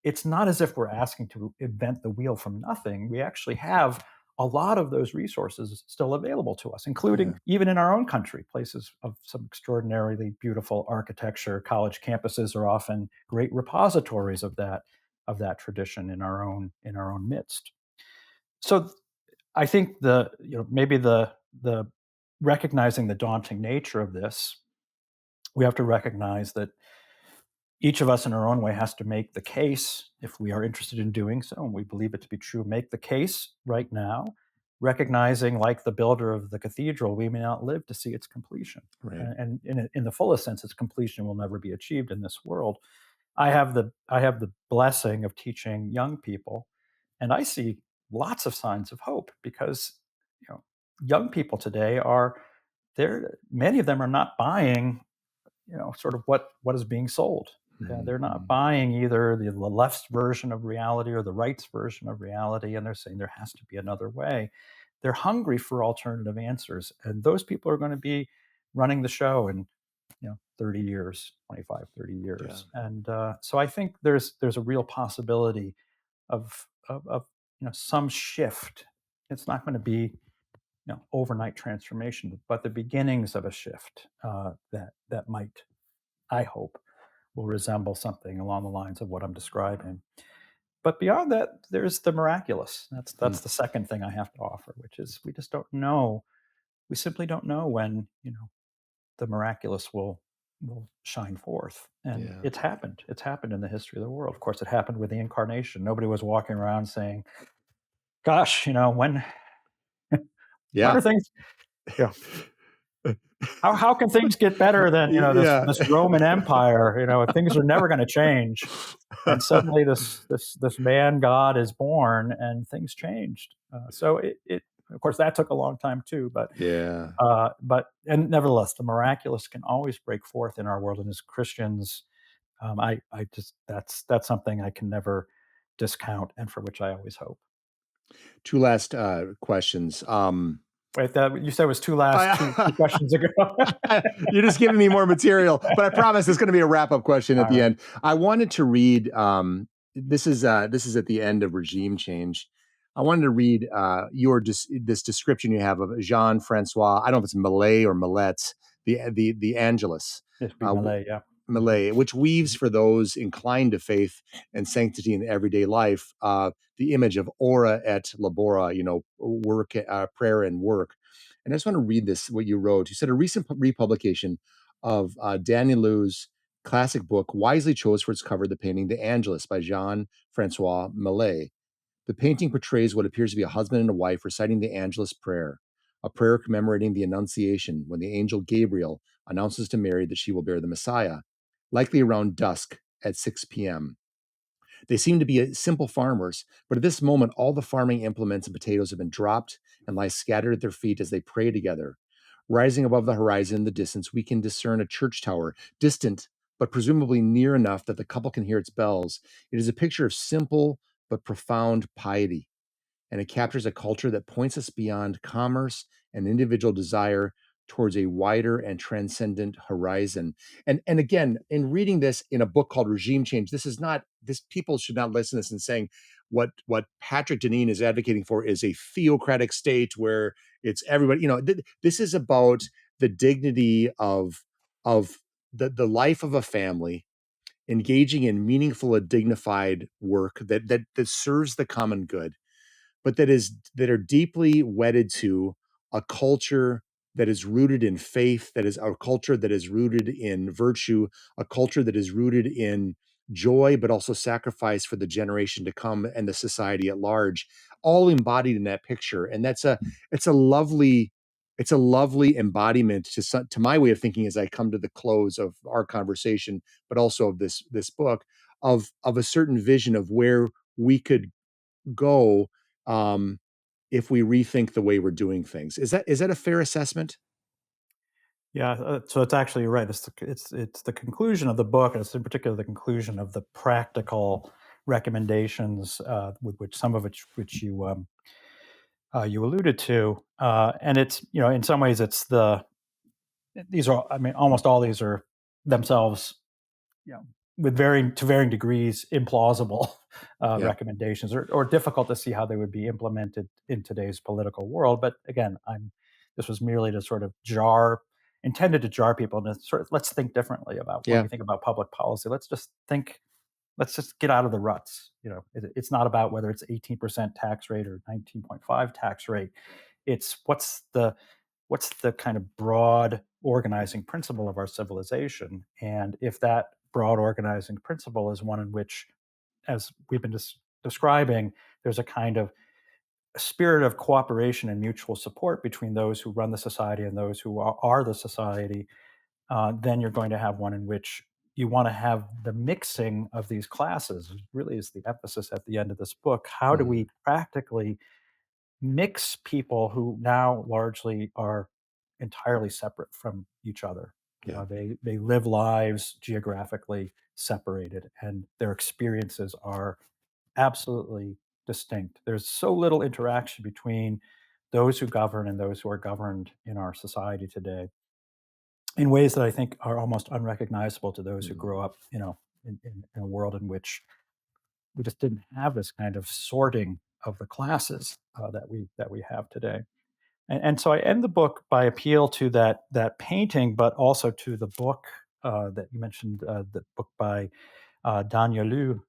it's not as if we're asking to invent the wheel from nothing. We actually have a lot of those resources still available to us, Yeah. including even in our own country, places of some extraordinarily beautiful architecture. College campuses are often great repositories of that tradition in our own midst. So I think maybe the recognizing the daunting nature of this, we have to recognize that each of us in our own way has to make the case, if we are interested in doing so and we believe it to be true, make the case right now, recognizing, like the builder of the cathedral, we may not live to see its completion. Right. And in the fullest sense, its completion will never be achieved in this world. I have the blessing of teaching young people, and I see lots of signs of hope, because you know young people today are there. Many of them are not buying sort of what is being sold. They're not buying either the left's version of reality or the right's version of reality, and they're saying there has to be another way. They're hungry for alternative answers, and those people are going to be running the show in 30 years, 25, 30 years. Yeah. And so I think there's a real possibility of some shift. It's not going to be overnight transformation, but the beginnings of a shift that might, I hope, will resemble something along the lines of what I'm describing. But beyond that, there's the miraculous. That's the second thing I have to offer, which is we just don't know. We simply don't know when the miraculous will shine forth. And Yeah. it's happened. It's happened in the history of the world. Of course, it happened with the incarnation. Nobody was walking around saying, "Gosh, when Yeah. are things? How can things get better than Yeah. this Roman Empire? Things are never going to change." And suddenly, this man God is born, and things changed. So it of course that took a long time too, but Yeah. and nevertheless, the miraculous can always break forth in our world. And as Christians, I just that's something I can never discount, and for which I always hope. Two last questions. Wait, that you said was two questions ago. You're just giving me more material, but I promise it's going to be a wrap-up question at All the right. end. I wanted to read. This is at the end of regime change. I wanted to read this description you have of Jean Francois. I don't know if it's Millet or Millet, the Angelus. It'd be Uh, Malay, yeah. Malay, which weaves for those inclined to faith and sanctity in everyday life, the image of ora et labora, work, prayer and work. And I just want to read this, what you wrote. You said a recent republication of Daniel Liu's classic book wisely chose for its cover the painting The Angelus by Jean-Francois Millet. The painting portrays what appears to be a husband and a wife reciting the Angelus prayer, a prayer commemorating the Annunciation when the angel Gabriel announces to Mary that she will bear the Messiah, likely around dusk at 6 p.m. They seem to be simple farmers, but at this moment, all the farming implements and potatoes have been dropped and lie scattered at their feet as they pray together. Rising above the horizon in the distance, we can discern a church tower, distant but presumably near enough that the couple can hear its bells. It is a picture of simple but profound piety, and it captures a culture that points us beyond commerce and individual desire towards a wider and transcendent horizon. And again, in reading this in a book called Regime Change, this people should not listen to this and saying what Patrick Deneen is advocating for is a theocratic state where it's everybody. This is about the dignity of the life of a family, engaging in meaningful and dignified work that serves the common good, but that are deeply wedded to a culture that is rooted in faith, that is a culture that is rooted in virtue, a culture that is rooted in joy, but also sacrifice for the generation to come and the society at large, all embodied in that picture. And it's a lovely embodiment to my way of thinking as I come to the close of our conversation, but also of this book, of a certain vision of where we could go, um, if we rethink the way we're doing things. Is that a fair assessment? Yeah, so it's actually right. It's the conclusion of the book, and it's in particular the conclusion of the practical recommendations, with which some of which you alluded to, and it's in some ways these are, I mean, almost all these are themselves, you know with varying degrees implausible Yeah. recommendations, or difficult to see how they would be implemented in today's political world. But again, this was merely to sort of intended to jar people, and sort of, let's think differently about when Yeah. we think about public policy. Let's just get out of the ruts. It's not about whether it's 18% tax rate or 19.5 tax rate. It's what's the kind of broad organizing principle of our civilization. And if that broad organizing principle is one in which, as we've been describing, there's a kind of spirit of cooperation and mutual support between those who run the society and those who are the society, then you're going to have one in which you want to have the mixing of these classes. It really is the emphasis at the end of this book. How do Mhm. we practically mix people who now largely are entirely separate from each other? Yeah. They live lives geographically separated, and their experiences are absolutely distinct. There's so little interaction between those who govern and those who are governed in our society today in ways that I think are almost unrecognizable to those who Mm. grow up, in a world in which we just didn't have this kind of sorting of the classes that we have today. And so I end the book by appeal to that painting, but also to the book that you mentioned, the book by Danielu,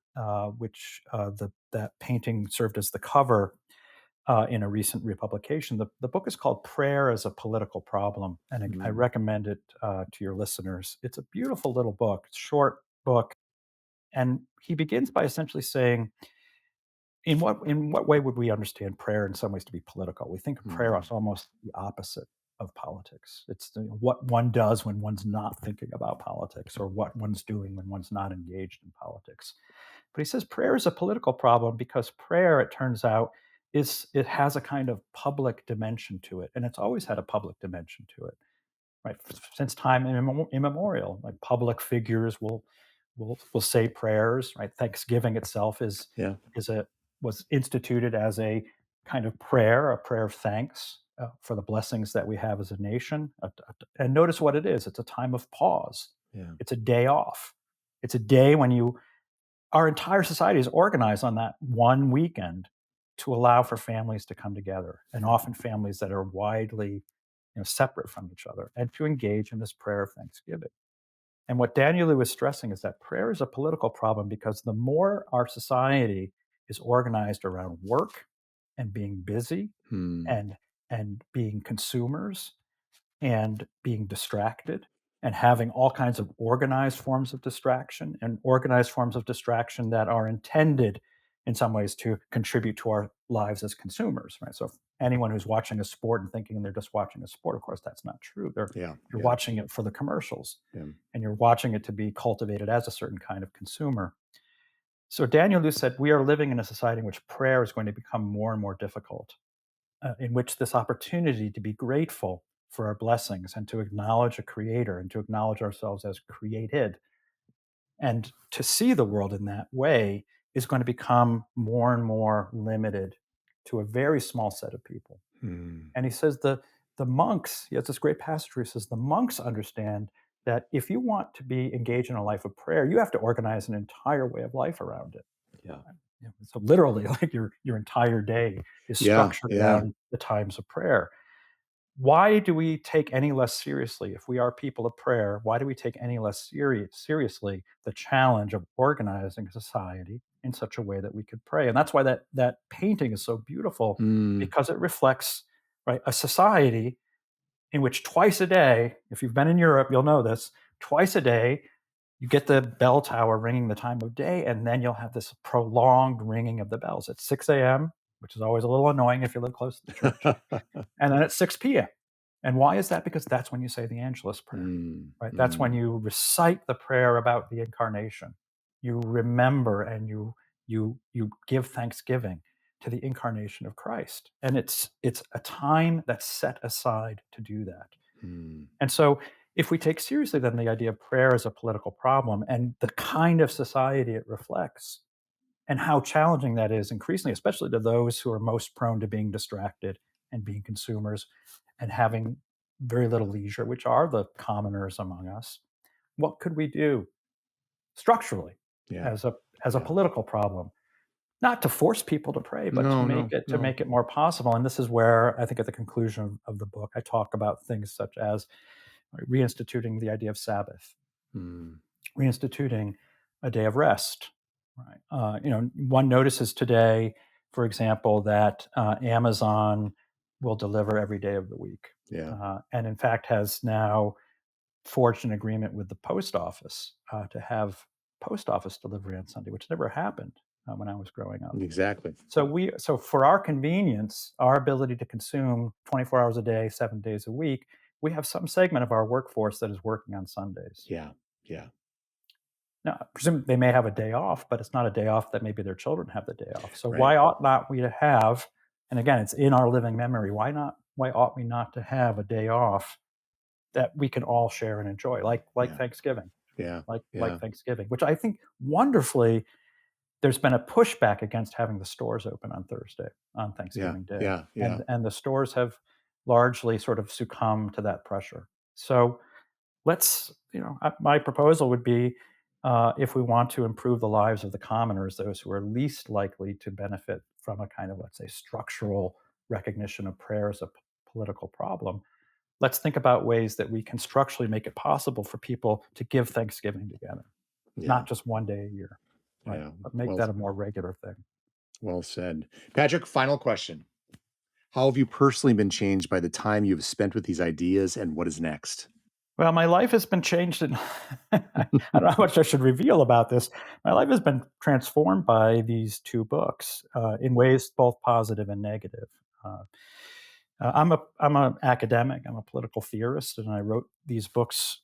which that painting served as the cover in a recent republication. The book is called Prayer as a Political Problem, and I Mm. recommend it to your listeners. It's a beautiful little book, it's a short book, and he begins by essentially saying, in what way would we understand prayer in some ways to be political? We think of prayer Mm. as almost the opposite of politics. It's what one does when one's not thinking about politics, or what one's doing when one's not engaged in politics. But he says prayer is a political problem because prayer, it turns out, it has a kind of public dimension to it, and it's always had a public dimension to it, right? Since time immemorial, like public figures will say prayers, right? Thanksgiving itself Yeah. is a was instituted as a kind of prayer, a prayer of thanks for the blessings that we have as a nation. And notice what it is: it's a time of pause. Yeah. It's a day off. It's a day when our entire society is organized on that one weekend to allow for families to come together, and often families that are widely separate from each other, and to engage in this prayer of thanksgiving. And what Daniel Liu is stressing is that prayer is a political problem because the more our society is organized around work and being busy Mm. and being consumers and being distracted and having all kinds of organized forms of distraction, and organized forms of distraction that are intended in some ways to contribute to our lives as consumers, right? So if anyone who's watching a sport and thinking they're just watching a sport, of course that's not true. Yeah. You're Yeah. watching it for the commercials, Yeah. and you're watching it to be cultivated as a certain kind of consumer. So Daniel Lu said we are living in a society in which prayer is going to become more and more difficult, in which this opportunity to be grateful for our blessings and to acknowledge a creator and to acknowledge ourselves as created and to see the world in that way is going to become more and more limited to a very small set of people. Mm. And he says the monks, he has this great passage where he says the monks understand that if you want to be engaged in a life of prayer, you have to organize an entire way of life around it. Yeah. So literally, like your entire day is Yeah. structured Yeah. around the times of prayer. Why do we take any less seriously, if we are people of prayer, why do we take any less seriously the challenge of organizing society in such a way that we could pray? And that's why that painting is so beautiful, Mm. because it reflects, right, a society in which twice a day, if you've been in Europe, you'll know this, twice a day you get the bell tower ringing the time of day, and then you'll have this prolonged ringing of the bells at 6 a.m., which is always a little annoying if you live close to the church, and then at 6 p.m. And why is that? Because that's when you say the Angelus prayer, Mm. right? That's when Mm. you recite the prayer about the incarnation. You remember and you give thanksgiving to the incarnation of Christ. And it's a time that's set aside to do that. Mm. And so if we take seriously then the idea of prayer as a political problem and the kind of society it reflects, and how challenging that is increasingly, especially to those who are most prone to being distracted and being consumers and having very little leisure, which are the commoners among us. What could we do structurally Yeah. as a Yeah. political problem? Not to force people to pray, but to No, make no, it to no. make it more possible. And this is where I think at the conclusion of the book, I talk about things such as reinstituting the idea of Sabbath, Mm. reinstituting a day of rest. Right. One notices today, for example, that Amazon will deliver every day of the week, Yeah. and in fact has now forged an agreement with the post office to have post office delivery on Sunday, which never happened when I was growing up. Exactly. So for our convenience, our ability to consume 24 hours a day, 7 days a week, we have some segment of our workforce that is working on Sundays. Yeah. Yeah. Now, I presume they may have a day off, but it's not a day off that maybe their children have the day off. So Right. why ought not we to have, and again, it's in our living memory, why ought we not to have a day off that we can all share and enjoy, like Yeah. Thanksgiving, Yeah. like Yeah. Thanksgiving, which I think wonderfully there's been a pushback against having the stores open on Thursday, on Yeah. Thanksgiving Day, Yeah. Yeah. and the stores have largely sort of succumbed to that pressure. So let's, my proposal would be, if we want to improve the lives of the commoners, those who are least likely to benefit from a kind of, let's say, structural recognition of prayer as a political problem, let's think about ways that we can structurally make it possible for people to give Thanksgiving together, Yeah. not just one day a year, right? Yeah. But make Well, that a more regular thing. well said. Patrick, final question. How have you personally been changed by the time you've spent with these ideas, and what is next? Well, my life has been changed, and I don't know how much I should reveal about this. My life has been transformed by these two books in ways both positive and negative. Uh, I'm an academic. I'm a political theorist, and I wrote these books,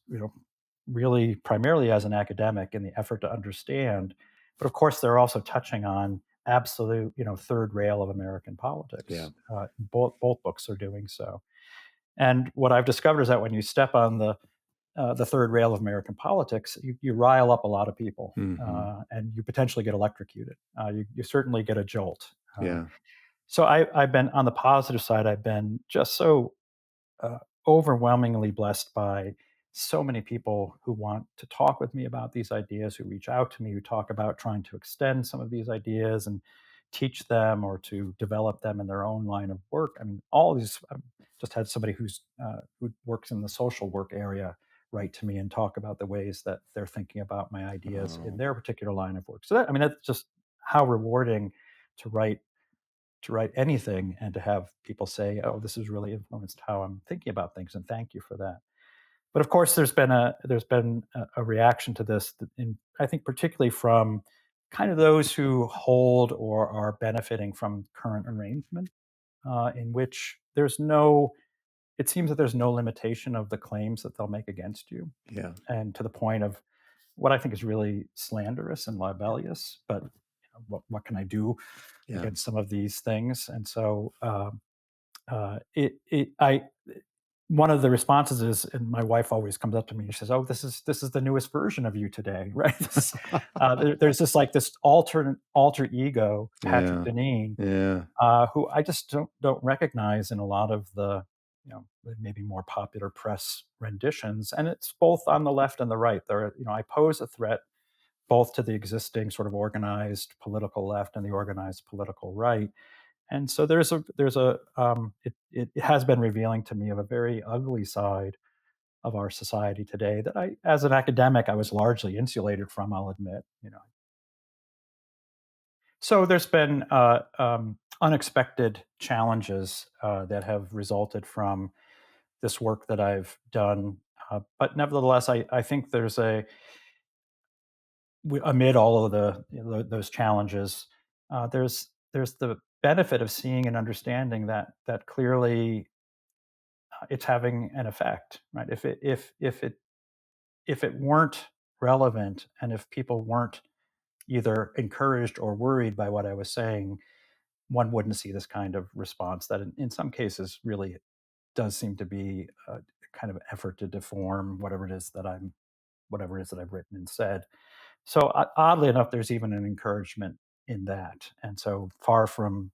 really primarily as an academic in the effort to understand. But of course, they're also touching on absolute, third rail of American Yeah. politics. Both books are doing so. And what I've discovered is that when you step on the third rail of American politics, you rile up a lot of people, Hmm. and you potentially get electrocuted. You certainly get a jolt. Yeah. So I've been on the positive side. I've been just so uh, overwhelmingly blessed by so many people who want to talk with me about these ideas, who reach out to me, who talk about trying to extend some of these ideas and teach them or to develop them in their own line of work. I mean, all these. I've just had somebody who works in the social work area write to me and talk about the ways that they're thinking about my ideas in Oh, their particular line of work. So that, I mean, that's just how rewarding to write anything and to have people say, "Oh, this has really influenced how I'm thinking about things," and thank you for that. But of course, there's been a reaction to this, I think, particularly from kind of those who hold or are benefiting from current arrangement, in which it seems that there's no limitation of the claims that they'll make against you, yeah. and to the point of what I think is really slanderous and libellous. But what can I do Yeah. against some of these things? And so I one of the responses is, and my wife always comes up to me and she says, "Oh, this is the newest version of you today," right? There's this like this alter ego, Patrick Yeah. Deneen, Yeah. who I just don't recognize in a lot of the maybe more popular press renditions, and it's both on the left and the right. I pose a threat both to the existing sort of organized political left and the organized political right. And so it has been revealing to me of a very ugly side of our society today that as an academic, I was largely insulated from, I'll admit. So there's been unexpected challenges that have resulted from this work that I've done. But nevertheless, I think amid all of those challenges, there's the benefit of seeing and understanding that clearly it's having an effect, right? If it weren't relevant, and if people weren't either encouraged or worried by what I was saying, one wouldn't see this kind of response that in some cases really does seem to be a kind of effort to deform whatever it is that I've written and said. So oddly enough, there's even an encouragement in that. And so far from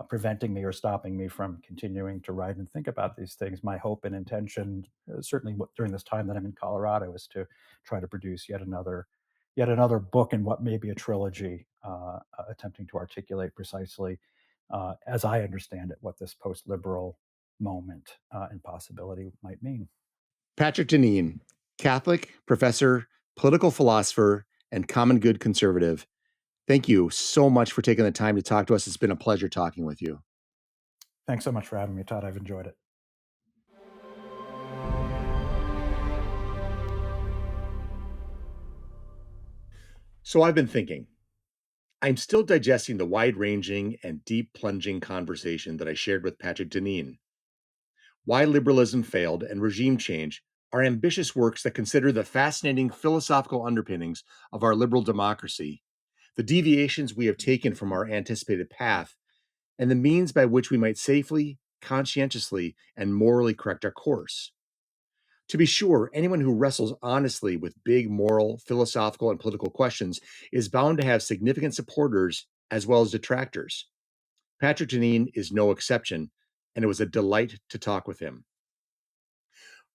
preventing me or stopping me from continuing to write and think about these things, my hope and intention, certainly during this time that I'm in Colorado, is to try to produce yet another book in what may be a trilogy, attempting to articulate precisely, as I understand it, what this post-liberal moment and possibility might mean. Patrick Deneen, Catholic, professor, political philosopher, and common good conservative. Thank you so much for taking the time to talk to us. It's been a pleasure talking with you. Thanks so much for having me, Todd. I've enjoyed it. So I've been thinking. I'm still digesting the wide ranging and deep plunging conversation that I shared with Patrick Deneen. Why Liberalism Failed and Regime Change are ambitious works that consider the fascinating philosophical underpinnings of our liberal democracy, the deviations we have taken from our anticipated path, and the means by which we might safely, conscientiously, and morally correct our course. To be sure, anyone who wrestles honestly with big moral, philosophical, and political questions is bound to have significant supporters as well as detractors. Patrick Deneen is no exception, and it was a delight to talk with him.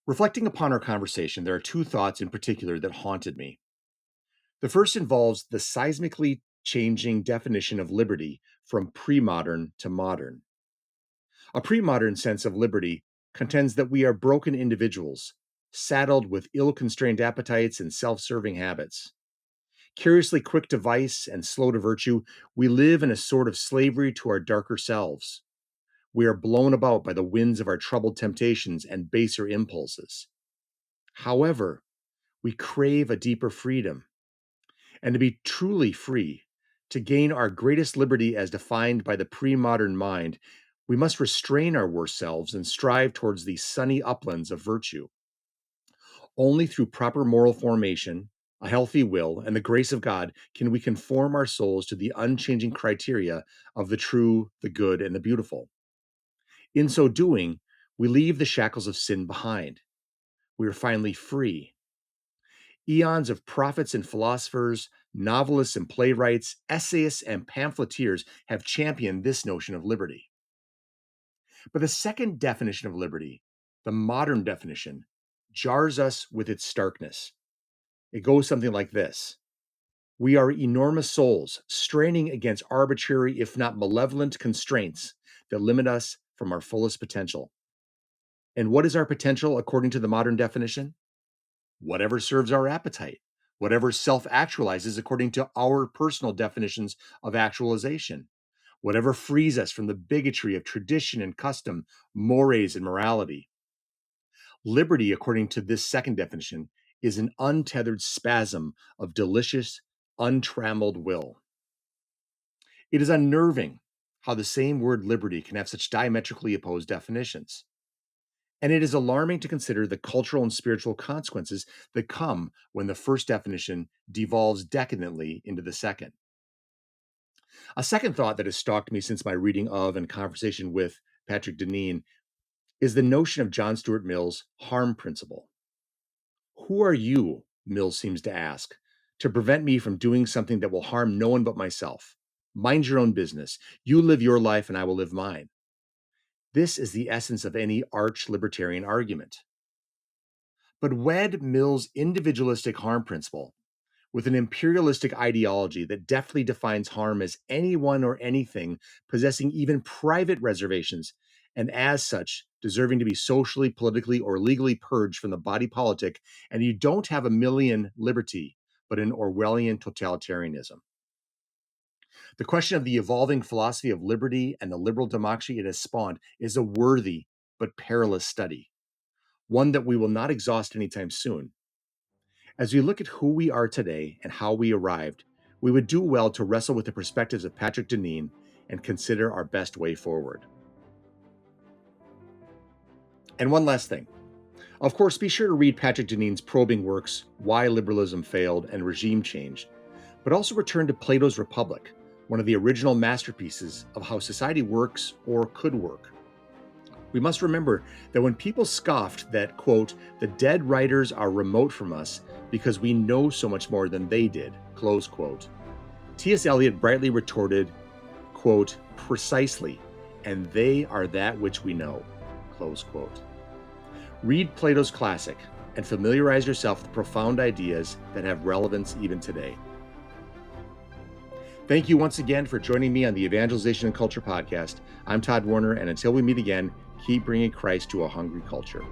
Reflecting upon our conversation, there are two thoughts in particular that haunted me. The first involves the seismically changing definition of liberty from pre-modern to modern. A pre-modern sense of liberty contends that we are broken individuals, saddled with ill-constrained appetites and self-serving habits. Curiously quick to vice and slow to virtue, we live in a sort of slavery to our darker selves. We are blown about by the winds of our troubled temptations and baser impulses. However, we crave a deeper freedom. And to be truly free, to gain our greatest liberty as defined by the pre-modern mind, we must restrain our worst selves and strive towards the sunny uplands of virtue. Only through proper moral formation, a healthy will, and the grace of God can we conform our souls to the unchanging criteria of the true, the good, and the beautiful. In so doing, we leave the shackles of sin behind. We are finally free. Eons of prophets and philosophers, novelists and playwrights, essayists and pamphleteers have championed this notion of liberty. But the second definition of liberty, the modern definition, jars us with its starkness. It goes something like this. We are enormous souls straining against arbitrary, if not malevolent, constraints that limit us from our fullest potential. And what is our potential according to the modern definition? Whatever serves our appetite, whatever self-actualizes according to our personal definitions of actualization, whatever frees us from the bigotry of tradition and custom, mores and morality. Liberty, according to this second definition, is an untethered spasm of delicious, untrammeled will. It is unnerving how the same word liberty can have such diametrically opposed definitions. And it is alarming to consider the cultural and spiritual consequences that come when the first definition devolves decadently into the second. A second thought that has stalked me since my reading of and conversation with Patrick Deneen is the notion of John Stuart Mill's harm principle. Who are you, Mill seems to ask, to prevent me from doing something that will harm no one but myself? Mind your own business. You live your life and I will live mine. This is the essence of any arch-libertarian argument. But wed Mill's individualistic harm principle with an imperialistic ideology that deftly defines harm as anyone or anything possessing even private reservations, and as such, deserving to be socially, politically, or legally purged from the body politic, and you don't have a Millian liberty, but an Orwellian totalitarianism. The question of the evolving philosophy of liberty and the liberal democracy it has spawned is a worthy but perilous study, one that we will not exhaust anytime soon. As we look at who we are today and how we arrived, we would do well to wrestle with the perspectives of Patrick Deneen and consider our best way forward. And one last thing. Of course, be sure to read Patrick Deneen's probing works, Why Liberalism Failed and Regime Change, but also return to Plato's Republic, one of the original masterpieces of how society works or could work. We must remember that when people scoffed that, quote, the dead writers are remote from us because we know so much more than they did, close quote, T.S. Eliot brightly retorted, quote, precisely, and they are that which we know, close quote. Read Plato's classic and familiarize yourself with profound ideas that have relevance even today. Thank you once again for joining me on the Evangelization Culture Podcast. I'm Tod Worner, and until we meet again, keep bringing Christ to a hungry culture.